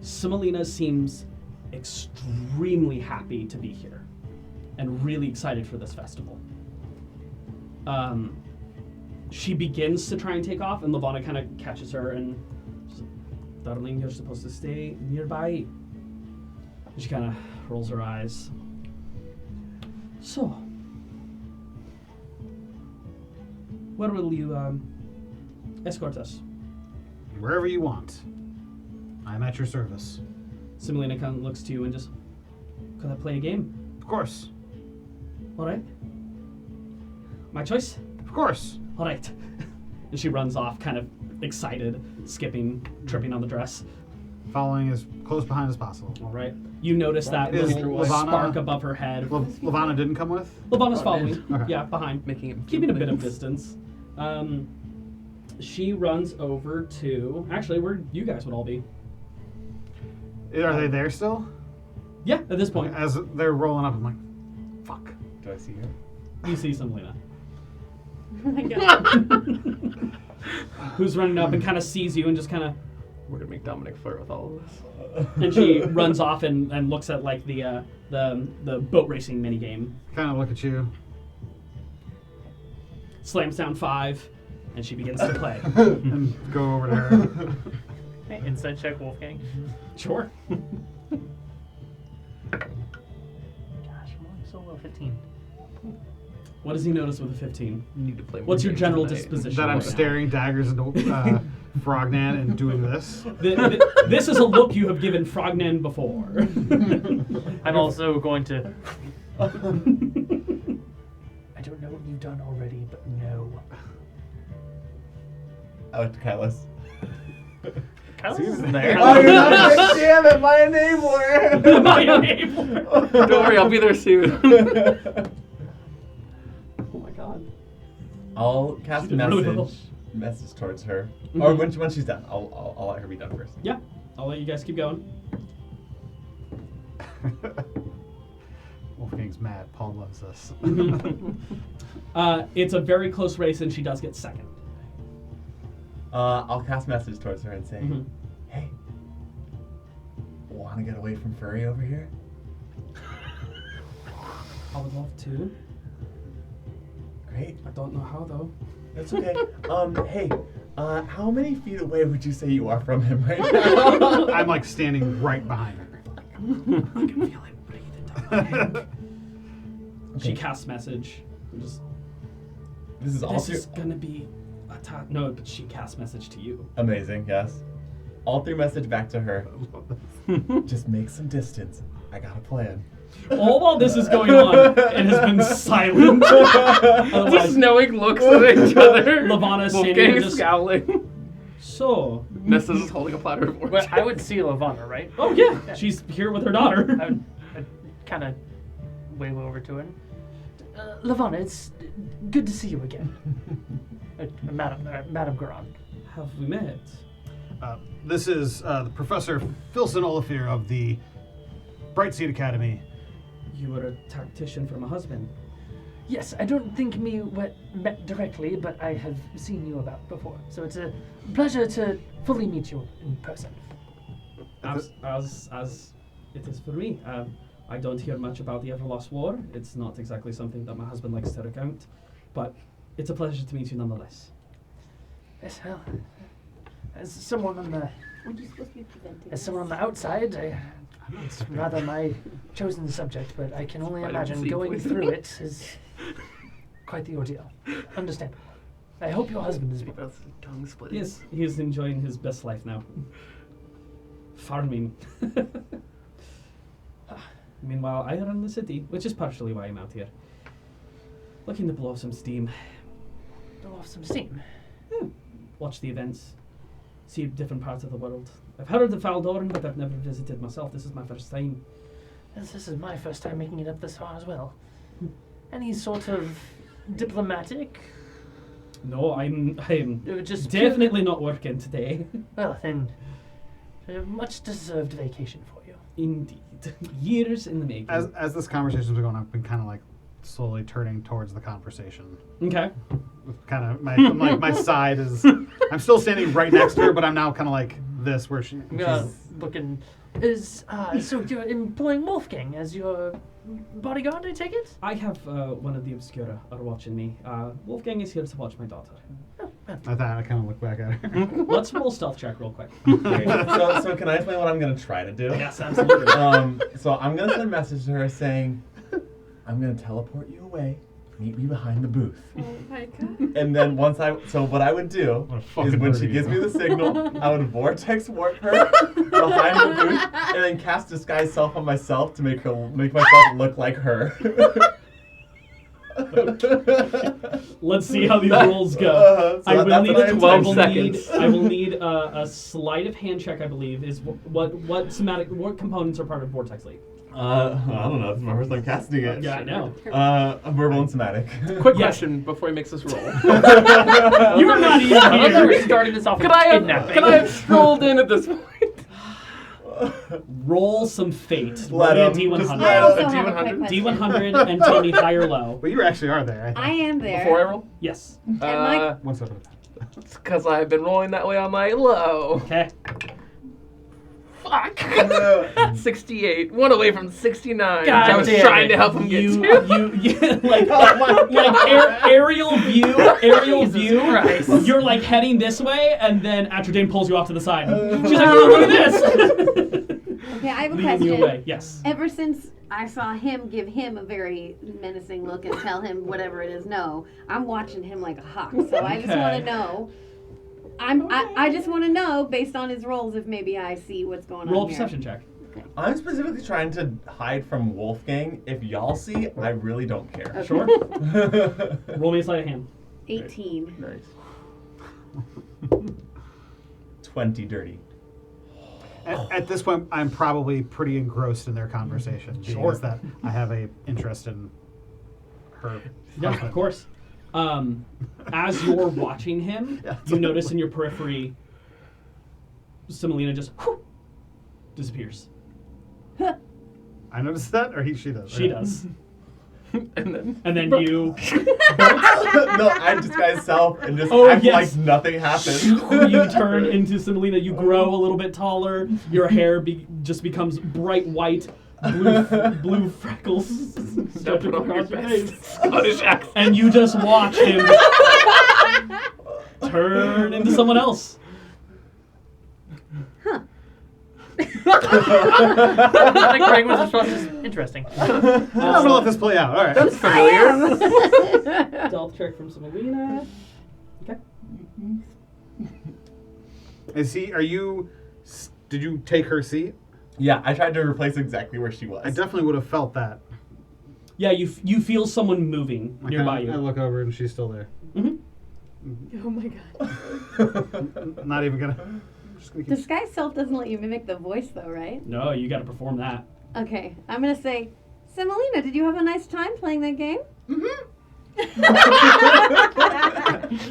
[SPEAKER 1] Similina seems extremely happy to be here and really excited for this festival. She begins to try and take off, and Lavana kind of catches her and she's like, "Darling, you're supposed to stay nearby." And she kind of rolls her eyes. So, where will you escort us?
[SPEAKER 4] Wherever you want. I'm at your service.
[SPEAKER 1] Similina kind of looks to you and just, "Could I play a game?"
[SPEAKER 4] Of course.
[SPEAKER 1] All right. My choice?
[SPEAKER 4] Of course.
[SPEAKER 1] All right. And she runs off, kind of excited, skipping, tripping on the dress.
[SPEAKER 4] Following as close behind as possible.
[SPEAKER 1] All right. You notice that
[SPEAKER 4] Is
[SPEAKER 1] little
[SPEAKER 4] Lavana-
[SPEAKER 1] spark above her head.
[SPEAKER 4] Lavana didn't come with?
[SPEAKER 1] Lavana's following.
[SPEAKER 4] Okay.
[SPEAKER 1] Yeah, behind.
[SPEAKER 6] Making him
[SPEAKER 1] Keeping a bit of distance. She runs over to... Actually, where you guys would all be.
[SPEAKER 4] Are they there still?
[SPEAKER 1] Yeah, at this point.
[SPEAKER 4] As they're rolling up, I'm like, fuck.
[SPEAKER 2] Do I see her?
[SPEAKER 1] You see Similina.
[SPEAKER 5] Oh my god.
[SPEAKER 1] Who's running up and kind of sees you and just kind of...
[SPEAKER 6] We're gonna make Dominic flirt with all of this.
[SPEAKER 1] And she runs off and looks at like the boat racing mini game.
[SPEAKER 4] Kind of look at you.
[SPEAKER 1] Slams down 5, and she begins to play.
[SPEAKER 4] And go over to her.
[SPEAKER 8] Hey, inside check, Wolfgang.
[SPEAKER 1] Sure.
[SPEAKER 8] Gosh, I'm only so low 15.
[SPEAKER 1] What does he notice with a 15?
[SPEAKER 6] You need to play more
[SPEAKER 1] What's your
[SPEAKER 6] games
[SPEAKER 1] general
[SPEAKER 6] tonight.
[SPEAKER 1] disposition?
[SPEAKER 4] That I'm
[SPEAKER 1] right now?
[SPEAKER 4] staring daggers into Frognan and doing this.
[SPEAKER 1] This is a look you have given Frognan before.
[SPEAKER 8] I'm also going to. I don't know what you've done already, but no.
[SPEAKER 2] I went to Kylos.
[SPEAKER 8] Kylos isn't there.
[SPEAKER 2] Oh, you're not there? Damn it, my enabler!
[SPEAKER 1] My enabler.
[SPEAKER 6] Don't worry, I'll be there soon.
[SPEAKER 1] Oh my god.
[SPEAKER 2] I'll cast
[SPEAKER 1] She did really well.
[SPEAKER 2] message towards her.
[SPEAKER 1] Mhm.
[SPEAKER 2] Or when she's done, I'll let her be done first.
[SPEAKER 1] Yeah, I'll let you guys keep going.
[SPEAKER 4] Wolfgang's mad. Paul loves this.
[SPEAKER 1] It's a very close race, and she does get second.
[SPEAKER 2] I'll cast message towards her and say,
[SPEAKER 1] Mhm.
[SPEAKER 2] "Hey, want to get away from Furry over here?"
[SPEAKER 1] I would love to.
[SPEAKER 2] Great.
[SPEAKER 1] I don't know how though.
[SPEAKER 2] That's okay. Hey, how many feet away would you say you are from him right now?
[SPEAKER 4] I'm like standing right behind her.
[SPEAKER 1] I can feel it breathing down my neck. She
[SPEAKER 2] Okay.
[SPEAKER 1] casts message. And just,
[SPEAKER 2] This is all
[SPEAKER 1] this
[SPEAKER 2] through.
[SPEAKER 1] is gonna be a top. No, but she casts message to you.
[SPEAKER 2] Amazing, yes. All through message back to her. Just make some distance. I got a plan.
[SPEAKER 1] All while this is going on, it has been silent. Otherwise,
[SPEAKER 6] Just knowing looks at each other.
[SPEAKER 1] Lavana standing there
[SPEAKER 6] Wolfgang
[SPEAKER 1] just-
[SPEAKER 6] scowling.
[SPEAKER 1] so.
[SPEAKER 6] Nesta is holding a platter of
[SPEAKER 8] Well,
[SPEAKER 6] orange.
[SPEAKER 8] I would see Lavana, right?
[SPEAKER 1] Oh yeah, she's here with her daughter.
[SPEAKER 8] I would kind of wave over to her. Lavana, it's good to see you again. Madam Garan.
[SPEAKER 1] Have we met?
[SPEAKER 4] This is the Professor Philson Olivier of the Bright Seed Academy.
[SPEAKER 1] You were a tactician for my husband.
[SPEAKER 8] Yes, I don't think met directly, but I have seen you about before. So it's a pleasure to fully meet you in person.
[SPEAKER 1] As it is for me. I don't hear much about the Everlost War. It's not exactly something that my husband likes to recount, but it's a pleasure to meet you nonetheless.
[SPEAKER 8] Yes, well, as someone on the
[SPEAKER 5] Aren't you supposed to be preventing
[SPEAKER 8] As someone on
[SPEAKER 5] this?
[SPEAKER 8] the outside, it's rather my chosen subject, but I can only
[SPEAKER 6] Vitamin
[SPEAKER 8] imagine
[SPEAKER 6] C
[SPEAKER 8] going
[SPEAKER 6] poisoning.
[SPEAKER 8] through it is quite the ordeal. Understandable. I hope your husband is well.
[SPEAKER 6] That's tongue splitting.
[SPEAKER 1] Yes, he is enjoying his best life now. Farming. Meanwhile, I run the city, which is partially why I'm out here. Looking to blow off some steam.
[SPEAKER 8] Blow off some steam.
[SPEAKER 1] Watch the events. See different parts of the world. I've heard of Faldorn, but I've never visited myself. This is my first time.
[SPEAKER 8] Yes, this is my first time making it up this far as well. Any sort of diplomatic?
[SPEAKER 1] No, I'm
[SPEAKER 8] Just
[SPEAKER 1] definitely not working today.
[SPEAKER 8] Well, then, a much deserved vacation for you.
[SPEAKER 1] Indeed. Years in the making.
[SPEAKER 4] As this conversation's been going on, I've been kind of like slowly turning towards the conversation.
[SPEAKER 1] Okay.
[SPEAKER 4] Kind of my side is. I'm still standing right next to her, but I'm now kind of like this, where she's
[SPEAKER 8] Looking so you're employing Wolfgang as your bodyguard, I take it?
[SPEAKER 1] I have one of the Obscura are watching me. Wolfgang is here to watch my daughter.
[SPEAKER 4] I thought I kind of look back at her.
[SPEAKER 1] Let's roll stealth check real quick.
[SPEAKER 2] Okay, so can I explain what I'm gonna try to do?
[SPEAKER 1] Yes, absolutely.
[SPEAKER 2] So I'm gonna send a message to her saying, I'm gonna teleport you away. Meet me behind the booth.
[SPEAKER 5] Oh my god.
[SPEAKER 2] And then what I would do
[SPEAKER 4] What a
[SPEAKER 2] is
[SPEAKER 4] fucking
[SPEAKER 2] when
[SPEAKER 4] bird
[SPEAKER 2] she
[SPEAKER 4] you
[SPEAKER 2] gives
[SPEAKER 4] are.
[SPEAKER 2] me the signal, I would vortex warp her behind the booth, and then cast disguise self on myself to make myself look like her.
[SPEAKER 1] Let's see how these rolls go.
[SPEAKER 2] So
[SPEAKER 1] I will
[SPEAKER 2] that's
[SPEAKER 1] need
[SPEAKER 2] what
[SPEAKER 1] a
[SPEAKER 2] I'm
[SPEAKER 6] 12
[SPEAKER 1] 12
[SPEAKER 6] seconds.
[SPEAKER 1] I will need a sleight of hand check. I believe is what components are part of Vortex Leap.
[SPEAKER 2] I don't know. This is my first time casting it.
[SPEAKER 1] Yeah, I know.
[SPEAKER 2] Verbal and somatic.
[SPEAKER 6] Quick
[SPEAKER 1] Yeah.
[SPEAKER 6] question before he makes us roll.
[SPEAKER 8] You were not even
[SPEAKER 6] I
[SPEAKER 8] here.
[SPEAKER 6] thought we
[SPEAKER 8] We're starting this off with
[SPEAKER 6] Could
[SPEAKER 8] kidnapping.
[SPEAKER 6] I have strolled in at this point?
[SPEAKER 1] Roll some fate.
[SPEAKER 2] Let
[SPEAKER 1] Roll a
[SPEAKER 2] him.
[SPEAKER 1] D100.
[SPEAKER 2] Just
[SPEAKER 5] I
[SPEAKER 2] let
[SPEAKER 5] also
[SPEAKER 2] him.
[SPEAKER 5] have a quick question.
[SPEAKER 1] D100 and tell me high or low.
[SPEAKER 4] But you actually are there.
[SPEAKER 5] I am there.
[SPEAKER 6] Before I roll?
[SPEAKER 1] Yes.
[SPEAKER 5] my-
[SPEAKER 4] One step at a time.
[SPEAKER 6] It's because I've been rolling that way on my low.
[SPEAKER 1] Okay.
[SPEAKER 6] Fuck. 68. One away from 69.
[SPEAKER 8] God
[SPEAKER 6] I was
[SPEAKER 8] damn
[SPEAKER 6] trying
[SPEAKER 8] it.
[SPEAKER 6] to help him get
[SPEAKER 1] You
[SPEAKER 6] to.
[SPEAKER 1] like aerial view.
[SPEAKER 8] Jesus Christ.
[SPEAKER 1] You're like heading this way, and then Atrodane pulls you off to the side. She's like, "Oh, look at this!"
[SPEAKER 5] Okay, I have a
[SPEAKER 1] Leading you
[SPEAKER 5] question.
[SPEAKER 1] away. Yes.
[SPEAKER 5] Ever since I saw him give him a very menacing look and tell him whatever it is no, I'm watching him like a hawk. So I just want
[SPEAKER 1] Okay.
[SPEAKER 5] to know. I just want to know based on his rolls if maybe I see what's going
[SPEAKER 1] Roll a
[SPEAKER 5] on here.
[SPEAKER 1] perception check.
[SPEAKER 2] I'm specifically trying to hide from Wolfgang. If y'all see, I really don't care.
[SPEAKER 5] Okay.
[SPEAKER 1] Sure. Roll me a sleight of hand.
[SPEAKER 5] 18.
[SPEAKER 6] Nice.
[SPEAKER 2] 20 dirty.
[SPEAKER 4] At this point, I'm probably pretty engrossed in their conversation.
[SPEAKER 1] Sure.
[SPEAKER 4] Because that I have a interest in her.
[SPEAKER 1] Yeah,
[SPEAKER 4] husband.
[SPEAKER 1] of course. As you're watching him,
[SPEAKER 4] Yeah,
[SPEAKER 1] you notice in your periphery, Semolina just disappears.
[SPEAKER 4] I noticed that, or she does.
[SPEAKER 1] She
[SPEAKER 4] Okay.
[SPEAKER 1] does.
[SPEAKER 6] And
[SPEAKER 1] And then you
[SPEAKER 2] No, I disguise self and just
[SPEAKER 1] Oh,
[SPEAKER 2] act
[SPEAKER 1] yes.
[SPEAKER 2] like nothing happened.
[SPEAKER 1] you turn into Semolina. You grow a little bit taller. Your hair just becomes bright white, blue freckles
[SPEAKER 6] then
[SPEAKER 1] stretching
[SPEAKER 6] put on your
[SPEAKER 1] across your
[SPEAKER 6] best
[SPEAKER 1] face.
[SPEAKER 6] Scottish accent.
[SPEAKER 1] And you just watch him turn into someone else.
[SPEAKER 8] I think Craig was response is interesting.
[SPEAKER 4] I'm gonna let this play out. All right.
[SPEAKER 6] That's familiar.
[SPEAKER 1] Stealth check from Semolina. Okay.
[SPEAKER 4] Is he? Are you? Did you take her seat?
[SPEAKER 2] Yeah, I tried to replace exactly where she was.
[SPEAKER 4] I definitely would have felt that.
[SPEAKER 1] Yeah, you feel someone moving
[SPEAKER 4] I
[SPEAKER 1] nearby
[SPEAKER 4] kinda- I
[SPEAKER 1] you.
[SPEAKER 4] look over and she's still there.
[SPEAKER 5] Oh my god.
[SPEAKER 4] Not even gonna. I'm just gonna keep.
[SPEAKER 5] Disguise self doesn't let you mimic the voice though, right?
[SPEAKER 1] No, you got to perform that.
[SPEAKER 5] Okay, I'm gonna say, Semolina, did you have a nice time playing that game?
[SPEAKER 4] And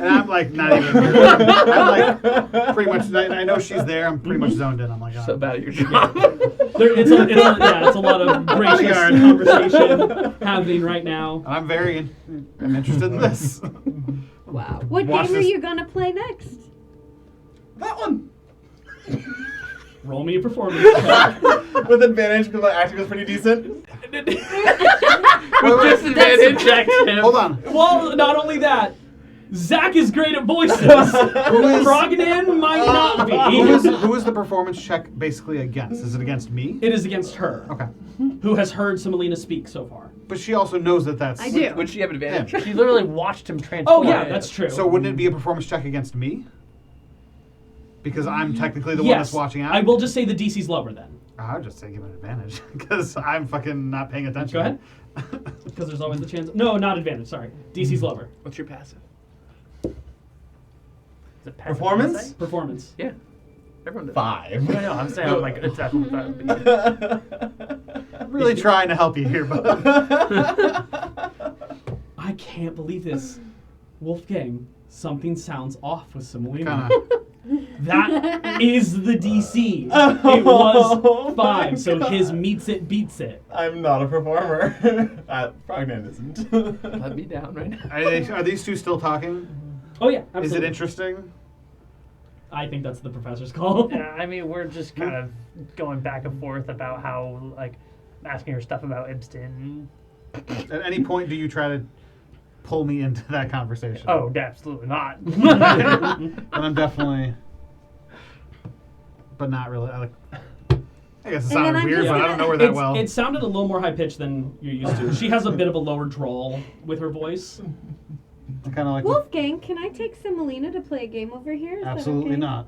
[SPEAKER 4] And I'm like, not even. I'm like, pretty much. I know she's there. I'm pretty much zoned in. I'm like,
[SPEAKER 6] So
[SPEAKER 4] oh.
[SPEAKER 6] bad at your job.
[SPEAKER 1] It's a lot of gracious conversation happening right now.
[SPEAKER 4] I'm I'm interested in this.
[SPEAKER 5] Wow. What
[SPEAKER 4] Watch
[SPEAKER 5] game are
[SPEAKER 4] this.
[SPEAKER 5] you gonna play next?
[SPEAKER 2] That one.
[SPEAKER 1] Roll me a performance check.
[SPEAKER 2] With advantage because my acting was pretty decent.
[SPEAKER 6] With disadvantage.
[SPEAKER 4] Hold on.
[SPEAKER 1] Well, not only that, Zach is great at voices. Frognan might not be.
[SPEAKER 4] Who is the performance check basically against? Is it against me?
[SPEAKER 1] It is against her,
[SPEAKER 4] Okay.
[SPEAKER 1] who has heard Semolina speak so far.
[SPEAKER 4] But she also knows that that's.
[SPEAKER 5] I do.
[SPEAKER 6] Would she have advantage?
[SPEAKER 4] Yeah.
[SPEAKER 8] She literally watched him transform.
[SPEAKER 1] Oh yeah, that's true.
[SPEAKER 4] So wouldn't it be a performance check against me? Because I'm technically the one that's
[SPEAKER 1] yes,
[SPEAKER 4] watching out?
[SPEAKER 1] I will just say the DC's lower then.
[SPEAKER 4] I would just say give it an advantage. Because I'm fucking not paying attention.
[SPEAKER 1] Go ahead. Because there's always the chance. No, not advantage. Sorry, DC's lower.
[SPEAKER 6] What's your passive?
[SPEAKER 8] Is it passive
[SPEAKER 2] Performance?
[SPEAKER 8] insight?
[SPEAKER 1] Performance.
[SPEAKER 6] Yeah. Everyone does.
[SPEAKER 2] 5.
[SPEAKER 8] No, I'm saying I'm like it's that would be.
[SPEAKER 4] I'm really trying to help you here, bud.
[SPEAKER 1] I can't believe this. Wolfgang, something sounds off with Semolina.
[SPEAKER 4] Kinda.
[SPEAKER 1] That is the DC. It was 5, so his meets it, beats it.
[SPEAKER 2] I'm not a performer. Frogman isn't.
[SPEAKER 6] Let me down right now.
[SPEAKER 4] Are these two still talking?
[SPEAKER 1] Oh yeah, absolutely.
[SPEAKER 4] Is it interesting?
[SPEAKER 1] I think that's the professor's call.
[SPEAKER 8] Yeah, I mean we're just kind of going back and forth about how like asking her stuff about Ibston.
[SPEAKER 4] At any point do you try to pull me into that conversation?
[SPEAKER 8] Oh, absolutely not.
[SPEAKER 4] And I'm definitely, but not really. I guess it
[SPEAKER 5] And then
[SPEAKER 4] sounded
[SPEAKER 5] I'm
[SPEAKER 4] weird,
[SPEAKER 5] just
[SPEAKER 4] but I
[SPEAKER 5] gonna-
[SPEAKER 4] don't know her that
[SPEAKER 1] It's-
[SPEAKER 4] well.
[SPEAKER 1] It sounded a little more high pitched than you're used to. She has a bit of a lower drawl with her voice.
[SPEAKER 4] I kind of like.
[SPEAKER 5] Wolfgang, can I take Semolina to play a game over here? Is that
[SPEAKER 4] Absolutely
[SPEAKER 5] okay?
[SPEAKER 4] not.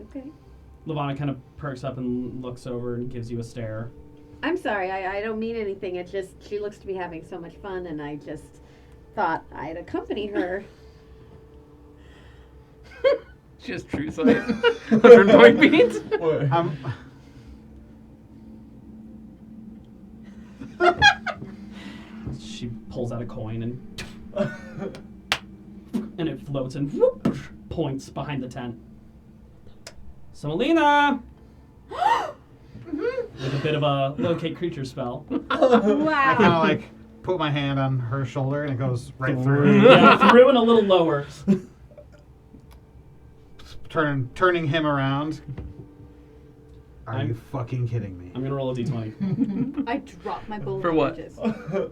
[SPEAKER 5] Okay.
[SPEAKER 1] Lavana kind of perks up and looks over and gives you a stare.
[SPEAKER 5] I'm sorry, I don't mean anything. It's just she looks to be having so much fun, and I just thought I'd accompany her.
[SPEAKER 6] She has true sight. 120 feet.
[SPEAKER 1] She pulls out a coin and it floats and whoop, points behind the tent. Semolina! With a bit of a locate creature spell.
[SPEAKER 4] I kind
[SPEAKER 5] Wow.
[SPEAKER 4] of like put my hand on her shoulder and it goes right through,
[SPEAKER 1] Yeah, through and a little lower.
[SPEAKER 4] turning him around. Are
[SPEAKER 1] I'm-
[SPEAKER 4] you fucking kidding me?
[SPEAKER 1] I'm gonna roll a d20
[SPEAKER 5] I dropped my bowl
[SPEAKER 6] For
[SPEAKER 5] of
[SPEAKER 6] what?
[SPEAKER 5] oranges.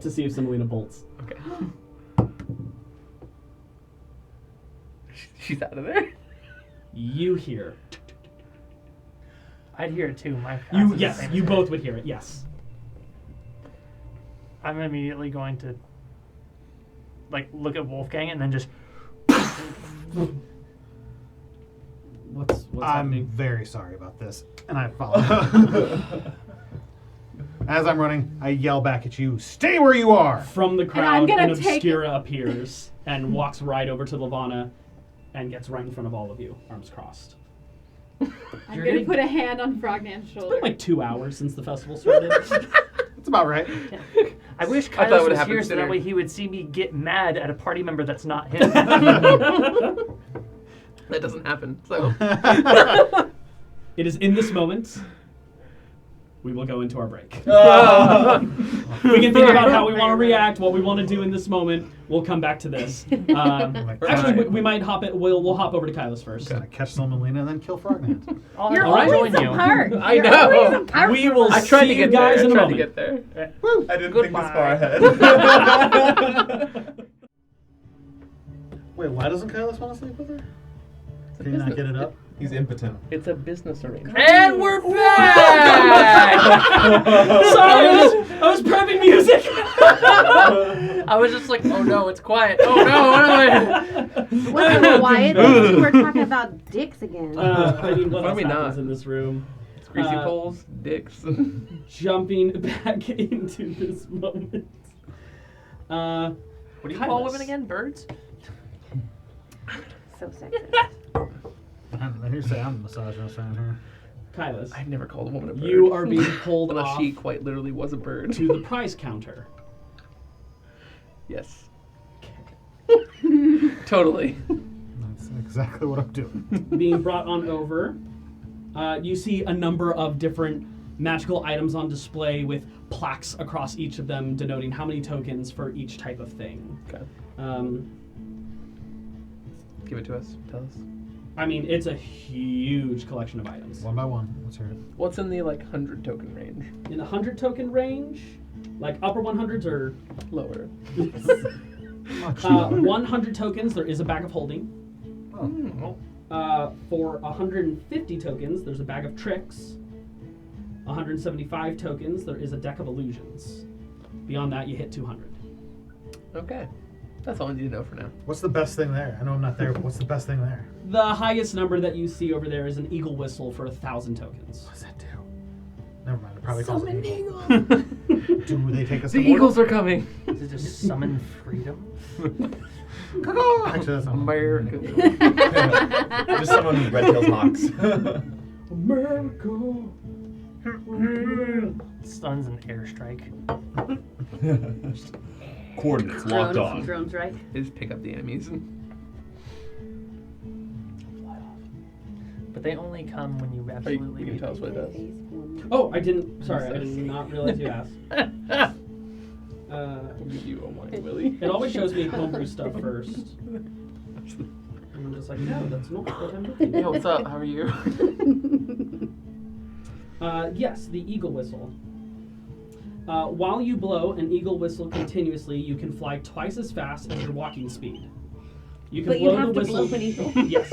[SPEAKER 1] to see if Semolina bolts.
[SPEAKER 6] Okay. She's out of there.
[SPEAKER 1] You hear.
[SPEAKER 8] I'd hear it too. My
[SPEAKER 1] You
[SPEAKER 8] passive
[SPEAKER 1] yes,
[SPEAKER 8] is the
[SPEAKER 1] you
[SPEAKER 8] same.
[SPEAKER 1] both would hear it. Yes.
[SPEAKER 8] I'm immediately going to like look at Wolfgang and then just
[SPEAKER 1] What's
[SPEAKER 4] I'm
[SPEAKER 1] happening?
[SPEAKER 4] very sorry about this, and I follow. As I'm running, I yell back at you, "Stay where you are!"
[SPEAKER 1] From the
[SPEAKER 5] I'm
[SPEAKER 1] crowd,
[SPEAKER 5] gonna
[SPEAKER 1] an
[SPEAKER 5] take
[SPEAKER 1] Obscura appears and walks right over to Lavana and gets right in front of all of you, arms crossed.
[SPEAKER 5] I'm
[SPEAKER 8] You're
[SPEAKER 5] gonna
[SPEAKER 8] getting-
[SPEAKER 5] put a hand on Frognan's
[SPEAKER 1] It's
[SPEAKER 5] shoulder.
[SPEAKER 1] been like 2 hours since the festival started.
[SPEAKER 4] That's about right.
[SPEAKER 8] I wish
[SPEAKER 6] I thought it
[SPEAKER 8] Kaius
[SPEAKER 6] would
[SPEAKER 8] was
[SPEAKER 6] happen
[SPEAKER 8] here so that
[SPEAKER 6] sooner.
[SPEAKER 8] way he would see me get mad at a party member that's not him.
[SPEAKER 6] That doesn't happen. So
[SPEAKER 1] It is in this moment we will go into our break. We can think about how we want to react, what we want to do in this moment. We'll come back to this. Actually, we might hop it. We'll hop over to Kylus first.
[SPEAKER 4] Gonna catch Selmalina and then kill Frogman.
[SPEAKER 5] You're
[SPEAKER 1] All right.
[SPEAKER 5] always
[SPEAKER 8] join you.
[SPEAKER 5] apart.
[SPEAKER 6] I
[SPEAKER 5] You're
[SPEAKER 6] know.
[SPEAKER 5] always apart
[SPEAKER 1] We
[SPEAKER 5] from
[SPEAKER 1] will
[SPEAKER 5] us.
[SPEAKER 6] I tried
[SPEAKER 1] see
[SPEAKER 6] to
[SPEAKER 1] you
[SPEAKER 6] get
[SPEAKER 1] guys
[SPEAKER 6] there.
[SPEAKER 1] in a
[SPEAKER 6] I tried to
[SPEAKER 1] moment.
[SPEAKER 6] get there.
[SPEAKER 2] I didn't think this far
[SPEAKER 8] Goodbye.
[SPEAKER 2] ahead.
[SPEAKER 4] Wait, why doesn't Kaius want to sleep with her? Can you not get it up?
[SPEAKER 2] He's impotent.
[SPEAKER 6] It's a business arrangement.
[SPEAKER 8] And we're back!
[SPEAKER 1] Sorry, I was prepping music.
[SPEAKER 8] I was just like, oh no, it's quiet. Oh no, what am I?
[SPEAKER 7] Wasn't quiet. These two were talking about dicks again.
[SPEAKER 1] I mean, what
[SPEAKER 6] Why
[SPEAKER 1] else
[SPEAKER 6] we
[SPEAKER 1] happens
[SPEAKER 6] not?
[SPEAKER 1] in this room?
[SPEAKER 6] It's greasy poles, dicks.
[SPEAKER 1] Jumping back into this moment.
[SPEAKER 6] What do you call
[SPEAKER 1] Kylus.
[SPEAKER 6] women again? Birds?
[SPEAKER 7] So sexist.
[SPEAKER 4] I hear you say I'm misogynist around here.
[SPEAKER 1] Kylus,
[SPEAKER 6] I've never called a woman a bird.
[SPEAKER 1] you are being pulled
[SPEAKER 6] Unless
[SPEAKER 1] off
[SPEAKER 6] she quite literally was a bird.
[SPEAKER 1] to the prize counter.
[SPEAKER 6] Yes. Totally.
[SPEAKER 4] That's exactly what I'm doing.
[SPEAKER 1] Being brought on over, you see a number of different magical items on display with plaques across each of them denoting how many tokens for each type of thing.
[SPEAKER 6] Okay. Give it to us. Tell us.
[SPEAKER 1] I mean, it's a huge collection of items.
[SPEAKER 4] One by one. Let's hear it.
[SPEAKER 6] What's in the 100 token range?
[SPEAKER 1] In the 100 token range, like upper 100s or
[SPEAKER 6] Lower.
[SPEAKER 4] Much lower.
[SPEAKER 1] 100 tokens, there is a bag of holding.
[SPEAKER 4] Oh.
[SPEAKER 1] For 150 tokens, there's a bag of tricks. 175 tokens, there is a deck of illusions. Beyond that, you hit 200.
[SPEAKER 6] Okay. That's all I need to know for now.
[SPEAKER 4] What's the best thing there? I know I'm not there, but what's the best thing there?
[SPEAKER 1] The highest number that you see over there is an eagle whistle for 1,000 tokens.
[SPEAKER 4] What's that do? Never mind. It probably calls it
[SPEAKER 5] Summon
[SPEAKER 4] eagle.
[SPEAKER 5] eagle.
[SPEAKER 4] Do they take us
[SPEAKER 6] The
[SPEAKER 4] to
[SPEAKER 6] Eagles are coming.
[SPEAKER 8] Is it just summon freedom?
[SPEAKER 4] Actually, that's not
[SPEAKER 6] America.
[SPEAKER 2] Just someone with red tails hawks.
[SPEAKER 1] America.
[SPEAKER 8] Stuns an airstrike.
[SPEAKER 2] Coordinates locked on.
[SPEAKER 7] Drones, right?
[SPEAKER 6] Just pick up the enemies.
[SPEAKER 8] But they only come when you
[SPEAKER 6] You
[SPEAKER 8] absolutely
[SPEAKER 6] can
[SPEAKER 8] need
[SPEAKER 6] tell us what it does.
[SPEAKER 1] Oh, I didn't. Sorry, I did not realize you asked.
[SPEAKER 6] We'll give you a wine, Willie.
[SPEAKER 1] It always shows me homebrew stuff first. And I'm just like, no, that's not what I'm looking
[SPEAKER 6] Hey,
[SPEAKER 1] for.
[SPEAKER 6] what's up? How are you?
[SPEAKER 1] Yes, the eagle whistle. While you blow an eagle whistle continuously, you can fly twice as fast as your walking speed. You can
[SPEAKER 5] But you
[SPEAKER 1] blow
[SPEAKER 5] have
[SPEAKER 1] the
[SPEAKER 5] to
[SPEAKER 1] whistle.
[SPEAKER 5] blow an eagle.
[SPEAKER 1] Yes,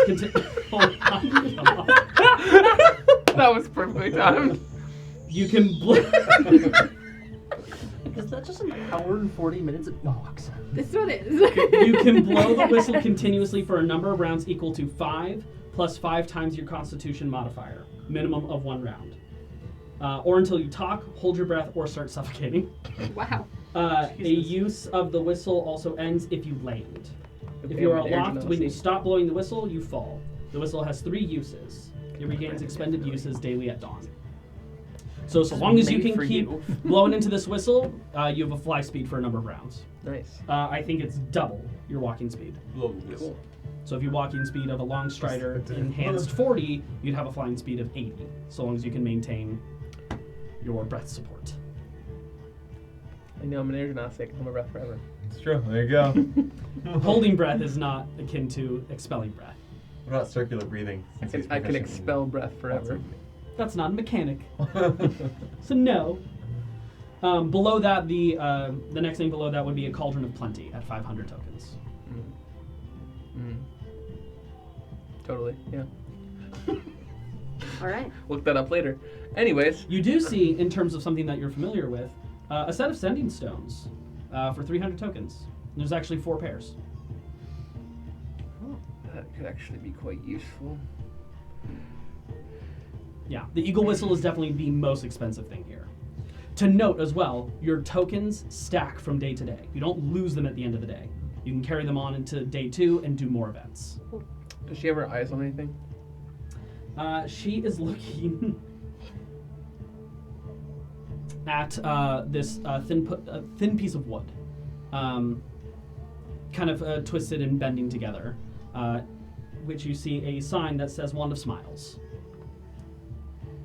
[SPEAKER 6] That was perfectly timed.
[SPEAKER 1] you can blow.
[SPEAKER 8] Is that just an hour and 40 minutes it walks?
[SPEAKER 5] This one is.
[SPEAKER 1] You can blow the whistle continuously for a number of rounds equal to 5 plus 5 times your Constitution modifier, minimum of 1 round. Or until you talk, hold your breath, or start suffocating.
[SPEAKER 5] Wow.
[SPEAKER 1] A use of the whistle also ends if you land. If you are aloft when you stop blowing the whistle, you fall. The whistle has 3 uses. It regains expended uses daily at dawn. So long as you
[SPEAKER 8] Made
[SPEAKER 1] can
[SPEAKER 8] for
[SPEAKER 1] keep
[SPEAKER 8] you.
[SPEAKER 1] blowing into this whistle, you have a fly speed for a number of rounds.
[SPEAKER 6] Nice.
[SPEAKER 1] I think it's double your walking speed.
[SPEAKER 6] Cool.
[SPEAKER 1] So if your walking speed of a long strider enhanced 40, you'd have a flying speed of 80, so long as you can maintain your breath support.
[SPEAKER 6] I know I'm an air gnostic. I'm a breath forever.
[SPEAKER 2] It's true. There you go.
[SPEAKER 1] Holding breath is not akin to expelling breath.
[SPEAKER 2] What about circular breathing? Since he's
[SPEAKER 6] I can
[SPEAKER 2] proficient in
[SPEAKER 6] expel breath forever.
[SPEAKER 1] That's not a mechanic. So no. Below that, the next thing below that would be a cauldron of plenty at 500 tokens.
[SPEAKER 6] Totally, yeah.
[SPEAKER 7] All right.
[SPEAKER 6] Look that up later. Anyways,
[SPEAKER 1] You do see, in terms of something that you're familiar with, a set of sending stones for 300 tokens. There's actually 4 pairs.
[SPEAKER 6] that could actually be quite useful.
[SPEAKER 1] Yeah, the eagle whistle is definitely the most expensive thing here. To note as well, your tokens stack from day to day. You don't lose them at the end of the day. You can carry them on into day 2 and do more events.
[SPEAKER 6] Does she have her eyes on anything?
[SPEAKER 1] She is looking at this thin piece of wood, kind of twisted and bending together, which you see a sign that says Wand of Smiles.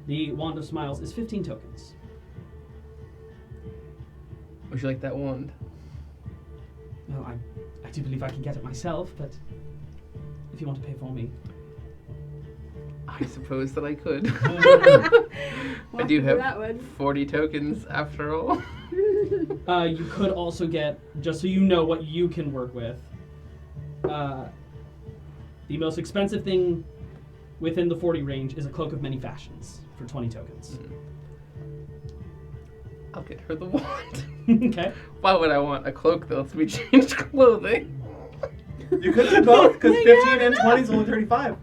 [SPEAKER 1] The Wand of Smiles is 15 tokens.
[SPEAKER 6] Would you like that wand?
[SPEAKER 1] Well, I do believe I can get it myself, but if you want to pay for me.
[SPEAKER 6] I suppose that I could. I
[SPEAKER 5] Walk
[SPEAKER 6] do
[SPEAKER 5] through
[SPEAKER 6] have
[SPEAKER 5] that one.
[SPEAKER 6] 40 tokens after all.
[SPEAKER 1] You could also get, just so you know what you can work with, the most expensive thing within the 40 range is a Cloak of Many Fashions for 20 tokens.
[SPEAKER 6] I'll get her the wand.
[SPEAKER 1] Okay.
[SPEAKER 6] Why would I want a cloak that lets me change clothing?
[SPEAKER 2] You could do both, because 15 and 20 is only 35.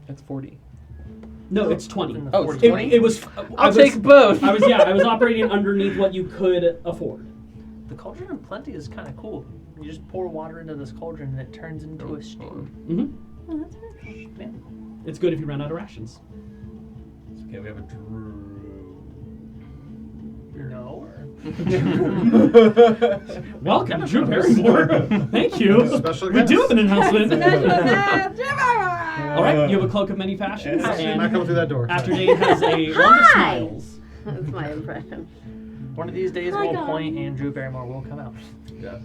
[SPEAKER 6] That's 40.
[SPEAKER 1] No, it's 20.
[SPEAKER 6] Oh, it's
[SPEAKER 1] It,
[SPEAKER 6] 20?
[SPEAKER 1] it was.
[SPEAKER 6] I'll take both.
[SPEAKER 1] I was operating underneath what you could afford.
[SPEAKER 8] The cauldron of plenty is kind of cool. You just pour water into this cauldron and it turns into a stew.
[SPEAKER 1] Mm-hmm.
[SPEAKER 5] Oh, that's very cool.
[SPEAKER 8] Yeah.
[SPEAKER 1] It's good if you run out of rations.
[SPEAKER 2] Okay, we have a druid.
[SPEAKER 1] No. Welcome, Drew Barrymore. Thank you.
[SPEAKER 4] Special
[SPEAKER 1] We do
[SPEAKER 4] guest.
[SPEAKER 1] have an announcement.
[SPEAKER 5] Hi!
[SPEAKER 1] All right, you have a cloak of many fashions,
[SPEAKER 4] I'm not
[SPEAKER 1] and
[SPEAKER 4] coming through that door.
[SPEAKER 1] after
[SPEAKER 4] sorry.
[SPEAKER 1] Dane has a wand of
[SPEAKER 7] Hi.
[SPEAKER 1] smiles.
[SPEAKER 7] That's my impression.
[SPEAKER 3] One of these days,
[SPEAKER 7] Hi,
[SPEAKER 3] we'll
[SPEAKER 7] God.
[SPEAKER 3] point and Drew Barrymore will come out.
[SPEAKER 2] Yes.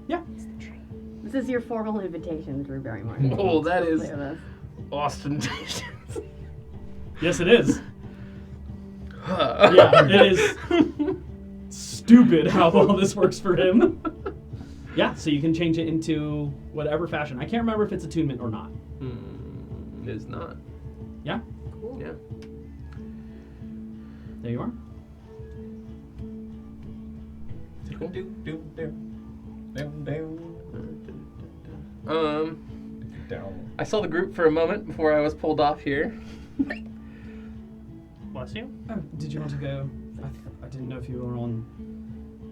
[SPEAKER 1] Yeah.
[SPEAKER 7] This is your formal invitation, Drew Barrymore.
[SPEAKER 6] Oh, that is
[SPEAKER 7] Clear this.
[SPEAKER 6] ostentatious.
[SPEAKER 1] Yes, it is. Yeah, it is stupid how well this works for him. Yeah, so you can change it into whatever fashion. I can't remember if it's attunement or not.
[SPEAKER 6] It is not.
[SPEAKER 1] Yeah,
[SPEAKER 6] Yeah.
[SPEAKER 1] there you are.
[SPEAKER 2] Down.
[SPEAKER 6] I saw the group for a moment before I was pulled off here.
[SPEAKER 3] Bless you.
[SPEAKER 1] Oh, did you want to go? I didn't know if you were on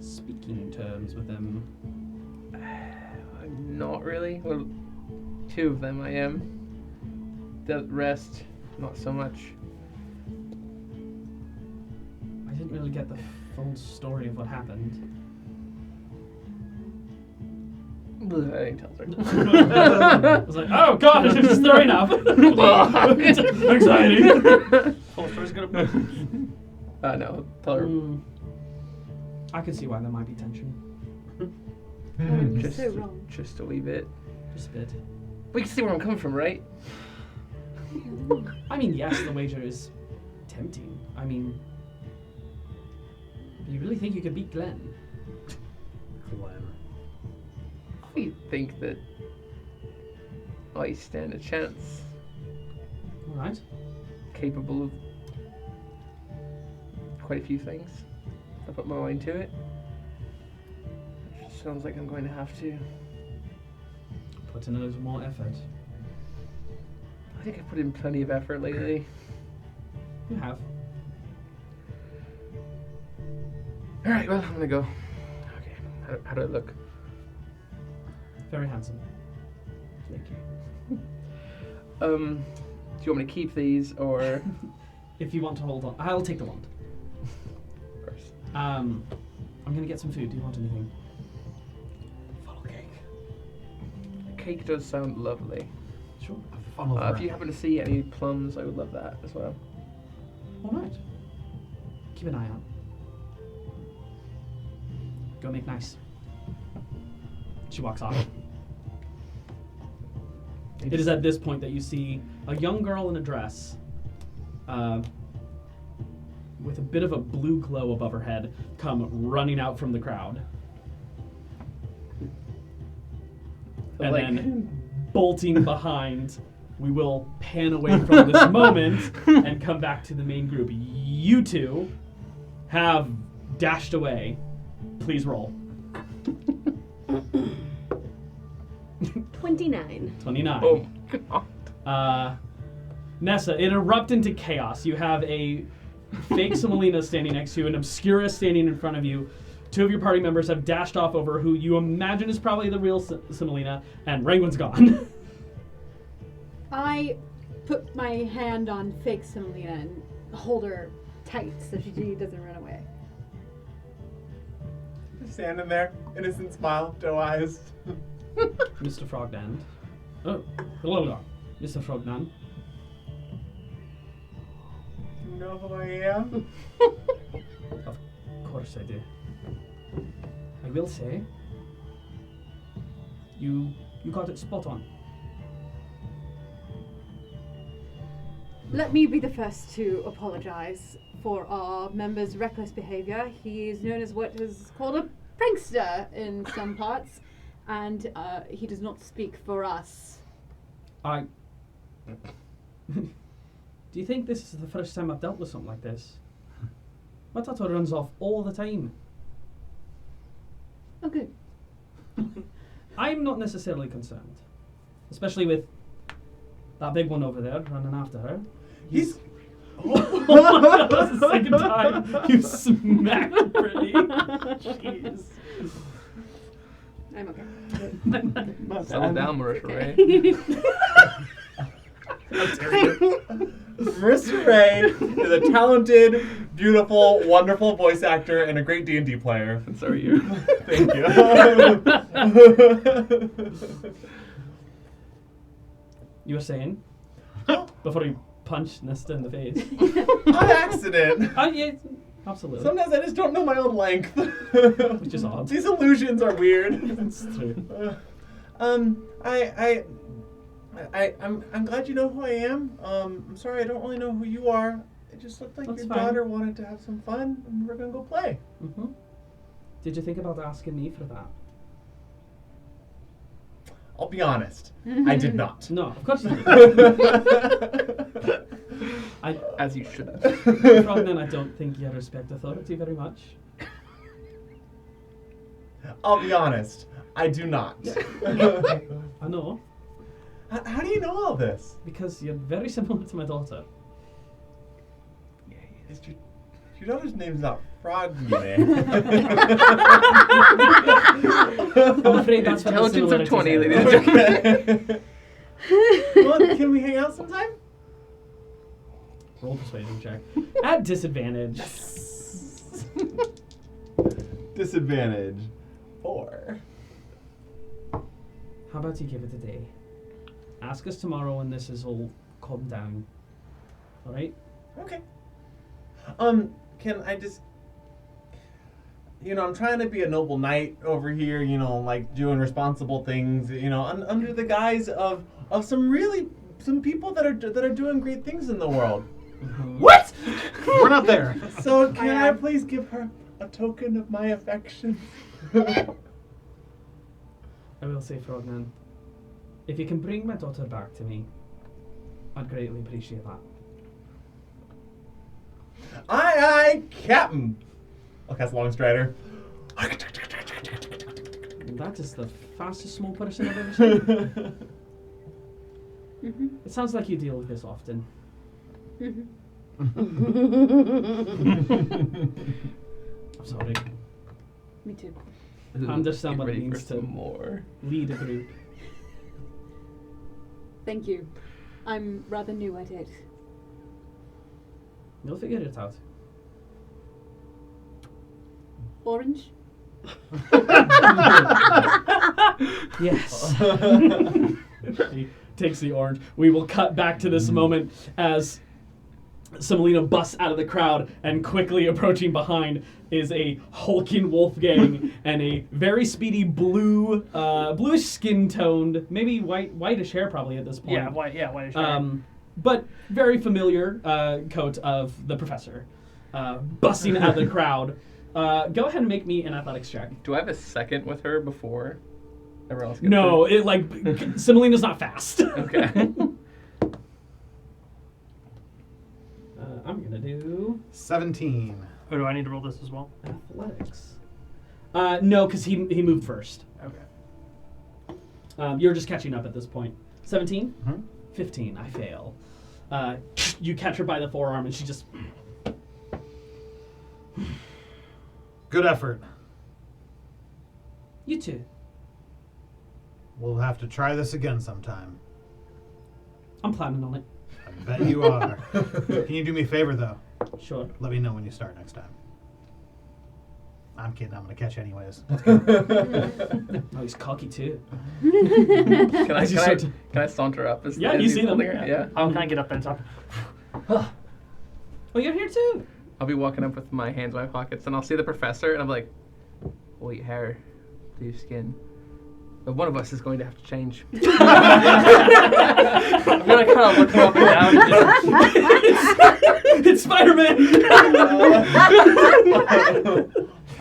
[SPEAKER 1] speaking terms with them.
[SPEAKER 6] I'm not really. Well, two of them I am. The rest, not so much.
[SPEAKER 1] I didn't really get the full story of what happened.
[SPEAKER 6] I didn't tell her.
[SPEAKER 1] I was like, oh god, it's just throwing up. Anxiety.
[SPEAKER 3] Holster's gonna.
[SPEAKER 6] No, tell her.
[SPEAKER 1] I can see why there might be tension.
[SPEAKER 6] Just,
[SPEAKER 5] So wrong.
[SPEAKER 6] just a wee bit.
[SPEAKER 1] Just a bit.
[SPEAKER 6] We can see where I'm coming from, right?
[SPEAKER 1] I mean, yes, the wager is tempting. I mean, you really think you could beat Glenn?
[SPEAKER 6] I think that I stand a chance.
[SPEAKER 1] All right.
[SPEAKER 6] Capable of quite a few things. If I put my mind to it. It sounds like I'm going to have to.
[SPEAKER 1] Put in a little more effort.
[SPEAKER 6] I think I've put in plenty of effort lately.
[SPEAKER 1] You have.
[SPEAKER 6] Alright, well, I'm gonna go. Okay, how do I look?
[SPEAKER 1] Very handsome.
[SPEAKER 6] Thank you. Do you want me to keep these or
[SPEAKER 1] If you want to hold on, I'll take the wand.
[SPEAKER 6] first?
[SPEAKER 1] I'm gonna get some food. Do you want anything?
[SPEAKER 2] Funnel cake.
[SPEAKER 6] Cake does sound lovely.
[SPEAKER 1] Sure.
[SPEAKER 6] If you happen to see any plums, I would love that as well.
[SPEAKER 1] All right. Keep an eye out. Go make nice. She walks off. It is at this point that you see a young girl in a dress with a bit of a blue glow above her head come running out from the crowd. And
[SPEAKER 6] Like-
[SPEAKER 1] then bolting behind, we will pan away from this moment and come back to the main group. You two have dashed away. Please roll.
[SPEAKER 7] 29.
[SPEAKER 1] 29.
[SPEAKER 6] Oh god.
[SPEAKER 1] Nessa, it erupt into chaos. You have a fake Semolina standing next to you, an Obscura standing in front of you. Two of your party members have dashed off over who you imagine is probably the real Semolina, and Rangoon's gone.
[SPEAKER 5] I put my hand on fake Semolina and hold her tight so she doesn't run away.
[SPEAKER 2] Just standing there, innocent smile, doe eyes.
[SPEAKER 1] Mr. Frognan. Oh, hello, Mr. Frognan.
[SPEAKER 2] You know who I am?
[SPEAKER 1] Of course I do. I will say, you got it spot on.
[SPEAKER 5] Let me be the first to apologize for our member's reckless behavior. He is known as what is called a prankster in some parts, and he does not speak for us.
[SPEAKER 1] Do you think this is the first time I've dealt with something like this? My tattoo runs off all the time.
[SPEAKER 5] Oh, good.
[SPEAKER 1] I'm not necessarily concerned. Especially with that big one over there running after her.
[SPEAKER 2] He's.
[SPEAKER 1] Oh my God, that's the second time you smacked Brittany. Jeez.
[SPEAKER 5] I'm okay.
[SPEAKER 6] Settle down, Marissa Ray.
[SPEAKER 2] Marissa Ray is a talented beautiful, wonderful voice actor and a great D&D player.
[SPEAKER 6] And so are you.
[SPEAKER 2] Thank you.
[SPEAKER 1] You were saying? Before you punched Nesta in the face.
[SPEAKER 2] On accident.
[SPEAKER 1] Yeah, absolutely.
[SPEAKER 2] Sometimes I just don't know my own length.
[SPEAKER 1] Which is odd.
[SPEAKER 2] These illusions are weird.
[SPEAKER 1] It's true.
[SPEAKER 2] I'm glad you know who I am. I'm sorry I don't really know who you are. It just looked like
[SPEAKER 1] That's
[SPEAKER 2] your
[SPEAKER 1] fine.
[SPEAKER 2] daughter wanted to have some fun, and we're gonna go play.
[SPEAKER 1] Mm-hmm. Did you think about asking me for that?
[SPEAKER 2] I'll be honest, I did not.
[SPEAKER 1] No, of course you didn't.
[SPEAKER 6] As you should.
[SPEAKER 1] Frogman, I don't think you respect authority very much.
[SPEAKER 2] I'll be honest, I do not.
[SPEAKER 1] I know,
[SPEAKER 2] How do you know all this?
[SPEAKER 1] because you're very similar to my daughter.
[SPEAKER 2] Is your daughter's name's not Frogman.
[SPEAKER 1] I'm afraid that's what the
[SPEAKER 6] Intelligence of
[SPEAKER 1] similarities
[SPEAKER 6] 20,
[SPEAKER 1] are.
[SPEAKER 6] ladies and gentlemen.
[SPEAKER 2] Well, can we hang out sometime?
[SPEAKER 1] Roll persuasion check. At disadvantage.
[SPEAKER 2] Disadvantage 4.
[SPEAKER 1] How about you give it a day? Ask us tomorrow when this is all calmed down. Alright?
[SPEAKER 2] Okay. Can I just... I'm trying to be a noble knight over here, like doing responsible things, under the guise of some people that are doing great things in the world.
[SPEAKER 4] What? We're not there.
[SPEAKER 2] So can I please give her a token of my affection?
[SPEAKER 1] I will say, Frogman, if you can bring my daughter back to me, I'd greatly appreciate that.
[SPEAKER 2] Aye, Captain. I'll cast Long Strider.
[SPEAKER 1] That is the fastest small person I've ever seen. It sounds like you deal with this often. I'm sorry.
[SPEAKER 5] Me too.
[SPEAKER 1] I understand
[SPEAKER 6] Get
[SPEAKER 1] what it
[SPEAKER 6] ready
[SPEAKER 1] means
[SPEAKER 6] for
[SPEAKER 1] to
[SPEAKER 6] some more.
[SPEAKER 1] lead a group.
[SPEAKER 5] Thank you. I'm rather new at it.
[SPEAKER 1] You'll figure it out.
[SPEAKER 5] Orange?
[SPEAKER 1] Yes. He takes the orange. We will cut back to this moment as Semolina busts out of the crowd, and quickly approaching behind is a hulking Wolfgang and a very speedy bluish skin-toned, maybe whitish hair probably at this point.
[SPEAKER 8] Whitish hair.
[SPEAKER 1] But very familiar coat of the professor, busting out of the crowd. Go ahead and make me an athletics check.
[SPEAKER 6] Do I have a second with her before everyone else gets
[SPEAKER 1] No,
[SPEAKER 6] through?
[SPEAKER 1] Semolina's not fast.
[SPEAKER 6] Okay.
[SPEAKER 1] I'm gonna do
[SPEAKER 4] 17.
[SPEAKER 8] Or do I need to roll this as well?
[SPEAKER 1] athletics. No, because he moved first.
[SPEAKER 8] Okay.
[SPEAKER 1] You're just catching up at this point. 17?
[SPEAKER 4] Mhm.
[SPEAKER 1] 15. I fail. You catch her by the forearm, and she just...
[SPEAKER 4] Good effort.
[SPEAKER 1] You too.
[SPEAKER 4] We'll have to try this again sometime.
[SPEAKER 1] I'm planning on it.
[SPEAKER 4] I bet you are. Can you do me a favor, though?
[SPEAKER 1] Sure.
[SPEAKER 4] Let me know when you start next time. I'm kidding. I'm going to catch you anyways.
[SPEAKER 1] Oh, he's cocky too.
[SPEAKER 6] Can I
[SPEAKER 1] As you start to-
[SPEAKER 6] saunter up? As
[SPEAKER 1] Yeah,
[SPEAKER 6] as
[SPEAKER 1] you
[SPEAKER 6] he's
[SPEAKER 1] see them.
[SPEAKER 6] holding her? Yeah.
[SPEAKER 8] I'll kind of get up there and talk.
[SPEAKER 1] Oh, you're here too.
[SPEAKER 6] I'll be walking up with my hands in my pockets, and I'll see the professor, and I'm like, "White hair, blue skin. But one of us is going to have to change." I'm gonna kind of look up and down.
[SPEAKER 1] It's Spider-Man.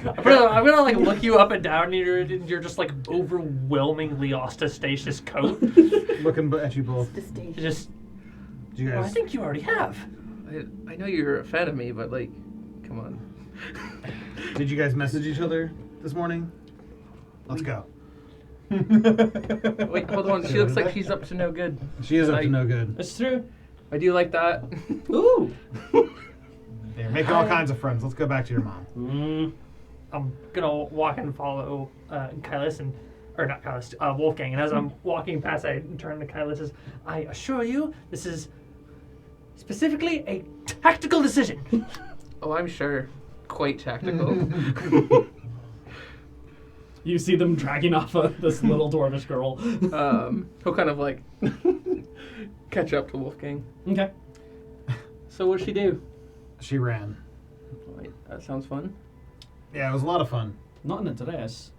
[SPEAKER 8] I'm gonna like look you up and down, and you're just like overwhelmingly ostentatious coat.
[SPEAKER 4] Looking at you both.
[SPEAKER 8] Just,
[SPEAKER 4] Do you
[SPEAKER 8] well, I
[SPEAKER 4] guys...
[SPEAKER 8] think you already have.
[SPEAKER 6] I know you're a fan of me, but like, come on.
[SPEAKER 4] Did you guys message each other this morning? Let's go.
[SPEAKER 6] Wait, hold on. She looks like she's up to no good.
[SPEAKER 4] She is up to
[SPEAKER 6] Like-
[SPEAKER 4] no good.
[SPEAKER 1] That's true.
[SPEAKER 6] I do like that.
[SPEAKER 1] Ooh.
[SPEAKER 4] They're making all kinds of friends. Let's go back to your mom.
[SPEAKER 8] I'm gonna walk and follow Kylus or not Kylus, Wolfgang. And as I'm walking past, I turn to Kylus and says, "I assure you, this is specifically a tactical decision."
[SPEAKER 6] Oh, I'm sure. Quite tactical.
[SPEAKER 1] You see them dragging off this little dwarvish girl.
[SPEAKER 6] He'll kind of like catch up to Wolfgang.
[SPEAKER 1] Okay.
[SPEAKER 6] So what'd she do?
[SPEAKER 4] She ran.
[SPEAKER 6] Right, that sounds fun.
[SPEAKER 4] Yeah, it was a lot of fun.
[SPEAKER 1] Not in a dress.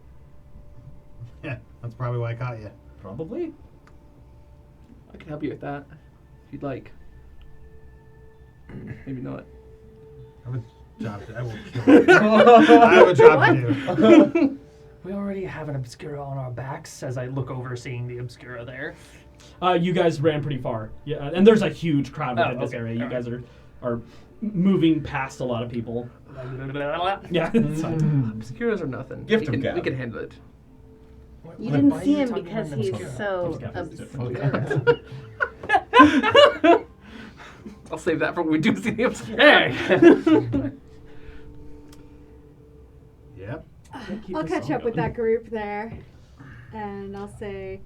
[SPEAKER 4] Yeah, that's probably why I caught you.
[SPEAKER 1] Probably.
[SPEAKER 6] I can help you with that if you'd like. Maybe not.
[SPEAKER 4] I have a job to I will kill you. I have a job to do.
[SPEAKER 8] We already have an Obscura on our backs as I look over seeing the Obscura there.
[SPEAKER 1] You guys ran pretty far. Yeah, and there's a huge crowd within this
[SPEAKER 8] okay.
[SPEAKER 1] area. You
[SPEAKER 8] All
[SPEAKER 1] guys are moving past a lot of people. Yeah. it's fine.
[SPEAKER 6] Obscuras are nothing.
[SPEAKER 2] Gift
[SPEAKER 6] we
[SPEAKER 2] of
[SPEAKER 6] can, we
[SPEAKER 2] gab.
[SPEAKER 6] can handle it.
[SPEAKER 7] You didn't
[SPEAKER 8] Why are
[SPEAKER 7] see
[SPEAKER 8] you
[SPEAKER 7] him
[SPEAKER 8] talking
[SPEAKER 7] because
[SPEAKER 8] about an
[SPEAKER 7] he's
[SPEAKER 8] obscura?
[SPEAKER 7] so
[SPEAKER 1] Obscura.
[SPEAKER 7] obscure.
[SPEAKER 6] I'll save that for when we do see the Obscura.
[SPEAKER 8] Hey!
[SPEAKER 4] Yep.
[SPEAKER 5] I'll catch up with that group there, and I'll say,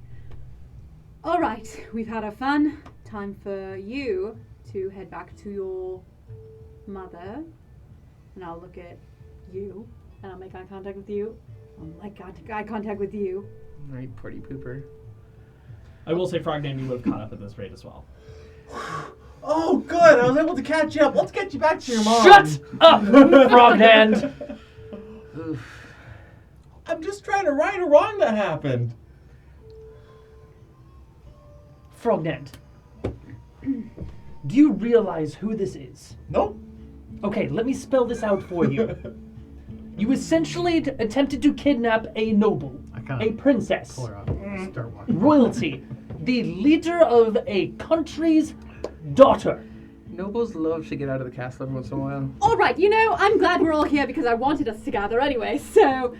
[SPEAKER 5] all right, we've had our fun. Time for you to head back to your mother. And I'll look at you, and I'll make eye contact with you. I'll make eye contact with you.
[SPEAKER 6] Right, pretty pooper.
[SPEAKER 1] I will say, Frogman, you would have caught up at this rate as well.
[SPEAKER 2] Oh, good. I was able to catch you up. Let's get you back to your mom.
[SPEAKER 8] Shut up, Froghand!
[SPEAKER 2] I'm just trying to right a wrong that happened.
[SPEAKER 8] Frognant, do you realize who this is?
[SPEAKER 2] Nope.
[SPEAKER 8] Okay, let me spell this out for you. You essentially attempted to kidnap a noble,
[SPEAKER 4] I kind
[SPEAKER 8] a
[SPEAKER 4] of
[SPEAKER 8] princess,
[SPEAKER 4] pull her up and start walking.
[SPEAKER 8] royalty, the leader of a country's daughter.
[SPEAKER 6] Nobles love to get out of the castle every once in a while.
[SPEAKER 5] All right, you know, I'm glad we're all here because I wanted us to gather anyway. So,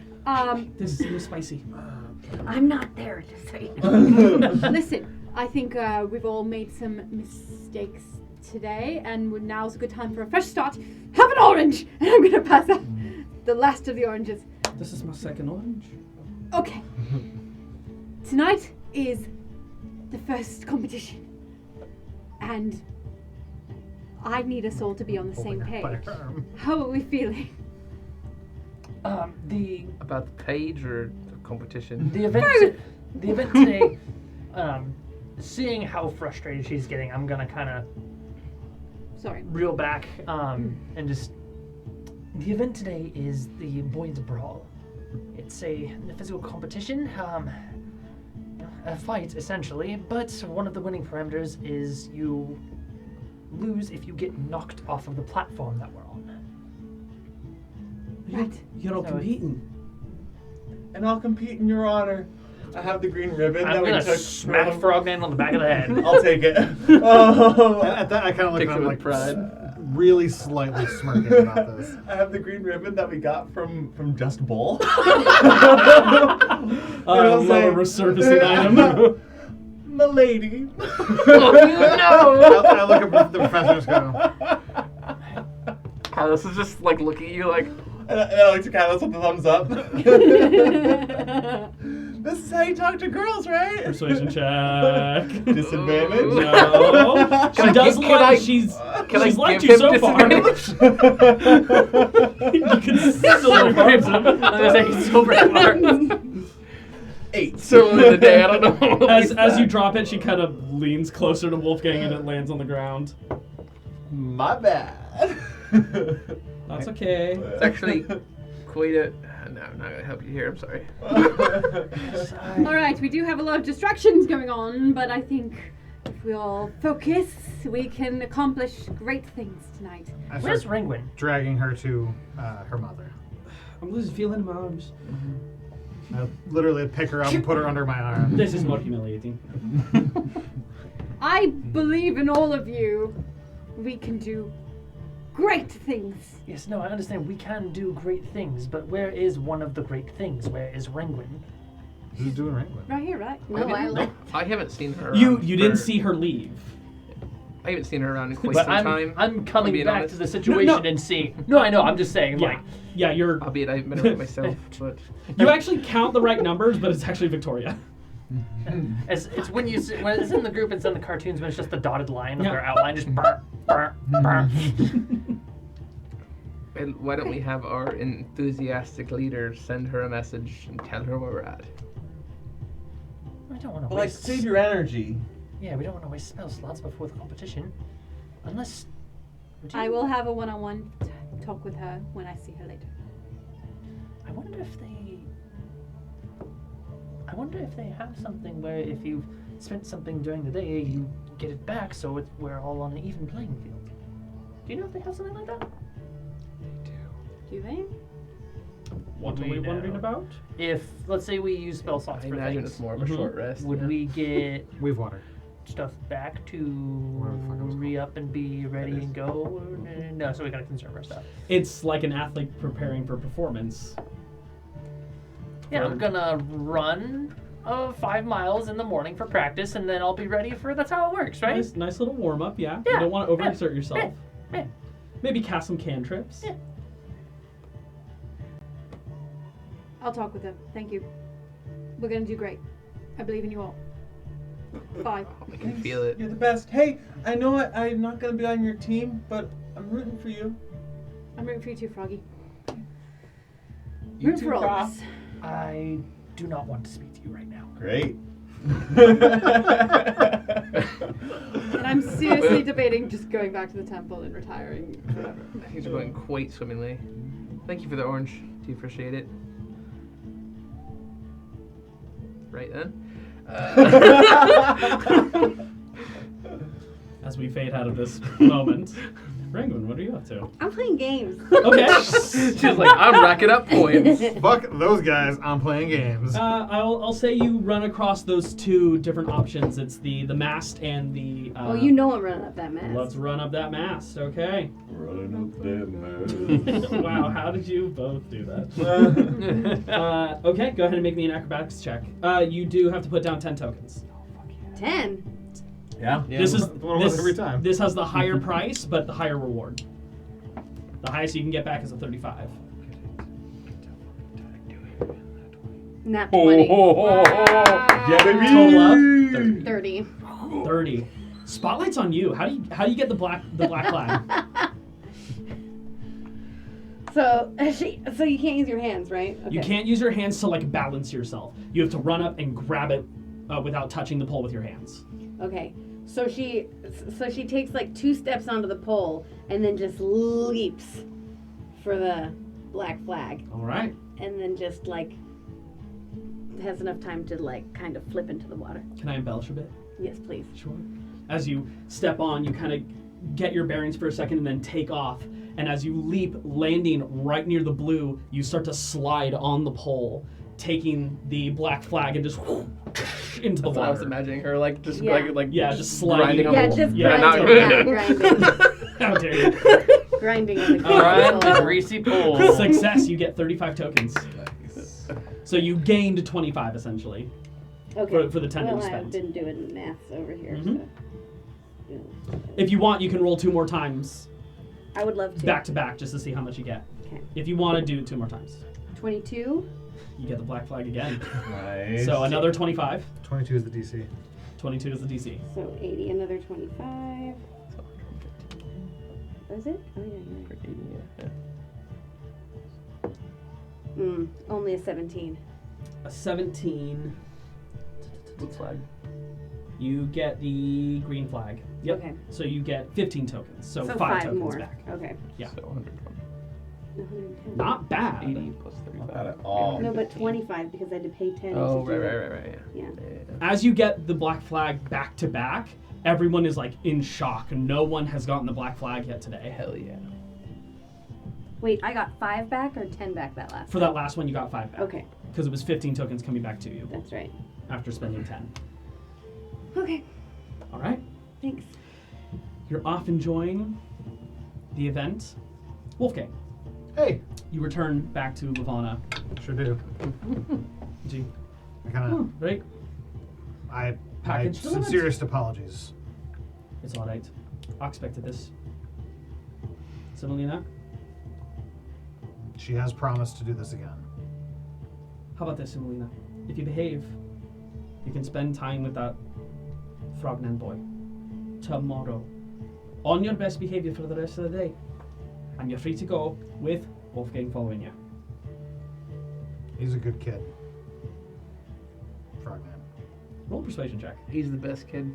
[SPEAKER 1] This is spicy.
[SPEAKER 7] I'm not there to say no.
[SPEAKER 5] listen, I think we've all made some mistakes today, and now's a good time for a fresh start. Have an orange, and I'm gonna pass out the last of the oranges.
[SPEAKER 1] This is my second orange.
[SPEAKER 5] Okay. Tonight is the first competition, and I need us all to be on the same
[SPEAKER 4] Holding her by
[SPEAKER 5] page.
[SPEAKER 4] her arm.
[SPEAKER 5] How are we feeling?
[SPEAKER 8] The
[SPEAKER 6] About the page or the competition?
[SPEAKER 8] the event today. Seeing how frustrated she's getting, I'm gonna kind of
[SPEAKER 5] Sorry.
[SPEAKER 8] reel back and just. The event today is the buoyant brawl. It's a physical competition, a fight essentially. But one of the winning parameters is you lose if you get knocked off of the platform that we're on.
[SPEAKER 5] Right.
[SPEAKER 1] You're all
[SPEAKER 8] So
[SPEAKER 1] competing.
[SPEAKER 2] And I'll compete in your honor. I have the green ribbon
[SPEAKER 8] I'm
[SPEAKER 2] that we
[SPEAKER 8] gonna
[SPEAKER 2] took
[SPEAKER 8] smack
[SPEAKER 2] from-
[SPEAKER 8] Frogman on the back of the head.
[SPEAKER 2] I'll take it. Oh,
[SPEAKER 4] At that, I kind of look at
[SPEAKER 6] Takes
[SPEAKER 4] him
[SPEAKER 6] it
[SPEAKER 4] like
[SPEAKER 6] with pride.
[SPEAKER 4] really slightly smirking about this.
[SPEAKER 2] I have the green ribbon that we got from Just Bull.
[SPEAKER 1] I love a resurfacing item.
[SPEAKER 2] Milady.
[SPEAKER 4] I look at the professor and just go,
[SPEAKER 6] Carlos is just like looking at you like,
[SPEAKER 2] And I like to Kylos with the thumbs up. This is how you talk to girls, right?
[SPEAKER 1] Persuasion check.
[SPEAKER 2] Disadvantage?
[SPEAKER 1] No. She
[SPEAKER 6] I
[SPEAKER 1] does
[SPEAKER 6] give-
[SPEAKER 1] like
[SPEAKER 6] can I-
[SPEAKER 1] she's
[SPEAKER 6] can I
[SPEAKER 1] she's liked
[SPEAKER 6] give
[SPEAKER 1] you
[SPEAKER 6] him
[SPEAKER 1] so far. You can still reverse him.
[SPEAKER 8] There's a silver mark.
[SPEAKER 2] 8.
[SPEAKER 6] so in the day, I don't know.
[SPEAKER 1] As you drop it, she kind of leans closer to Wolfgang and it lands on the ground.
[SPEAKER 2] My bad.
[SPEAKER 1] That's okay.
[SPEAKER 6] It's actually quite a... No, I'm not going to help you here. I'm sorry.
[SPEAKER 5] All right, we do have a lot of distractions going on, but I think if we all focus, we can accomplish great things tonight.
[SPEAKER 4] I
[SPEAKER 8] Where's
[SPEAKER 4] start
[SPEAKER 8] Ringwin?
[SPEAKER 4] dragging her to her mother.
[SPEAKER 1] I'm losing feeling in my arms.
[SPEAKER 4] I literally pick her up and put her under my arm.
[SPEAKER 1] This is more humiliating.
[SPEAKER 5] I believe in all of you. We can do great things.
[SPEAKER 8] Yes, no, I understand. We can do great things, but where is one of the great things? Where is Ringwin?
[SPEAKER 4] Who's doing Ringwood?
[SPEAKER 5] Right here, right?
[SPEAKER 7] No, I like.
[SPEAKER 6] I haven't seen her
[SPEAKER 1] You
[SPEAKER 6] around
[SPEAKER 1] didn't
[SPEAKER 6] for-
[SPEAKER 1] see her leave.
[SPEAKER 6] I haven't seen her around in quite
[SPEAKER 8] But
[SPEAKER 6] some time.
[SPEAKER 8] I'm coming
[SPEAKER 6] being
[SPEAKER 8] back
[SPEAKER 6] honest.
[SPEAKER 8] to the situation
[SPEAKER 1] No.
[SPEAKER 8] and seeing. No, I know. I'm just saying.
[SPEAKER 1] Yeah,
[SPEAKER 8] Like,
[SPEAKER 1] yeah. You're.
[SPEAKER 6] Albeit I've been around myself, but...
[SPEAKER 1] You actually count the right numbers, but it's actually Victoria.
[SPEAKER 8] it's when you see, when it's in the group, it's in the cartoons, when it's just the dotted line of
[SPEAKER 1] Yeah.
[SPEAKER 8] their outline, just burr, burr, burr.
[SPEAKER 6] Why don't we have our enthusiastic leader send her a message and tell her where we're at?
[SPEAKER 8] I don't want to
[SPEAKER 2] But like,
[SPEAKER 8] waste.
[SPEAKER 2] save your energy.
[SPEAKER 8] Yeah, we don't want to waste spell slots before the competition, unless.
[SPEAKER 5] I will have a one-on-one talk with her when I see her later.
[SPEAKER 8] I wonder if they have something where if you've spent something during the day, you get it back, so we're all on an even playing field. Do you know if they have something like that?
[SPEAKER 5] Do they?
[SPEAKER 1] What are
[SPEAKER 8] We
[SPEAKER 1] we wondering
[SPEAKER 8] know.
[SPEAKER 1] about?
[SPEAKER 8] If, let's say we use spell slots
[SPEAKER 6] I
[SPEAKER 8] for
[SPEAKER 6] imagine
[SPEAKER 8] things,
[SPEAKER 6] it's more of a
[SPEAKER 1] Mhm.
[SPEAKER 6] short rest.
[SPEAKER 8] would
[SPEAKER 6] yeah.
[SPEAKER 8] we get
[SPEAKER 4] We've water.
[SPEAKER 8] stuff back to
[SPEAKER 4] Whatever the fuck it was
[SPEAKER 8] re-up and be ready and go? Or no, so we gotta conserve our stuff.
[SPEAKER 1] It's like an athlete preparing for performance.
[SPEAKER 8] Yeah,
[SPEAKER 1] For-
[SPEAKER 8] I'm gonna run 5 miles in the morning for practice, and then I'll be ready for. That's how it works, right?
[SPEAKER 1] Nice little warm up, yeah. You
[SPEAKER 8] Yeah,
[SPEAKER 1] don't want to
[SPEAKER 8] yeah,
[SPEAKER 1] overexert yourself.
[SPEAKER 8] yeah.
[SPEAKER 1] Maybe cast some cantrips.
[SPEAKER 8] Yeah.
[SPEAKER 5] I'll talk with her. Thank you. We're gonna do great. I believe in you all. Bye.
[SPEAKER 6] I can feel it.
[SPEAKER 2] You're the best. Hey, I know I'm not gonna be on your team, but I'm rooting for you.
[SPEAKER 5] I'm rooting for you too, Froggy.
[SPEAKER 2] You
[SPEAKER 5] Root
[SPEAKER 2] too,
[SPEAKER 5] for all of
[SPEAKER 2] Prof.
[SPEAKER 5] us.
[SPEAKER 8] I do not want to speak to you right now.
[SPEAKER 2] Great.
[SPEAKER 5] And I'm seriously debating just going back to the temple and retiring forever.
[SPEAKER 6] Things are going quite swimmingly. Thank you for the orange. Do you appreciate it? Right then.
[SPEAKER 1] As we fade out of this moment. Rangoon, what are you up to?
[SPEAKER 7] I'm playing games.
[SPEAKER 1] Okay.
[SPEAKER 6] She's like, I'm racking up points.
[SPEAKER 4] Fuck those guys. I'm playing games.
[SPEAKER 1] I'll say you run across those two different options. It's the mast and the.
[SPEAKER 7] Oh, you know I'm running up that mess.
[SPEAKER 1] Let's run up that mast. Okay.
[SPEAKER 2] Running up that man.
[SPEAKER 1] Wow, how did you both do that? Okay, go ahead and make me an acrobatics check. You do have to put down 10 tokens.
[SPEAKER 7] 10.
[SPEAKER 2] Yeah.
[SPEAKER 1] This is
[SPEAKER 4] One of us every time.
[SPEAKER 1] This has the higher price, but the higher reward. The highest you can get back is a 35.
[SPEAKER 7] Nat 20.
[SPEAKER 2] Yeah, baby.
[SPEAKER 1] Total of
[SPEAKER 7] 30.
[SPEAKER 1] 30. Spotlight's on you. How do you get the black flag?
[SPEAKER 7] So you can't use your hands, right? Okay.
[SPEAKER 1] You can't use your hands to like balance yourself. You have to run up and grab it without touching the pole with your hands.
[SPEAKER 7] Okay. So she takes like 2 steps onto the pole and then just leaps for the black flag,
[SPEAKER 1] All right.
[SPEAKER 7] and then just like has enough time to like kind of flip into the water.
[SPEAKER 1] Can I embellish a bit?
[SPEAKER 7] Yes, please.
[SPEAKER 1] Sure. As you step on, you kind of get your bearings for a second and then take off. And as you leap, landing right near the blue, you start to slide on the pole, taking the black flag and just into the
[SPEAKER 6] That's what I was
[SPEAKER 1] water.
[SPEAKER 6] imagining her like just
[SPEAKER 7] Yeah.
[SPEAKER 6] like
[SPEAKER 1] Yeah, just sliding
[SPEAKER 6] grinding
[SPEAKER 1] on
[SPEAKER 6] on
[SPEAKER 7] Yeah,
[SPEAKER 6] the
[SPEAKER 7] just
[SPEAKER 1] Yeah,
[SPEAKER 7] grinding.
[SPEAKER 6] not-
[SPEAKER 1] How dare you?
[SPEAKER 7] Grinding on the
[SPEAKER 8] Grind the
[SPEAKER 7] console.
[SPEAKER 8] greasy pole.
[SPEAKER 1] Success, you get 35 tokens. So you gained 25 essentially
[SPEAKER 7] Okay.
[SPEAKER 1] for the 10 that
[SPEAKER 7] well,
[SPEAKER 1] you
[SPEAKER 7] I've
[SPEAKER 1] spent.
[SPEAKER 7] been doing maths over here,
[SPEAKER 1] Mhm.
[SPEAKER 7] so. Yeah.
[SPEAKER 1] If you want, you can roll 2 more times
[SPEAKER 7] I would love to.
[SPEAKER 1] back to back just to see how much you get.
[SPEAKER 7] Okay.
[SPEAKER 1] If you want to do it 2 more times,
[SPEAKER 7] 22.
[SPEAKER 1] you get the black flag again.
[SPEAKER 2] Nice.
[SPEAKER 1] So another 25.
[SPEAKER 4] 22 is the DC.
[SPEAKER 1] 22 is the DC.
[SPEAKER 7] So 80, another 25. Was it? Oh, yeah, yeah. Only a 17.
[SPEAKER 1] A 17.
[SPEAKER 6] Blue flag.
[SPEAKER 1] You get the green flag. Yep.
[SPEAKER 7] Okay.
[SPEAKER 1] So you get 15 tokens. So,
[SPEAKER 7] So
[SPEAKER 1] 5
[SPEAKER 7] 5
[SPEAKER 1] tokens
[SPEAKER 7] more.
[SPEAKER 1] back.
[SPEAKER 7] Okay.
[SPEAKER 1] Yeah.
[SPEAKER 6] So 120.
[SPEAKER 7] 110.
[SPEAKER 1] Not bad.
[SPEAKER 6] 80 plus 35.
[SPEAKER 2] Not at all.
[SPEAKER 7] No, but 25 because I had to pay 10.
[SPEAKER 6] Oh,
[SPEAKER 7] to do
[SPEAKER 6] right,
[SPEAKER 7] it.
[SPEAKER 6] right.
[SPEAKER 7] Yeah.
[SPEAKER 1] As you get the black flag back to back, everyone is like in shock. No one has gotten the black flag yet today.
[SPEAKER 6] Hell yeah.
[SPEAKER 7] Wait, I got 5 back or 10 back that last
[SPEAKER 1] For that last one, you got 5 back.
[SPEAKER 7] Okay,
[SPEAKER 1] Because it was 15 tokens coming back to you
[SPEAKER 7] that's right.
[SPEAKER 1] after spending 10.
[SPEAKER 7] Okay,
[SPEAKER 1] All right.
[SPEAKER 7] thanks.
[SPEAKER 1] You're off enjoying the event. Wolfgang,
[SPEAKER 4] Hey.
[SPEAKER 1] you return back to Lavana.
[SPEAKER 4] Sure do.
[SPEAKER 1] Gee,
[SPEAKER 4] I kind of.
[SPEAKER 1] right?
[SPEAKER 4] My
[SPEAKER 1] Package delivered.
[SPEAKER 4] sincerest apologies.
[SPEAKER 1] It's all right. I expected this. Semolina,
[SPEAKER 4] She has promised to do this again.
[SPEAKER 1] how about this, Semolina? If you behave, you can spend time with that Frogman boy tomorrow. On your best behavior for the rest of the day. and you're free to go with Wolfgang following you.
[SPEAKER 4] He's a good kid. Frogman.
[SPEAKER 1] Roll a persuasion check.
[SPEAKER 6] He's the best kid.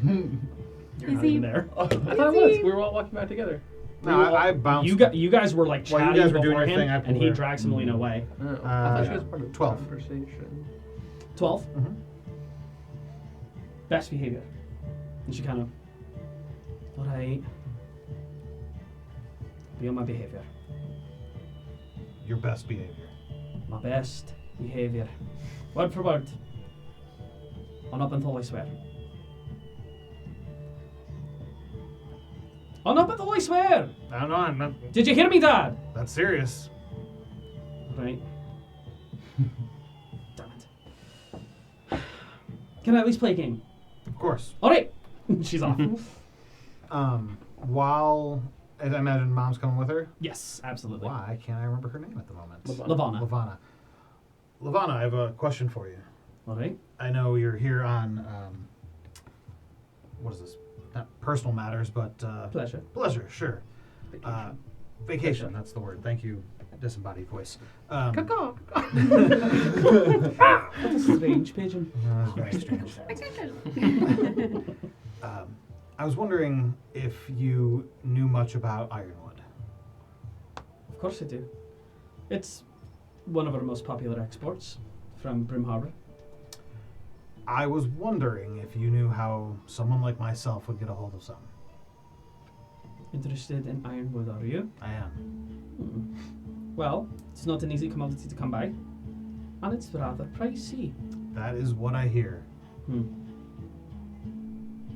[SPEAKER 1] You're
[SPEAKER 5] Is
[SPEAKER 1] not
[SPEAKER 5] he-
[SPEAKER 1] even there.
[SPEAKER 6] I thought it was. We were all walking back together.
[SPEAKER 4] No, I bounced.
[SPEAKER 1] You guys were like
[SPEAKER 4] While you
[SPEAKER 1] chatting
[SPEAKER 4] guys were doing your
[SPEAKER 1] beforehand,
[SPEAKER 4] thing, I
[SPEAKER 1] and
[SPEAKER 4] pulled
[SPEAKER 1] he
[SPEAKER 4] her.
[SPEAKER 1] dragged Semolina away.
[SPEAKER 6] Oh, I thought she was part of the
[SPEAKER 4] 12.
[SPEAKER 6] conversation.
[SPEAKER 1] 12.
[SPEAKER 4] Mhm.
[SPEAKER 1] Best behavior. And she kind of, alright. Be on my behavior.
[SPEAKER 4] Your best behavior.
[SPEAKER 1] My best behavior. Word for word. On up until I swear. On up until I swear!
[SPEAKER 4] I don't know. I'm not.
[SPEAKER 1] Did you hear me, Dad?
[SPEAKER 4] That's serious.
[SPEAKER 1] Right. Damn it. Can I at least play a game?
[SPEAKER 4] Of course.
[SPEAKER 1] Alright! She's off.
[SPEAKER 4] While I imagine Mom's coming with her.
[SPEAKER 1] Yes, absolutely.
[SPEAKER 4] Why can't I remember her name at the moment?
[SPEAKER 1] Lavana.
[SPEAKER 4] Lavana, I have a question for you.
[SPEAKER 1] Alright.
[SPEAKER 4] I know you're here on what is this? Not personal matters, but
[SPEAKER 1] Pleasure.
[SPEAKER 4] pleasure. Sure.
[SPEAKER 6] Vacation.
[SPEAKER 4] Vacation. That's the word. Thank you, disembodied voice.
[SPEAKER 6] Caw-caw.
[SPEAKER 1] That's a strange pigeon.
[SPEAKER 4] That's very strange. I was wondering if you knew much about Ironwood.
[SPEAKER 1] Of course I do. It's one of our most popular exports from Brim Harbor.
[SPEAKER 4] I was wondering if you knew how someone like myself would get a hold of some.
[SPEAKER 1] Interested in ironwood, are you?
[SPEAKER 4] I am.
[SPEAKER 1] Well, it's not an easy commodity to come by, and it's rather pricey.
[SPEAKER 4] That is what I hear.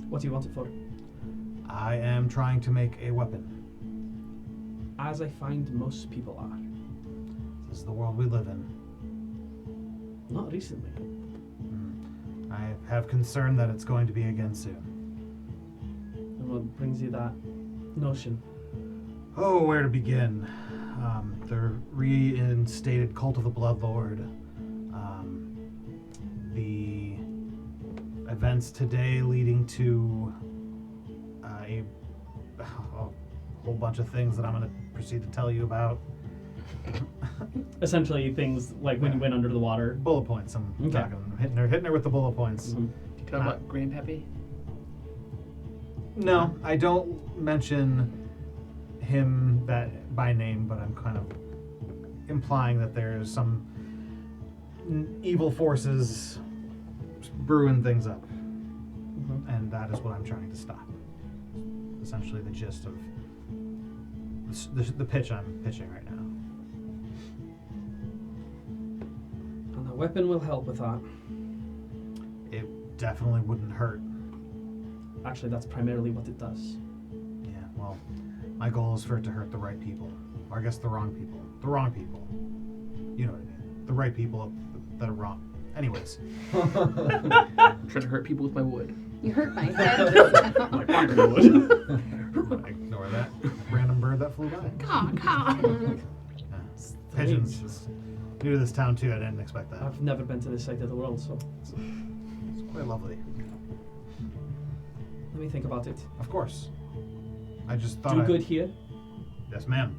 [SPEAKER 1] What do you want it for?
[SPEAKER 4] I am trying to make a weapon.
[SPEAKER 1] As I find most people are.
[SPEAKER 4] This is the world we live in.
[SPEAKER 1] Not recently.
[SPEAKER 4] I have concern that it's going to be again soon.
[SPEAKER 1] And what brings you that notion?
[SPEAKER 4] Oh, where to begin? The reinstated cult of the Bloodlord. The events today leading to a whole bunch of things that I'm going to proceed to tell you about.
[SPEAKER 1] Essentially, things like when you went under the water.
[SPEAKER 4] Bullet points. I'm
[SPEAKER 1] Okay.
[SPEAKER 4] talking, hitting her with the bullet points.
[SPEAKER 1] Mhm.
[SPEAKER 6] You talking about Grandpappy?
[SPEAKER 4] No, I don't mention him that by name, but I'm kind of implying that there's some evil forces brewing things up, and that is what I'm trying to stop. Essentially, the gist of the pitch I'm pitching right now.
[SPEAKER 1] And a weapon will help with that.
[SPEAKER 4] It definitely wouldn't hurt.
[SPEAKER 1] Actually, that's primarily what it does.
[SPEAKER 4] Yeah, well, my goal is for it to hurt the right people. Or I guess the wrong people. The wrong people. You know what I mean. The right people that are wrong. Anyways.
[SPEAKER 6] I'm trying to hurt people with my wood.
[SPEAKER 5] You hurt my head.
[SPEAKER 1] Like ironwood.
[SPEAKER 4] Ignore that random bird that flew by.
[SPEAKER 5] Caw.
[SPEAKER 4] Yeah. Pigeons. Is new to this town too. I didn't expect that.
[SPEAKER 1] I've never been to this side of the world, so
[SPEAKER 4] It's quite lovely.
[SPEAKER 1] let me think about it.
[SPEAKER 4] Of course. I just thought.
[SPEAKER 1] Do good here,
[SPEAKER 4] Yes, ma'am.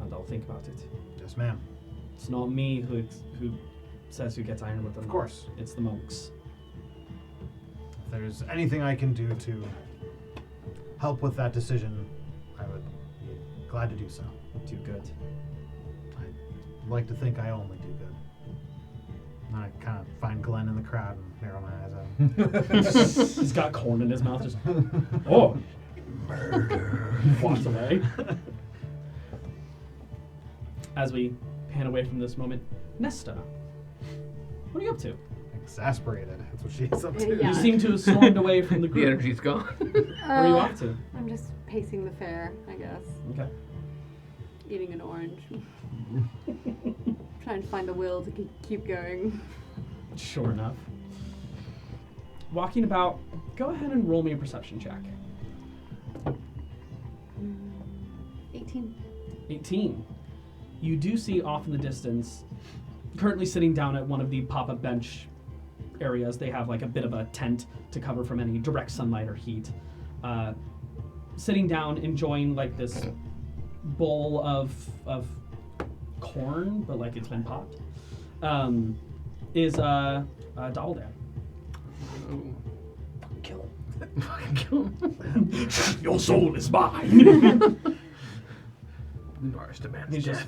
[SPEAKER 1] and I'll think about it.
[SPEAKER 4] Yes, ma'am.
[SPEAKER 1] It's not me who says who gets ironwood.
[SPEAKER 4] Of course.
[SPEAKER 1] It's the monks.
[SPEAKER 4] If there's anything I can do to help with that decision, I would be glad to do so.
[SPEAKER 1] Do good.
[SPEAKER 4] I'd like to think I only do good. And I kind of find Glenn in the crowd and narrow my eyes out.
[SPEAKER 1] He's got corn in his mouth. Just oh, murder. Walks away. As we pan away from this moment, Nesta, what are you up to?
[SPEAKER 4] Exasperated. That's what she's up to.
[SPEAKER 5] Yeah.
[SPEAKER 1] You seem to have stormed away from the
[SPEAKER 6] The
[SPEAKER 1] group.
[SPEAKER 6] energy's gone.
[SPEAKER 1] Where are you off to?
[SPEAKER 5] I'm just pacing the fair, I guess.
[SPEAKER 1] Okay.
[SPEAKER 5] Eating an orange. Trying to find the will to keep going.
[SPEAKER 1] Sure enough. Walking about, go ahead and roll me a perception check.
[SPEAKER 5] 18.
[SPEAKER 1] 18. You do see off in the distance, currently sitting down at one of the pop-up bench areas. They have like a bit of a tent to cover from any direct sunlight or heat. Sitting down, enjoying like this bowl of corn, but like it's been popped, is Dobbledan.
[SPEAKER 6] Ooh.
[SPEAKER 8] Kill him.
[SPEAKER 6] Fucking kill him.
[SPEAKER 1] Your soul is mine.
[SPEAKER 6] Norris demands
[SPEAKER 1] He's
[SPEAKER 6] death.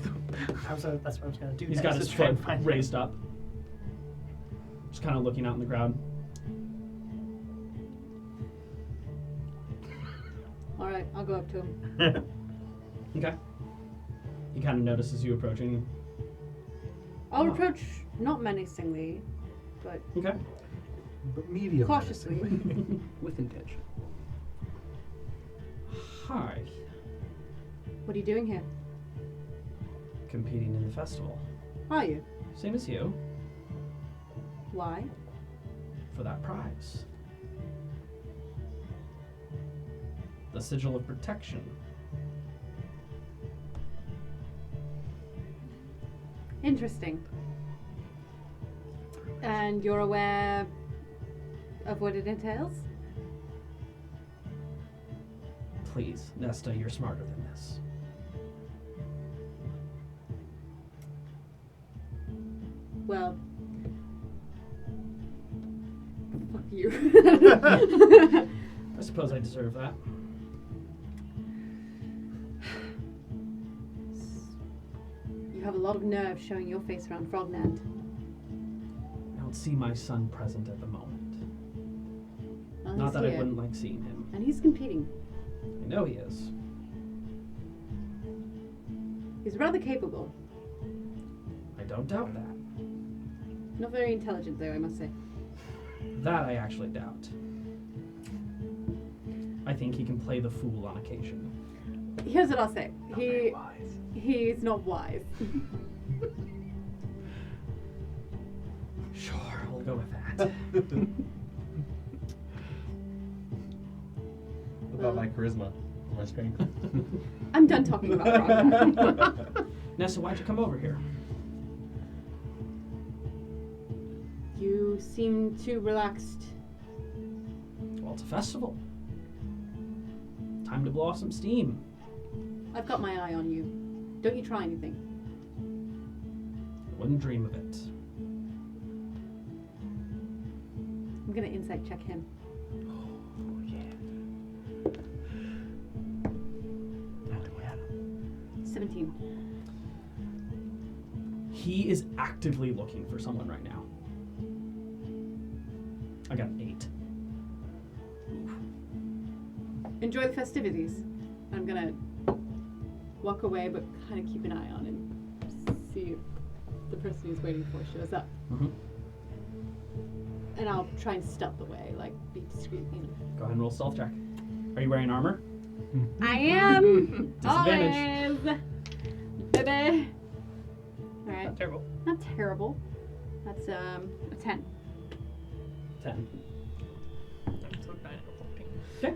[SPEAKER 8] That's what I was gonna do.
[SPEAKER 1] He's
[SPEAKER 8] next,
[SPEAKER 1] got
[SPEAKER 8] is
[SPEAKER 1] his
[SPEAKER 8] try and
[SPEAKER 1] foot
[SPEAKER 8] find him.
[SPEAKER 1] raised up, just kind of looking out in the crowd.
[SPEAKER 5] All right, I'll go up to him.
[SPEAKER 1] Okay. He kind of notices you approaching.
[SPEAKER 5] I'll
[SPEAKER 1] Oh.
[SPEAKER 5] approach not menacingly, but
[SPEAKER 1] Okay.
[SPEAKER 4] But medium.
[SPEAKER 5] cautiously.
[SPEAKER 6] With intention.
[SPEAKER 1] Hi.
[SPEAKER 5] What are you doing here?
[SPEAKER 1] Competing in the festival.
[SPEAKER 5] Are you?
[SPEAKER 1] Same as you.
[SPEAKER 5] Why?
[SPEAKER 1] For that prize. The sigil of protection.
[SPEAKER 5] Interesting. And you're aware of what it entails?
[SPEAKER 1] Please, Nesta, you're smarter than this.
[SPEAKER 5] Well, fuck you.
[SPEAKER 1] I suppose I deserve that.
[SPEAKER 5] You have a lot of nerve showing your face around Frogland.
[SPEAKER 1] I don't see my son present at the moment.
[SPEAKER 5] Well,
[SPEAKER 1] Not
[SPEAKER 5] he's
[SPEAKER 1] that I
[SPEAKER 5] here,
[SPEAKER 1] wouldn't like seeing him.
[SPEAKER 5] and he's competing.
[SPEAKER 1] I know he is.
[SPEAKER 5] He's rather capable.
[SPEAKER 1] I don't doubt that.
[SPEAKER 5] Not very intelligent, though, I must say.
[SPEAKER 1] That I actually doubt. I think he can play the fool on occasion.
[SPEAKER 5] Here's what I'll say. He's not wise.
[SPEAKER 1] Sure, we'll go with that.
[SPEAKER 2] What about my charisma? My strength?
[SPEAKER 5] I'm done talking about Frog.
[SPEAKER 1] Nessa, why'd you come over here?
[SPEAKER 5] You seem too relaxed.
[SPEAKER 1] Well, it's a festival. Time to blow off some steam.
[SPEAKER 5] I've got my eye on you. Don't you try anything.
[SPEAKER 1] I wouldn't dream of it.
[SPEAKER 5] I'm gonna insight check him.
[SPEAKER 1] Oh, yeah.
[SPEAKER 5] 17.
[SPEAKER 1] He is actively looking for someone right now. I got an 8.
[SPEAKER 5] Enjoy the festivities. I'm gonna walk away, but kind of keep an eye on and see if the person who's waiting for shows up.
[SPEAKER 1] Mm-hmm.
[SPEAKER 5] And I'll try and stealth away, like be discreet. You know.
[SPEAKER 1] Go ahead and roll stealth check. Are you wearing armor?
[SPEAKER 5] I am.
[SPEAKER 1] Disadvantage.
[SPEAKER 5] Always. Baby. All right.
[SPEAKER 8] Not terrible.
[SPEAKER 5] Not terrible. That's a 10.
[SPEAKER 1] 10.
[SPEAKER 8] So 9 and a 14.
[SPEAKER 1] Okay.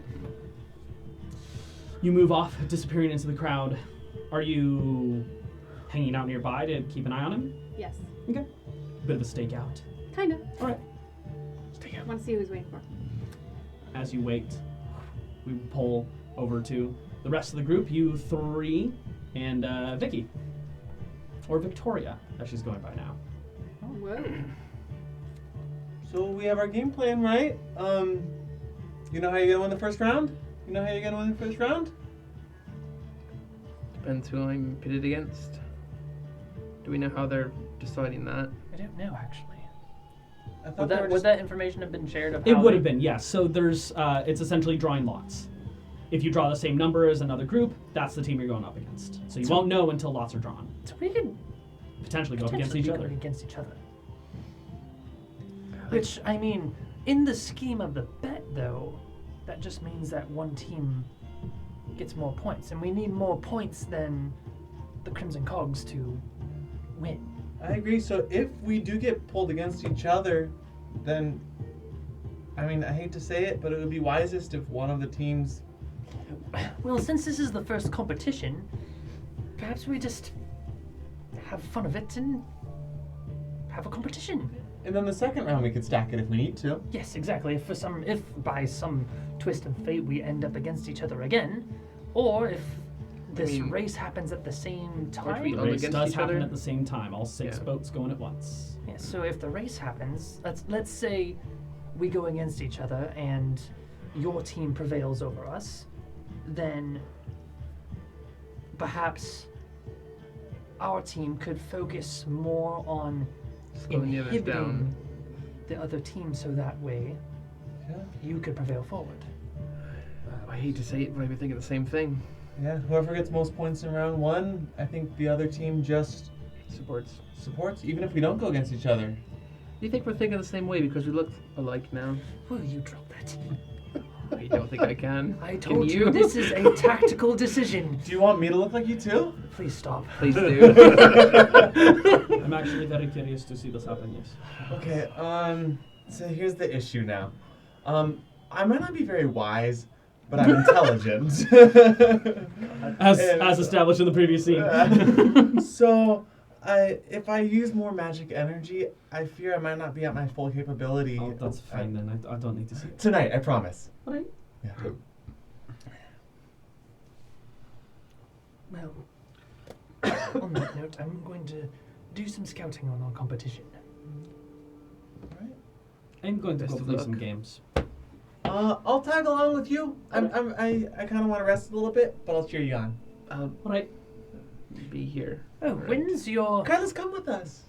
[SPEAKER 1] You move off, disappearing into the crowd. Are you hanging out nearby to keep an eye on him?
[SPEAKER 5] Yes.
[SPEAKER 1] Okay. Bit of a stakeout.
[SPEAKER 5] Kind of.
[SPEAKER 1] All right.
[SPEAKER 5] I want to see who he's waiting for.
[SPEAKER 1] As you wait, we pull over to the rest of the group. You 3 and Vicky. Or Victoria, as she's going by now.
[SPEAKER 5] Whoa.
[SPEAKER 2] So we have our game plan, right? You know how you're gonna win the first round? You know how you're gonna win the first round?
[SPEAKER 6] Depends who I'm pitted against. Do we know how they're deciding that?
[SPEAKER 8] I don't know, actually.
[SPEAKER 2] I thought
[SPEAKER 8] Would that information have been shared? Of
[SPEAKER 1] It
[SPEAKER 8] how
[SPEAKER 1] would
[SPEAKER 8] they-
[SPEAKER 1] have been, yes. So there's, it's essentially drawing lots. If you draw the same number as another group, that's the team you're going up against. So you won't know until lots are drawn.
[SPEAKER 8] So we could
[SPEAKER 1] Potentially go up against
[SPEAKER 8] potentially
[SPEAKER 1] each
[SPEAKER 8] be
[SPEAKER 1] other.
[SPEAKER 8] going against each other. Which, I mean, in the scheme of the bet, though, that just means that one team gets more points. And we need more points than the Crimson Cogs to win.
[SPEAKER 2] I agree. So if we do get pulled against each other, then, I mean, I hate to say it, but it would be wisest if one of the teams.
[SPEAKER 8] Well, since this is the first competition, perhaps we just have fun of it and have a competition.
[SPEAKER 2] And then the second round we could stack it if we need to.
[SPEAKER 8] Yes, exactly. If by some twist of fate we end up against each other again, or if this
[SPEAKER 6] mean-
[SPEAKER 8] race happens at the same
[SPEAKER 6] Or
[SPEAKER 8] time.
[SPEAKER 6] to be
[SPEAKER 1] The
[SPEAKER 6] on
[SPEAKER 1] race
[SPEAKER 6] against
[SPEAKER 1] does
[SPEAKER 6] each
[SPEAKER 1] happen
[SPEAKER 6] other?
[SPEAKER 1] at the same time. All 6
[SPEAKER 6] Yeah.
[SPEAKER 1] boats going at once.
[SPEAKER 8] Yeah, so if the race happens, let's say we go against each other and your team prevails over us, then perhaps our team could focus more on
[SPEAKER 6] Slowing the others
[SPEAKER 8] inhibiting
[SPEAKER 6] down.
[SPEAKER 8] the other team so that way
[SPEAKER 2] Yeah.
[SPEAKER 8] you could prevail forward.
[SPEAKER 6] I hate to say it, but I've been thinking the same thing.
[SPEAKER 2] Yeah, whoever gets most points in round 1, I think the other team just
[SPEAKER 6] Supports.
[SPEAKER 2] supports, even if we don't go against each other.
[SPEAKER 6] Do you think we're thinking the same way because we look alike now?
[SPEAKER 8] Will you drop that?
[SPEAKER 6] I don't think I can.
[SPEAKER 8] I
[SPEAKER 6] Can
[SPEAKER 8] told you this is a tactical decision.
[SPEAKER 2] Do you want me to look like you too?
[SPEAKER 8] Please stop.
[SPEAKER 6] Please do.
[SPEAKER 1] I'm actually very curious to see this happen, yes.
[SPEAKER 2] Okay, so here's the issue now. I might not be very wise, but I'm intelligent.
[SPEAKER 1] As established in the previous scene.
[SPEAKER 2] So, if I use more magic energy, I fear I might not be at my full capability.
[SPEAKER 1] Oh, that's fine then. I don't need to see it.
[SPEAKER 2] Tonight, I promise.
[SPEAKER 1] Alright.
[SPEAKER 2] Yeah.
[SPEAKER 8] Well, on that note, I'm going to do some scouting on our competition.
[SPEAKER 1] I'm going to
[SPEAKER 6] Best
[SPEAKER 1] go
[SPEAKER 6] of
[SPEAKER 1] play
[SPEAKER 6] luck.
[SPEAKER 1] some games.
[SPEAKER 2] I'll tag along with you. I kind of want to rest a little bit, but I'll cheer you on.
[SPEAKER 6] I'll
[SPEAKER 1] Alright.
[SPEAKER 6] be here.
[SPEAKER 8] Oh,
[SPEAKER 6] Alright.
[SPEAKER 8] when's your
[SPEAKER 2] Kyla's come with us.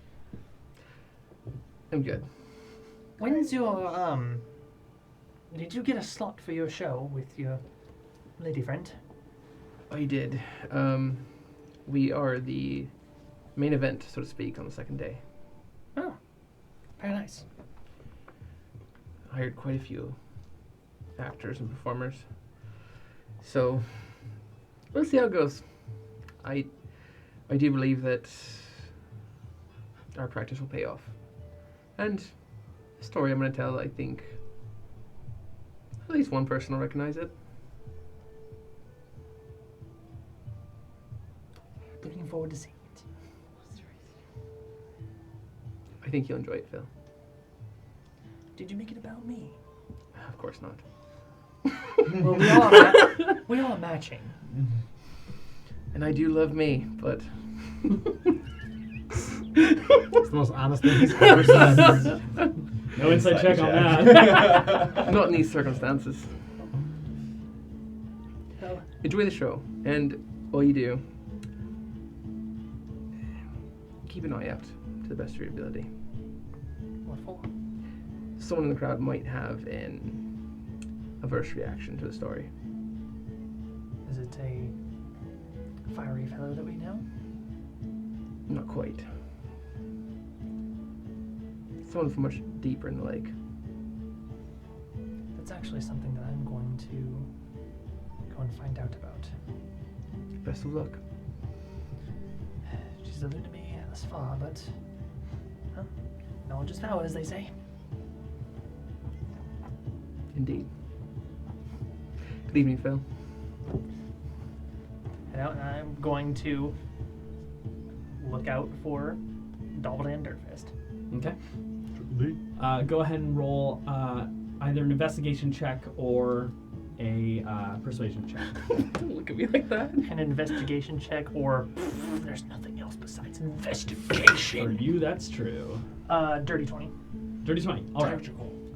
[SPEAKER 6] I'm good.
[SPEAKER 8] did you get a slot for your show with your lady friend?
[SPEAKER 6] I did. We are the main event, so to speak, on the second day.
[SPEAKER 8] Oh, very nice.
[SPEAKER 6] Hired quite a few actors and performers. So we'll see how it goes. I do believe that our practice will pay off. And the story I'm going to tell, I think at least one person will recognize it.
[SPEAKER 8] Looking forward to seeing it.
[SPEAKER 6] I think you'll enjoy it, Phil.
[SPEAKER 8] Did you make it about me?
[SPEAKER 6] Of course not.
[SPEAKER 8] Well, we are matching.
[SPEAKER 6] And I do love me, but
[SPEAKER 4] It's the most honest thing he's ever said.
[SPEAKER 1] No inside check on that.
[SPEAKER 6] not in these circumstances.
[SPEAKER 8] Well,
[SPEAKER 6] Enjoy the show, and while you do, keep an eye out to the best of your ability.
[SPEAKER 8] what for?
[SPEAKER 6] Someone in the crowd might have an adverse reaction to the story.
[SPEAKER 8] Is it a fiery fellow that we know?
[SPEAKER 6] Not quite. Someone from much deeper in the lake.
[SPEAKER 8] That's actually something that I'm going to go and find out about.
[SPEAKER 6] Best of luck.
[SPEAKER 8] She's eluded me thus far, but knowledge is power, as they say.
[SPEAKER 6] Indeed. Good evening, Phil.
[SPEAKER 8] I'm going to look out for Daldan Dirtfist.
[SPEAKER 1] Okay. Go ahead and roll either an investigation check or a persuasion check.
[SPEAKER 6] Don't look at me like that.
[SPEAKER 8] An investigation check, or there's nothing else besides
[SPEAKER 1] For
[SPEAKER 8] investigation.
[SPEAKER 1] you, that's true.
[SPEAKER 8] Dirty 20.
[SPEAKER 1] Dirty 20. All right.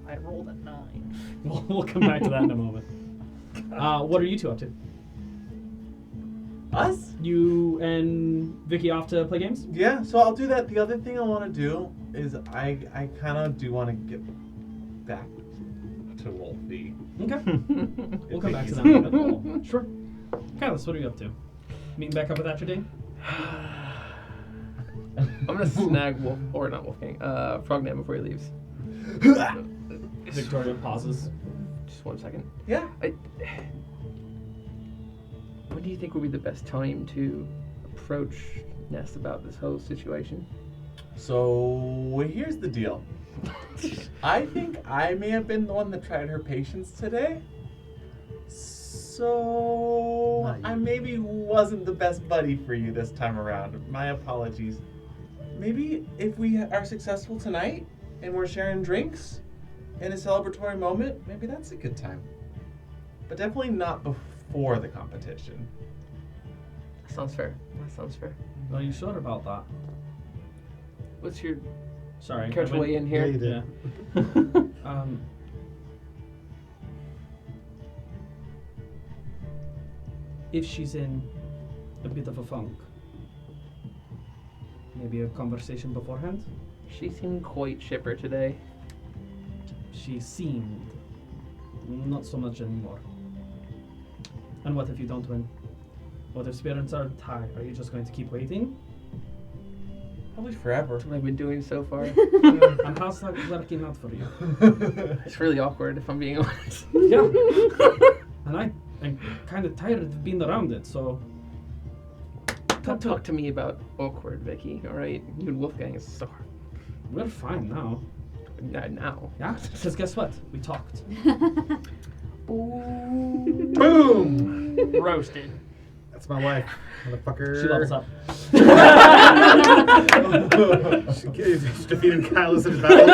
[SPEAKER 8] I rolled a 9.
[SPEAKER 1] We'll come back to that in a moment. What are you two up to?
[SPEAKER 2] Us?
[SPEAKER 1] You and Vicky off to play games?
[SPEAKER 2] Yeah, so I'll do that. The other thing I want to do is I kind of do want to get back to Wolfie.
[SPEAKER 1] Okay. We'll come back to
[SPEAKER 2] Vicky's
[SPEAKER 1] that in a bit. Cool. Sure. Kylis, what are you up to? Meeting back up with Atradine?
[SPEAKER 6] I'm gonna snag Wolf, or not Wolfgang, Frogman before he leaves.
[SPEAKER 1] Victoria pauses.
[SPEAKER 6] Just 1 second.
[SPEAKER 2] Yeah.
[SPEAKER 6] When do you think would be the best time to approach Ness about this whole situation?
[SPEAKER 2] So here's the deal. I think I may have been the one that tried her patience today. So
[SPEAKER 4] Not you.
[SPEAKER 2] I maybe wasn't the best buddy for you this time around. My apologies. Maybe if we are successful tonight and we're sharing drinks in a celebratory moment, maybe that's a good time. But definitely not before the competition.
[SPEAKER 6] Sounds fair. That sounds fair.
[SPEAKER 1] Are you sure about that?
[SPEAKER 6] What's your
[SPEAKER 1] Sorry.
[SPEAKER 6] catch
[SPEAKER 1] I went-
[SPEAKER 6] way in here?
[SPEAKER 4] Yeah, you did.
[SPEAKER 1] Yeah. If she's in a bit of a funk, maybe a conversation beforehand?
[SPEAKER 6] She seemed quite chipper today.
[SPEAKER 1] She seemed. Not so much anymore. And what if you don't win? What if spirits are high? Are you just going to keep waiting?
[SPEAKER 2] Probably forever.
[SPEAKER 6] That's what I've been doing so far.
[SPEAKER 1] And how's that working out for you?
[SPEAKER 6] It's really awkward, if I'm being honest.
[SPEAKER 1] Yeah. And I'm kind of tired of being around it, so...
[SPEAKER 6] Don't talk to me about awkward, Vicky, alright? You and Wolfgang is so hard.
[SPEAKER 1] We're fine now.
[SPEAKER 6] Not now.
[SPEAKER 1] Yeah? Because guess what? We talked.
[SPEAKER 4] Boom!
[SPEAKER 8] Roasted.
[SPEAKER 4] That's my wife, motherfucker.
[SPEAKER 1] She levels up.
[SPEAKER 4] She's defeated Kylus in battle.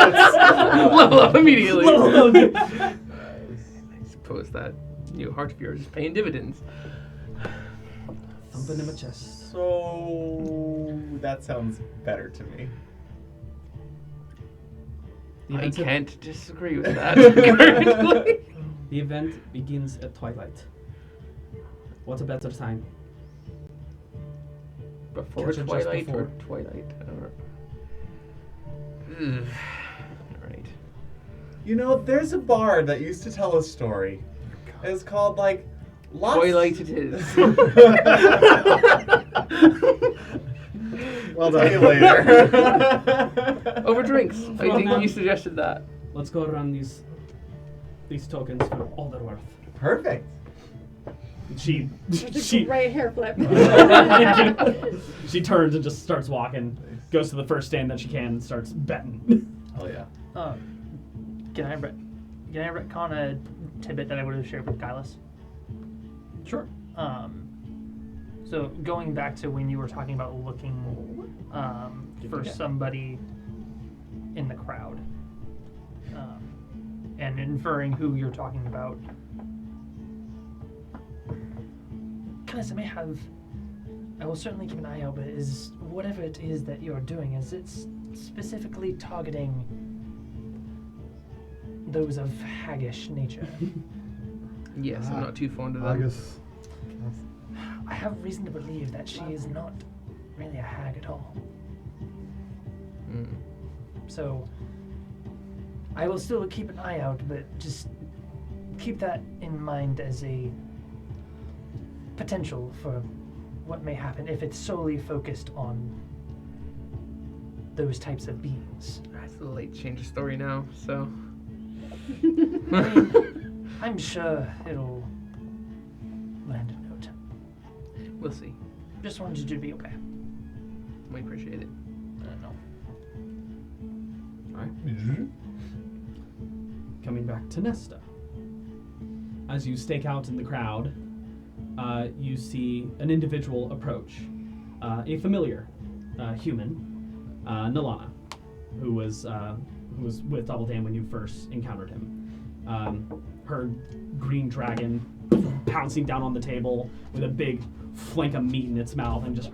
[SPEAKER 6] Level up immediately.
[SPEAKER 1] Level up.
[SPEAKER 6] I suppose that new heart of yours is paying dividends.
[SPEAKER 1] Thumping in my chest.
[SPEAKER 2] So that sounds better to me.
[SPEAKER 1] The
[SPEAKER 6] I
[SPEAKER 1] event,
[SPEAKER 6] can't disagree with that currently.
[SPEAKER 1] the event begins at twilight. What a better time.
[SPEAKER 6] Before
[SPEAKER 1] Catch her just
[SPEAKER 6] twilight
[SPEAKER 1] before.
[SPEAKER 6] or twilight? I don't know. Alright.
[SPEAKER 2] You know, there's a bard that used to tell a story. It's called like lots.
[SPEAKER 6] Twilight it is.
[SPEAKER 2] Well done. See you later.
[SPEAKER 6] Over drinks. I think you suggested that.
[SPEAKER 1] Let's go around these tokens for all they're worth.
[SPEAKER 2] Perfect.
[SPEAKER 1] She
[SPEAKER 5] That's a great hair flip.
[SPEAKER 1] she turns and just starts walking, goes to the first stand that she can and starts betting.
[SPEAKER 2] Oh yeah.
[SPEAKER 8] Can I retcon a tidbit that I would have shared with Kylus?
[SPEAKER 1] Sure.
[SPEAKER 8] So going back to when you were talking about looking for somebody in the crowd, and inferring who you're talking about. Kylus, I will certainly keep an eye out, but is whatever it is that you're doing, is it specifically targeting those of haggish nature?
[SPEAKER 6] Yes, I'm not too fond of them.
[SPEAKER 4] August.
[SPEAKER 8] I have reason to believe that she is not really a hag at all.
[SPEAKER 6] Mm.
[SPEAKER 8] So I will still keep an eye out, but just keep that in mind as a potential for what may happen if it's solely focused on those types of beings.
[SPEAKER 6] It's a little late to change the story now, so.
[SPEAKER 8] I'm sure it'll land a note.
[SPEAKER 6] We'll see.
[SPEAKER 8] Just wanted you to be aware.
[SPEAKER 6] We appreciate it.
[SPEAKER 8] No.
[SPEAKER 1] Alright. Coming back to Nesta. As you stake out in the crowd, you see an individual approach. A familiar human, Nalana, who was with Double Dan when you first encountered him. Her green dragon pouncing down on the table with a big flank of meat in its mouth and just...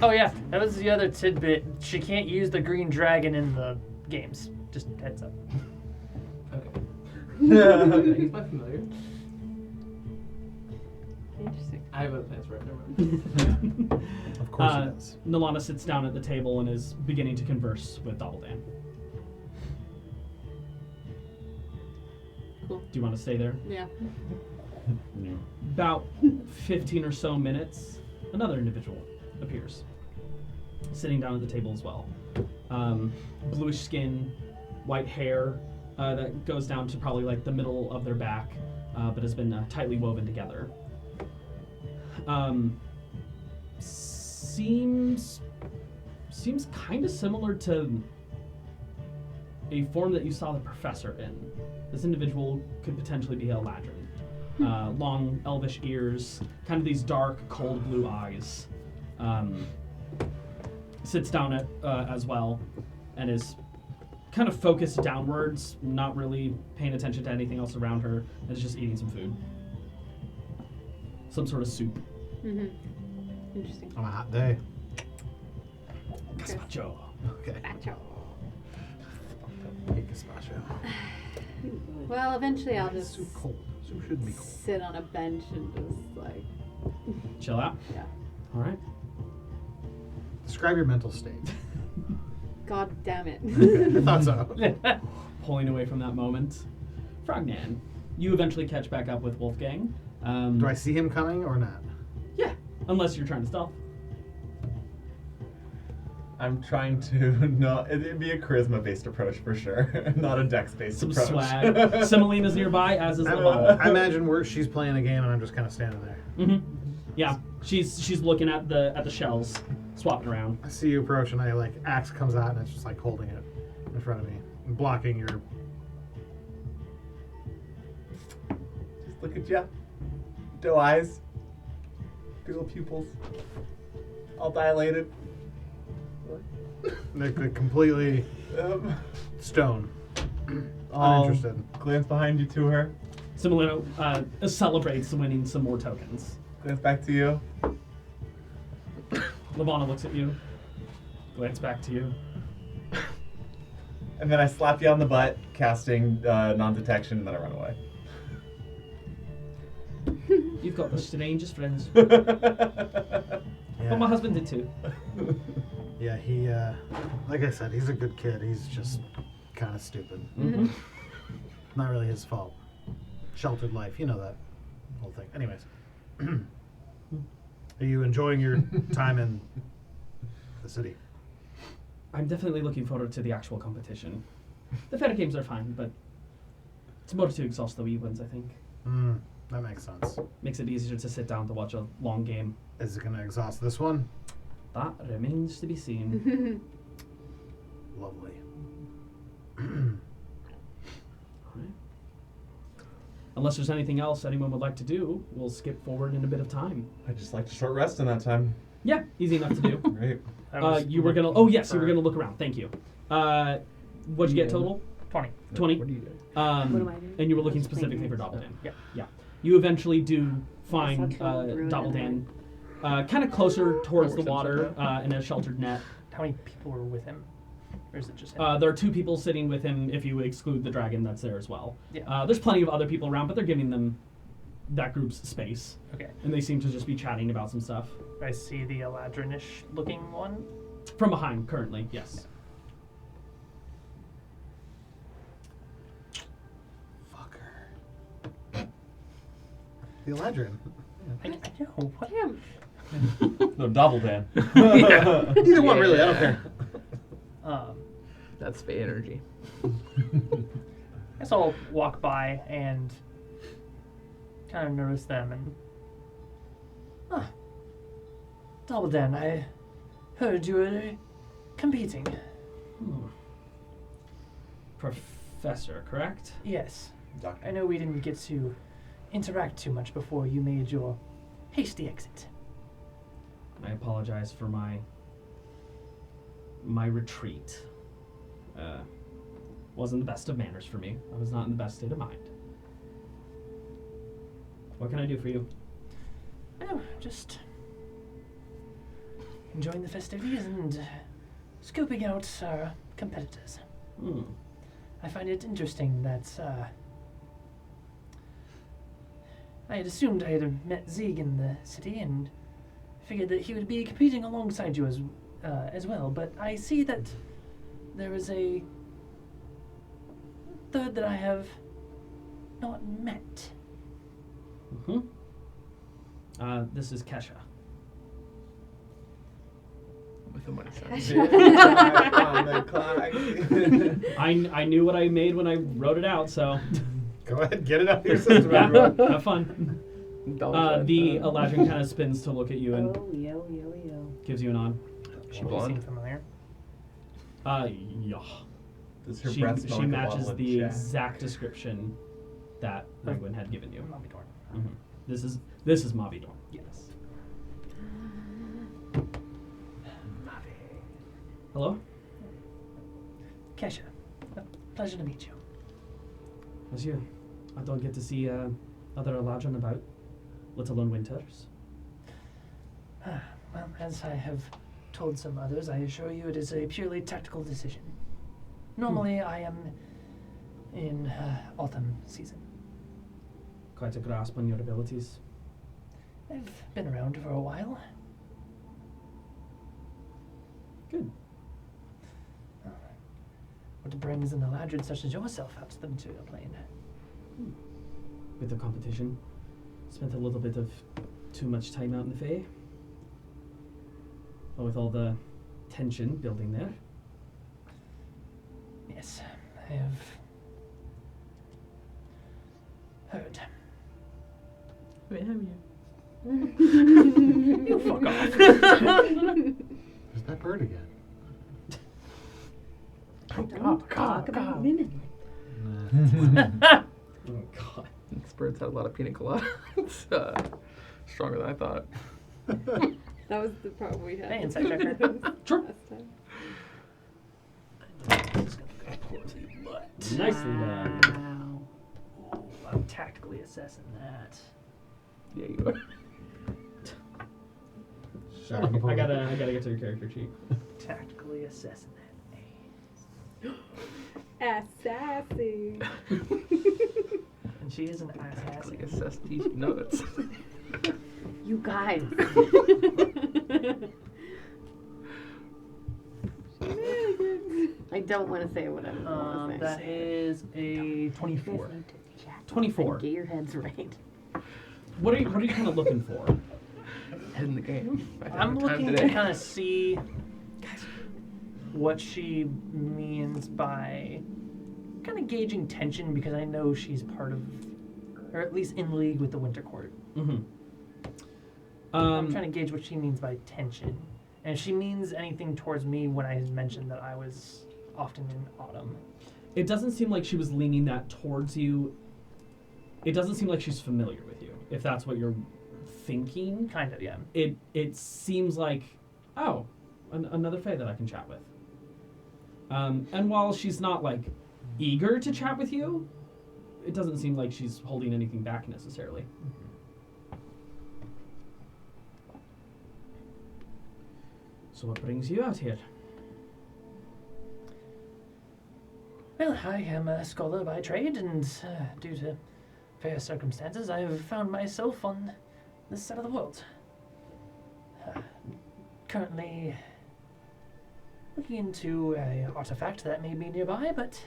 [SPEAKER 8] Oh yeah, that was the other tidbit. She can't use the green dragon in the games. Just heads up.
[SPEAKER 6] Okay. He's my familiar.
[SPEAKER 7] Interesting.
[SPEAKER 6] I have other plans for it. Never mind.
[SPEAKER 4] Of course it is.
[SPEAKER 1] Nalana sits down at the table and is beginning to converse with Double Dan.
[SPEAKER 7] Cool.
[SPEAKER 1] Do you want to stay there?
[SPEAKER 7] Yeah.
[SPEAKER 1] About 15 or so minutes, another individual appears, sitting down at the table as well. Bluish skin, white hair that goes down to probably like the middle of their back, but has been tightly woven together. Seems kind of similar to a form that you saw the professor in. This individual could potentially be a Ladrin. Long elvish ears, kind of these dark, cold blue eyes. Sits down as well and is kind of focused downwards, not really paying attention to anything else around her, and is just eating some food. Some sort of soup.
[SPEAKER 7] Mm-hmm.
[SPEAKER 5] Interesting.
[SPEAKER 4] On a hot day.
[SPEAKER 1] Gazpacho.
[SPEAKER 4] Okay.
[SPEAKER 5] Gotcha.
[SPEAKER 4] Hate gazpacho.
[SPEAKER 5] Well, eventually I'll just
[SPEAKER 4] Soup cold. Soup shouldn't be cold.
[SPEAKER 5] sit on a bench and just like,
[SPEAKER 1] Chill out.
[SPEAKER 5] yeah.
[SPEAKER 1] All right.
[SPEAKER 4] Describe your mental state.
[SPEAKER 5] God damn it.
[SPEAKER 4] Okay, I thought so.
[SPEAKER 1] Pulling away from that moment. Frognan, you eventually catch back up with Wolfgang.
[SPEAKER 4] Do I see him coming or not?
[SPEAKER 1] Yeah, unless you're trying to stealth.
[SPEAKER 2] I'm trying to it'd be a charisma-based approach for sure, not a dex-based
[SPEAKER 1] Some
[SPEAKER 2] approach.
[SPEAKER 1] swag. Simmelina's nearby, as is
[SPEAKER 4] I
[SPEAKER 1] Levana.
[SPEAKER 4] imagine she's playing a game and I'm just kind of standing there.
[SPEAKER 1] Mm-hmm. Yeah, she's looking at the shells, swapping around.
[SPEAKER 4] I see you approach and I axe comes out and it's just holding it in front of me, and blocking your.
[SPEAKER 2] Just look at ya. Doe eyes. Big little pupils. All dilated.
[SPEAKER 4] They're completely stone.
[SPEAKER 2] I'll
[SPEAKER 4] Uninterested.
[SPEAKER 2] glance behind you to her.
[SPEAKER 1] Simmelina celebrates winning some more tokens.
[SPEAKER 2] Glance back to you.
[SPEAKER 1] Levana looks at you, glance back to you.
[SPEAKER 2] And then I slap you on the butt, casting non-detection, and then I run away.
[SPEAKER 1] You've got the strangest friends.
[SPEAKER 4] Yeah.
[SPEAKER 1] But my husband did too.
[SPEAKER 4] Yeah, he, like I said, he's a good kid. He's just kind of stupid.
[SPEAKER 1] Mm-hmm.
[SPEAKER 4] Not really his fault. Sheltered life, you know that whole thing. Anyways, are you enjoying your time in the city?
[SPEAKER 1] I'm definitely looking forward to the actual competition. The fair games are fine, but it's more to exhaust the wee ones, I think.
[SPEAKER 4] That makes sense.
[SPEAKER 1] Makes it easier to sit down to watch a long game.
[SPEAKER 4] Is it going to exhaust this one?
[SPEAKER 1] That remains to be seen.
[SPEAKER 4] Lovely.
[SPEAKER 1] Alright. Unless there's anything else anyone would like to do, we'll skip forward in a bit of time.
[SPEAKER 2] I'd just like to short rest in that time.
[SPEAKER 1] Yeah, easy enough to do.
[SPEAKER 2] Great.
[SPEAKER 1] You were gonna. Oh yes, you were gonna look around. Thank you. What'd you get total?
[SPEAKER 8] 20.
[SPEAKER 1] 20.
[SPEAKER 6] What are you doing?
[SPEAKER 7] What am I doing?
[SPEAKER 1] And you were looking
[SPEAKER 7] Just
[SPEAKER 1] specifically for
[SPEAKER 7] playing
[SPEAKER 1] Doppeldan.
[SPEAKER 8] Yeah.
[SPEAKER 1] Yeah. You eventually do find
[SPEAKER 7] That's not true,
[SPEAKER 1] Doppeldan, kind of closer towards the
[SPEAKER 6] Works
[SPEAKER 1] water
[SPEAKER 6] out.
[SPEAKER 1] in a sheltered net.
[SPEAKER 8] How many people were with him? Or is it just him?
[SPEAKER 1] There are 2 people sitting with him if you exclude the dragon that's there as well.
[SPEAKER 8] Yeah.
[SPEAKER 1] There's plenty of other people around, but they're giving them that group's space.
[SPEAKER 8] Okay.
[SPEAKER 1] And they seem to just be chatting about some stuff.
[SPEAKER 8] I see the Eladrin-ish looking one.
[SPEAKER 1] From behind, currently, yes.
[SPEAKER 4] Fucker. The Eladrin.
[SPEAKER 8] I know. What?
[SPEAKER 5] Damn.
[SPEAKER 2] No, Doppeldan.
[SPEAKER 4] Either one, really. I don't care.
[SPEAKER 6] That's Fey energy.
[SPEAKER 8] I guess I'll walk by and kind of notice them and. Doppeldan, I heard you were competing.
[SPEAKER 1] Professor, correct?
[SPEAKER 8] Yes.
[SPEAKER 2] Doctor.
[SPEAKER 8] I know we didn't get to interact too much before you made your hasty exit.
[SPEAKER 1] I apologize for my retreat. Wasn't the best of manners for me. I was not in the best state of mind. What can I do for you?
[SPEAKER 8] Oh, just enjoying the festivities and scoping out our competitors. I find it interesting that I had assumed I had met Zig in the city and figured that he would be competing alongside you as well, but I see that there is a third that I have not met.
[SPEAKER 1] This is Kesha.
[SPEAKER 6] With the money sign.
[SPEAKER 1] I knew what I made when I wrote it out, so
[SPEAKER 4] Go ahead, get it out of your system,
[SPEAKER 1] yeah,
[SPEAKER 4] everyone.
[SPEAKER 1] have fun. The Eladrin kind of spins to look at you and
[SPEAKER 7] Oh, yo.
[SPEAKER 1] gives you a nod.
[SPEAKER 6] She
[SPEAKER 8] Seem
[SPEAKER 6] blonde.
[SPEAKER 8] familiar.
[SPEAKER 1] Yeah.
[SPEAKER 2] Does her
[SPEAKER 1] She
[SPEAKER 2] breath smell like a
[SPEAKER 1] matches
[SPEAKER 2] bottle of
[SPEAKER 1] the
[SPEAKER 2] Jack?
[SPEAKER 1] exact description that Penguin had given you.
[SPEAKER 8] Mommy Dorn.
[SPEAKER 1] This is Mavi Dorn.
[SPEAKER 8] Yes.
[SPEAKER 1] Hello?
[SPEAKER 8] Kesha, a pleasure to meet you.
[SPEAKER 1] It's you. I don't get to see other Eladrin about, let alone winters.
[SPEAKER 8] Well, as I have told some others, I assure you it is a purely tactical decision. Normally, I am in autumn season.
[SPEAKER 1] Quite a grasp on your abilities.
[SPEAKER 8] I've been around for a while.
[SPEAKER 1] Good.
[SPEAKER 8] What brings an Eladrin such as yourself out to the material plane?
[SPEAKER 1] With the competition, spent a little bit of too much time out in the Fae. But with all the tension building there.
[SPEAKER 8] Yes, I have heard.
[SPEAKER 7] Wait, have you?
[SPEAKER 8] You fuck off.
[SPEAKER 4] There's that bird again.
[SPEAKER 7] Don't talk about women.
[SPEAKER 1] Oh god.
[SPEAKER 6] This bird's had a lot of pina colada. It's stronger than I thought.
[SPEAKER 5] That was the problem we had.
[SPEAKER 8] Hey, insight checker.
[SPEAKER 1] Sure.
[SPEAKER 5] Last time.
[SPEAKER 1] Nicely done.
[SPEAKER 7] Wow.
[SPEAKER 8] Oh, I'm tactically assessing that.
[SPEAKER 6] Yeah, you are.
[SPEAKER 1] Sorry, I gotta get to your character sheet.
[SPEAKER 8] Tactically assessing that.
[SPEAKER 5] Sassy.
[SPEAKER 8] And she is an assassin.
[SPEAKER 6] Like assess these notes.
[SPEAKER 7] You guys. I don't want to say what I was going to say.
[SPEAKER 8] That is a 24.
[SPEAKER 1] 24.
[SPEAKER 7] Get your heads right.
[SPEAKER 1] What are you kind of looking for?
[SPEAKER 6] Head in the game.
[SPEAKER 8] I'm looking to kind of see what she means by kind of gauging tension, because I know she's part of, or at least in league with the Winter Court.
[SPEAKER 1] Mm-hmm.
[SPEAKER 8] I'm trying to gauge what she means by tension. And if she means anything towards me when I mentioned that I was often in autumn.
[SPEAKER 1] It doesn't seem like she was leaning that towards you. It doesn't seem like she's familiar with you, if that's what you're thinking.
[SPEAKER 8] Kind of, yeah.
[SPEAKER 1] It seems like, oh, another Fae that I can chat with. And while she's not, like, eager to chat with you, it doesn't seem like she's holding anything back necessarily. So what brings you out here?
[SPEAKER 8] Well, I am a scholar by trade, and due to various circumstances, I have found myself on this side of the world. Currently looking into an artifact that may be nearby, but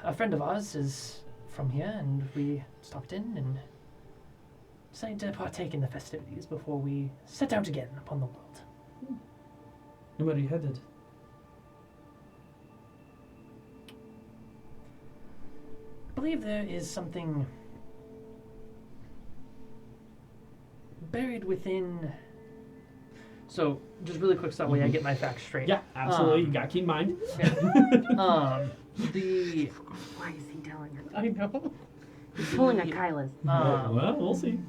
[SPEAKER 8] a friend of ours is from here, and we stopped in and decided to partake in the festivities before we set out again upon the world.
[SPEAKER 1] And where are you headed?
[SPEAKER 8] I believe there is something buried within. So, just really quick, so that way I get my facts straight.
[SPEAKER 1] Yeah, absolutely. You gotta keep in mind.
[SPEAKER 8] The
[SPEAKER 7] Why is he telling her?
[SPEAKER 8] I know.
[SPEAKER 7] He's pulling a Kyla's.
[SPEAKER 1] Well, we'll see.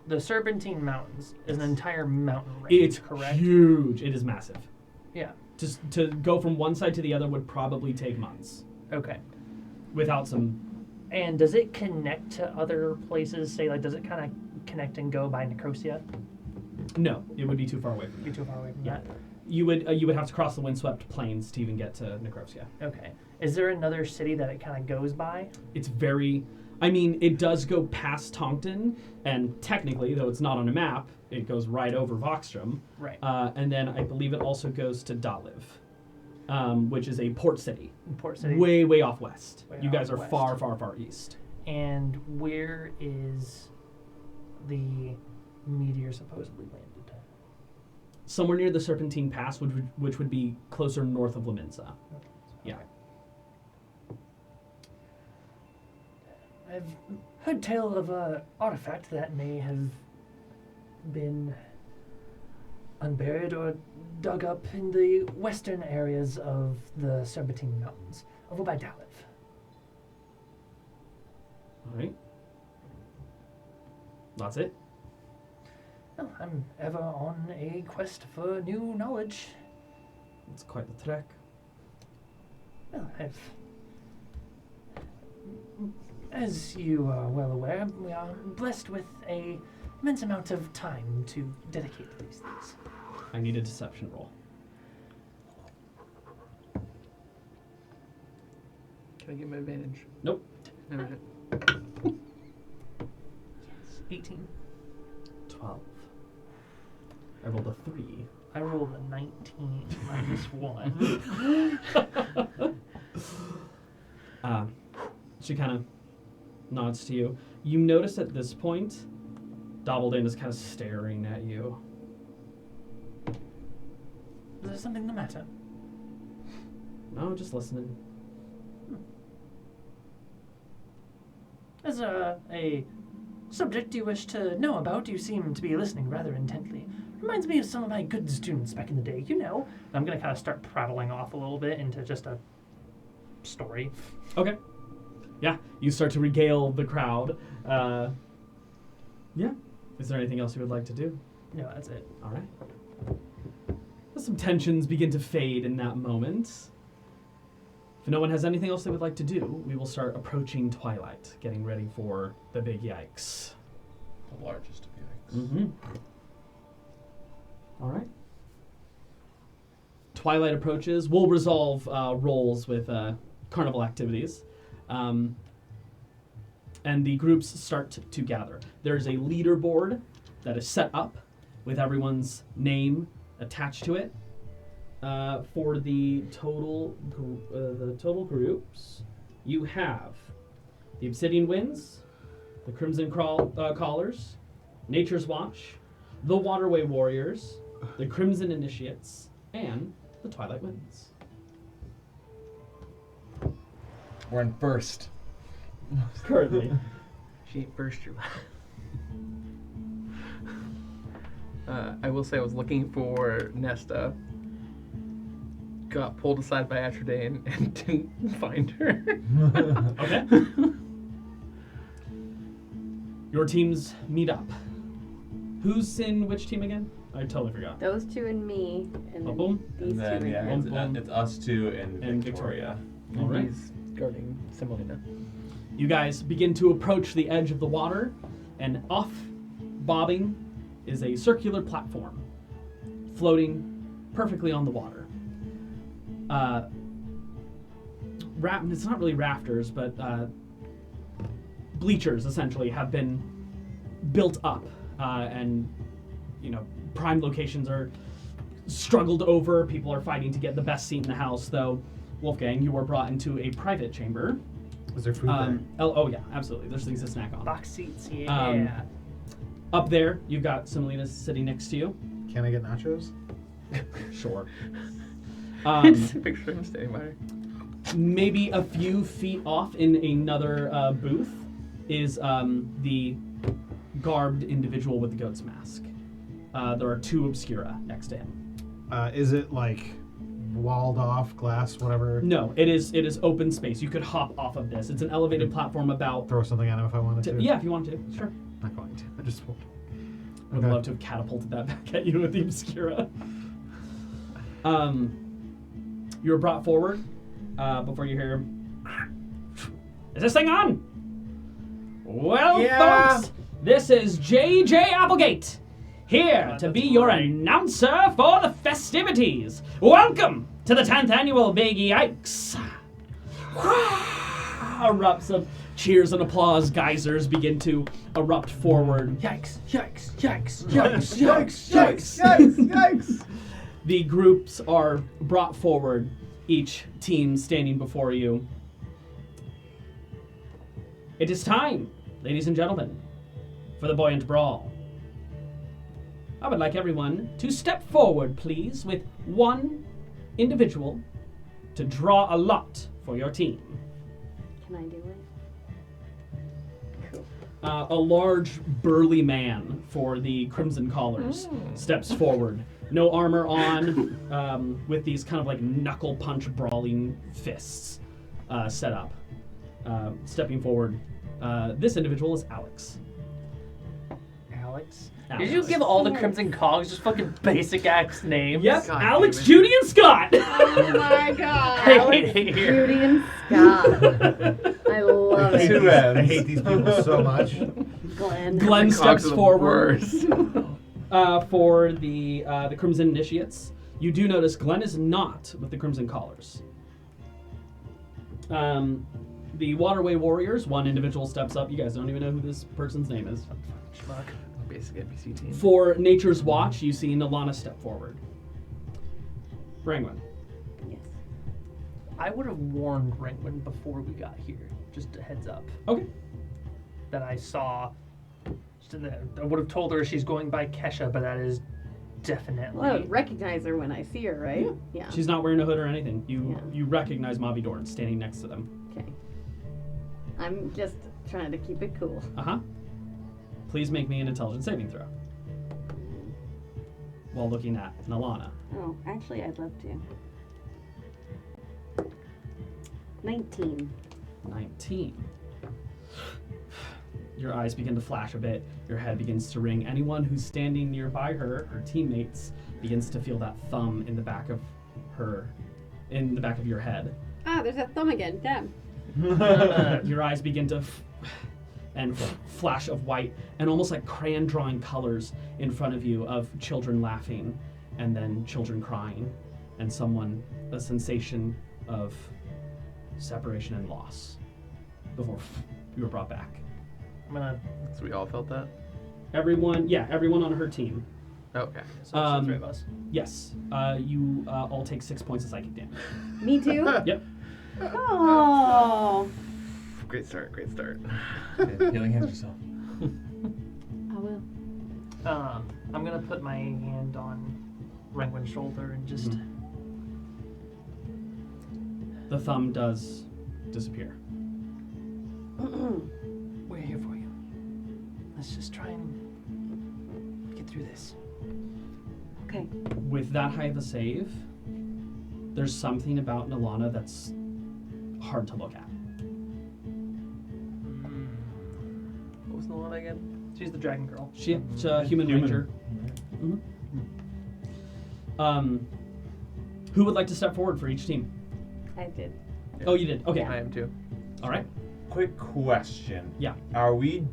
[SPEAKER 8] The Serpentine Mountains is an entire mountain range.
[SPEAKER 1] It's
[SPEAKER 8] correct.
[SPEAKER 1] huge. It is massive.
[SPEAKER 8] Yeah.
[SPEAKER 1] Just to go from one side to the other would probably take months
[SPEAKER 8] Okay.
[SPEAKER 1] without some.
[SPEAKER 8] And does it connect to other places? Say, like, does it kind of connect and go by Nicosia?
[SPEAKER 1] No, it would be too far away from
[SPEAKER 8] Be
[SPEAKER 1] you.
[SPEAKER 8] too far away from
[SPEAKER 1] Yeah.
[SPEAKER 8] that.
[SPEAKER 1] You would have to cross the windswept plains to even get to Necrosia.
[SPEAKER 8] Okay. Is there another city that it kind of goes by?
[SPEAKER 1] It's very. I mean, it does go past Tonkton, and technically, though it's not on a map, it goes right over Voxstrom.
[SPEAKER 8] Right.
[SPEAKER 1] And then I believe it also goes to Daliv, which is a port city.
[SPEAKER 8] Port City.
[SPEAKER 1] Way, way off west.
[SPEAKER 8] Way
[SPEAKER 1] You guys
[SPEAKER 8] off
[SPEAKER 1] are
[SPEAKER 8] west.
[SPEAKER 1] far, far, far east.
[SPEAKER 8] And where is the meteor supposedly landed?
[SPEAKER 1] Somewhere near the Serpentine Pass, which would be closer north of Laminsa. Yeah.
[SPEAKER 8] I've heard tale of a artifact that may have been unburied or dug up in the western areas of the Serpentine Mountains, over by Daliv.
[SPEAKER 1] All right. That's it.
[SPEAKER 8] Well, I'm ever on a quest for new knowledge.
[SPEAKER 1] It's quite the trek.
[SPEAKER 8] Well, as you are well aware, we are blessed with a immense amount of time to dedicate to these things.
[SPEAKER 1] I need a deception roll.
[SPEAKER 6] Can I give him advantage?
[SPEAKER 1] Nope.
[SPEAKER 6] Alright.
[SPEAKER 8] 18.
[SPEAKER 1] 12. I rolled a 3.
[SPEAKER 8] I rolled a 19 minus 1.
[SPEAKER 1] She kind of nods to you. You notice at this point, Dobbledin is kind of staring at you.
[SPEAKER 8] Is there something the matter?
[SPEAKER 1] No, just listening.
[SPEAKER 8] As a subject you wish to know about, you seem to be listening rather intently. Reminds me of some of my good students back in the day, you know. I'm going to kind of start prattling off a little bit into just a story.
[SPEAKER 1] Okay. Yeah, you start to regale the crowd. Yeah. Is there anything else you would like to do?
[SPEAKER 8] No, that's it.
[SPEAKER 1] All right. Some tensions begin to fade in that moment. If no one has anything else they would like to do, we will start approaching twilight, getting ready for the Big Yikes.
[SPEAKER 2] The largest of yikes.
[SPEAKER 1] Mm-hmm. All right. Twilight approaches. We'll resolve roles with carnival activities. And the groups start to gather. There's a leaderboard that is set up with everyone's name attached to it. For the total groups, you have the Obsidian Winds, the Crimson Callers, Nature's Watch, the Waterway Warriors, the Crimson Initiates, and the Twilight Winds.
[SPEAKER 2] We're in first.
[SPEAKER 1] Currently.
[SPEAKER 6] She ain't first, you. I will say I was looking for Nesta. Got pulled aside by Atradain and didn't find her.
[SPEAKER 1] Okay. Your teams meet up. Who's in which team again? I totally forgot.
[SPEAKER 7] Those two and me, and then
[SPEAKER 1] Boom.
[SPEAKER 7] these
[SPEAKER 2] And then,
[SPEAKER 7] two.
[SPEAKER 2] yeah,
[SPEAKER 7] and
[SPEAKER 1] Boom, boom.
[SPEAKER 2] it's us two and
[SPEAKER 1] And
[SPEAKER 2] Victoria.
[SPEAKER 1] All right.
[SPEAKER 6] He's guarding Semolina.
[SPEAKER 1] You guys begin to approach the edge of the water, and off, bobbing, is a circular platform, floating perfectly on the water. It's not really rafters, but bleachers essentially have been built up, and prime locations are struggled over. People are fighting to get the best seat in the house. Though, Wolfgang, you were brought into a private chamber.
[SPEAKER 4] Is there food there?
[SPEAKER 1] Oh yeah, absolutely. There's things to snack on.
[SPEAKER 8] Box seats, yeah.
[SPEAKER 1] Up there, you've got Semolina sitting next to you.
[SPEAKER 4] Can I get nachos?
[SPEAKER 1] Sure.
[SPEAKER 6] Just a picture of him standing by her.
[SPEAKER 1] Maybe a few feet off in another booth is the garbed individual with the goat's mask. There are two Obscura next to him.
[SPEAKER 4] Is it like walled off glass, whatever?
[SPEAKER 1] No, it is open space. You could hop off of this. It's an elevated platform about...
[SPEAKER 4] Throw something at him if I wanted to?
[SPEAKER 1] Yeah, if you want to. Sure.
[SPEAKER 4] Not going to. I just won't.
[SPEAKER 1] Would
[SPEAKER 4] Okay.
[SPEAKER 1] love to have catapulted that back at you with the Obscura. You were brought forward before you hear, "Is this thing on?" Well,
[SPEAKER 4] Yeah.
[SPEAKER 1] folks, this is J.J. Applegate, here to be your announcer for the festivities. Welcome to the 10th annual Big Yikes. Erupts of cheers and applause geysers begin to erupt forward.
[SPEAKER 8] Yikes, yikes, yikes,
[SPEAKER 1] Yikes,
[SPEAKER 8] yikes,
[SPEAKER 1] yikes,
[SPEAKER 4] Yikes! Yikes!
[SPEAKER 1] The groups are brought forward, each team standing before you. It is time, ladies and gentlemen, for the buoyant brawl. I would like everyone to step forward, please, with one individual to draw a lot for your team.
[SPEAKER 7] Can I do it? Cool.
[SPEAKER 1] A large, burly man for the Crimson Collars steps forward. No armor on, with these kind of like knuckle punch brawling fists set up. Stepping forward, this individual is Alex.
[SPEAKER 8] Alex.
[SPEAKER 1] Alex.
[SPEAKER 8] Did you give all the Crimson Cogs just fucking basic ass names?
[SPEAKER 1] Yep,
[SPEAKER 6] God
[SPEAKER 1] Alex,
[SPEAKER 6] damn it.
[SPEAKER 1] Judy, and Scott.
[SPEAKER 7] Oh my god.
[SPEAKER 8] I
[SPEAKER 7] Alex,
[SPEAKER 8] hate it here.
[SPEAKER 7] Judy, and Scott. I love
[SPEAKER 2] Two
[SPEAKER 7] it.
[SPEAKER 2] M's.
[SPEAKER 4] I hate these people so much.
[SPEAKER 7] Glenn.
[SPEAKER 1] Glenn
[SPEAKER 6] Cogs
[SPEAKER 1] steps
[SPEAKER 6] are the
[SPEAKER 1] forward
[SPEAKER 6] worst.
[SPEAKER 1] for the Crimson Initiates. You do notice Glenn is not with the Crimson Collars. The Waterway Warriors, one individual steps up. You guys don't even know who this person's name is.
[SPEAKER 8] Schmuck.
[SPEAKER 6] Basic NPC team.
[SPEAKER 1] For Nature's Watch, you see Nalana step forward. Brangwin.
[SPEAKER 7] Yes.
[SPEAKER 8] I would have warned Ringwin before we got here. Just a heads up.
[SPEAKER 1] Okay.
[SPEAKER 8] That I saw. I would have told her she's going by Kesha, but that is definitely.
[SPEAKER 7] Well, I would recognize her when I see her, right? Yeah.
[SPEAKER 1] She's not wearing a hood or anything.
[SPEAKER 7] Yeah.
[SPEAKER 1] You recognize Mavi Dorn standing next to them.
[SPEAKER 7] Okay. I'm just trying to keep it cool.
[SPEAKER 1] Uh-huh. Please make me an intelligence saving throw. While looking at Nalana.
[SPEAKER 7] Oh, actually, I'd love to. 19.
[SPEAKER 1] 19. Your eyes begin to flash a bit. Your head begins to ring. Anyone who's standing nearby her teammates, begins to feel that thumb in the back of your head.
[SPEAKER 5] Ah, there's that thumb again. Damn.
[SPEAKER 1] Your eyes begin to flash of white and almost like crayon drawing colors in front of you of children laughing and then children crying and a sensation of separation and loss before you were brought back.
[SPEAKER 8] I'm gonna.
[SPEAKER 6] So we all felt that?
[SPEAKER 1] Everyone on her team.
[SPEAKER 6] Okay.
[SPEAKER 8] So it's the three of us.
[SPEAKER 1] Yes. You all take 6 points of psychic damage.
[SPEAKER 7] Me too?
[SPEAKER 1] Yep.
[SPEAKER 7] Oh.
[SPEAKER 6] Great start.
[SPEAKER 2] Okay, healing hands yourself.
[SPEAKER 7] I will.
[SPEAKER 8] I'm gonna put my hand on Ringwin's shoulder and just.
[SPEAKER 1] The thumb does disappear.
[SPEAKER 8] We're here for you. Let's just try and get through this.
[SPEAKER 7] Okay.
[SPEAKER 1] With that high of a save, there's something about Nalana that's hard to look at.
[SPEAKER 6] What was the one again?
[SPEAKER 8] She's the dragon girl.
[SPEAKER 1] She's a human ranger. Who would like to step forward for each team?
[SPEAKER 7] I did.
[SPEAKER 1] Oh, you did? Okay.
[SPEAKER 6] I am too.
[SPEAKER 1] All right.
[SPEAKER 2] Quick question.
[SPEAKER 1] Yeah.
[SPEAKER 2] Are we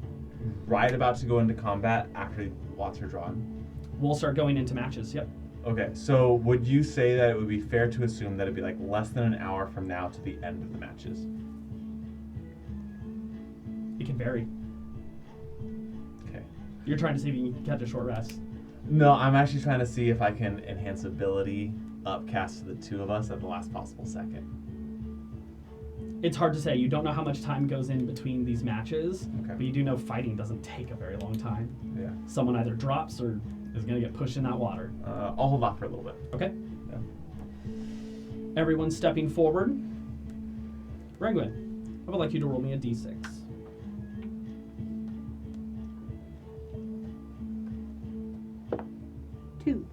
[SPEAKER 2] right about to go into combat after lots are drawn?
[SPEAKER 1] We'll start going into matches. Yep.
[SPEAKER 2] Okay, so would you say that it would be fair to assume that it'd be like less than an hour from now to the end of the matches?
[SPEAKER 1] It can vary.
[SPEAKER 2] Okay.
[SPEAKER 1] You're trying to see if you can catch a short rest.
[SPEAKER 2] No, I'm actually trying to see if I can enhance ability upcast to the two of us at the last possible second.
[SPEAKER 1] It's hard to say. You don't know how much time goes in between these matches,
[SPEAKER 2] Okay.
[SPEAKER 1] but you do know fighting doesn't take a very long time.
[SPEAKER 2] Yeah.
[SPEAKER 1] Someone either drops or is going to get pushed in that water.
[SPEAKER 2] I'll hold off for a little bit.
[SPEAKER 1] Okay.
[SPEAKER 2] Yeah.
[SPEAKER 1] Everyone stepping forward. Rengwin, I would like you to roll me a d6.
[SPEAKER 7] Two.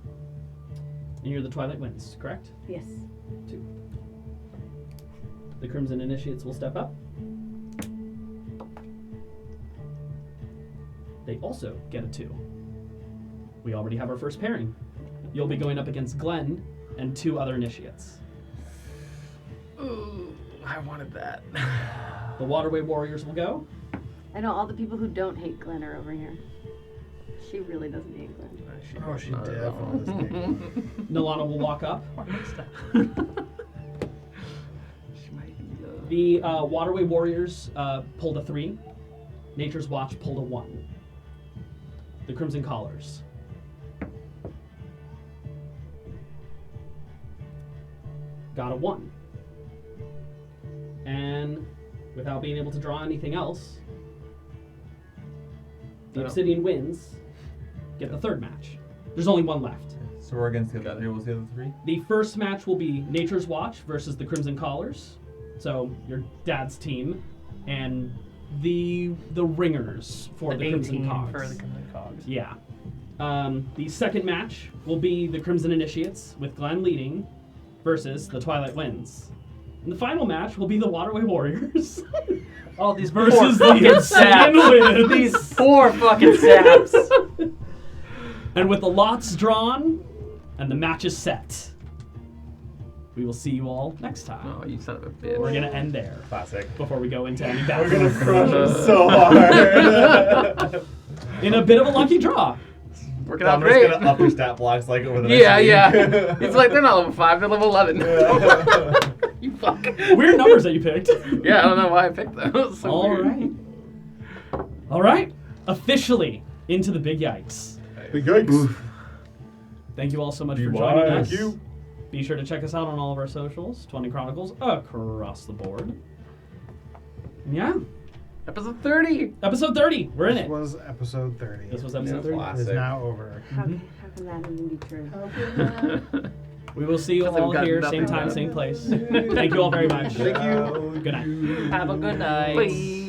[SPEAKER 1] And you're the Twilight Winds, correct?
[SPEAKER 7] Yes.
[SPEAKER 1] 2. The Crimson Initiates will step up. They also get a 2. We already have our first pairing. You'll be going up against Glenn and 2 other Initiates.
[SPEAKER 6] Ooh, I wanted that.
[SPEAKER 1] The Waterway Warriors will go.
[SPEAKER 7] I know all the people who don't hate Glenn are over here. She really doesn't hate Glenn.
[SPEAKER 4] Oh, she
[SPEAKER 6] Not at all.
[SPEAKER 4] definitely doesn't.
[SPEAKER 1] Nalana will walk up.
[SPEAKER 6] She might
[SPEAKER 1] The Waterway Warriors pulled a 3. Nature's Watch pulled a 1. The Crimson Collars. Got a 1. And without being able to draw anything else, the
[SPEAKER 6] No.
[SPEAKER 1] Obsidian Winds get the third match. There's only one left.
[SPEAKER 2] So we're against the other three. What was the other three?
[SPEAKER 1] The first match will be Nature's Watch versus the Crimson Collars. So your dad's team, and the ringers for the Crimson
[SPEAKER 8] A-team
[SPEAKER 1] Cogs.
[SPEAKER 8] for the Crimson Cogs.
[SPEAKER 1] Yeah. The second match will be the Crimson Initiates with Glenn leading versus the Twilight Winds. And the final match will be the Waterway Warriors
[SPEAKER 8] All these
[SPEAKER 1] versus
[SPEAKER 8] poor
[SPEAKER 1] the
[SPEAKER 8] fucking
[SPEAKER 1] Obsidian
[SPEAKER 8] saps.
[SPEAKER 1] Winds.
[SPEAKER 8] These poor fucking saps.
[SPEAKER 1] And with the lots drawn and the matches set, we will see you all next time.
[SPEAKER 6] Oh, you son of a bitch.
[SPEAKER 1] We're gonna end there
[SPEAKER 2] Classic.
[SPEAKER 1] before we go into any
[SPEAKER 2] We're
[SPEAKER 1] battle.
[SPEAKER 2] gonna crush him so hard.
[SPEAKER 1] In a bit of a lucky draw.
[SPEAKER 6] Working out
[SPEAKER 2] Dominic's
[SPEAKER 6] great.
[SPEAKER 2] gonna up your stat blocks like over the next
[SPEAKER 6] Yeah,
[SPEAKER 2] week.
[SPEAKER 6] yeah. It's like they're not level 5, they're level 11. You fuck.
[SPEAKER 1] Weird numbers that you picked.
[SPEAKER 6] Yeah, I don't know why I picked those. So
[SPEAKER 1] All
[SPEAKER 6] weird.
[SPEAKER 1] right. All right. Officially into the Big Yikes.
[SPEAKER 2] Big yikes.
[SPEAKER 1] Thank you all so much
[SPEAKER 2] Be
[SPEAKER 1] for joining
[SPEAKER 2] wise.
[SPEAKER 1] us.
[SPEAKER 2] Thank you.
[SPEAKER 1] Be sure to check us out on all of our socials, 20 Chronicles across the board. And yeah,
[SPEAKER 6] Episode 30.
[SPEAKER 1] episode 30. We're in
[SPEAKER 4] This
[SPEAKER 1] it.
[SPEAKER 4] was episode 30.
[SPEAKER 1] This was episode 30.
[SPEAKER 4] It is
[SPEAKER 2] Classic.
[SPEAKER 4] now over.
[SPEAKER 7] How can that even be true?
[SPEAKER 1] We will see you
[SPEAKER 6] Because I've
[SPEAKER 1] all
[SPEAKER 6] got
[SPEAKER 1] here,
[SPEAKER 6] nothing
[SPEAKER 1] same time,
[SPEAKER 6] done.
[SPEAKER 1] same place. Thank you all very much.
[SPEAKER 2] Thank you.
[SPEAKER 1] Good night.
[SPEAKER 8] Have a good night.
[SPEAKER 6] Bye.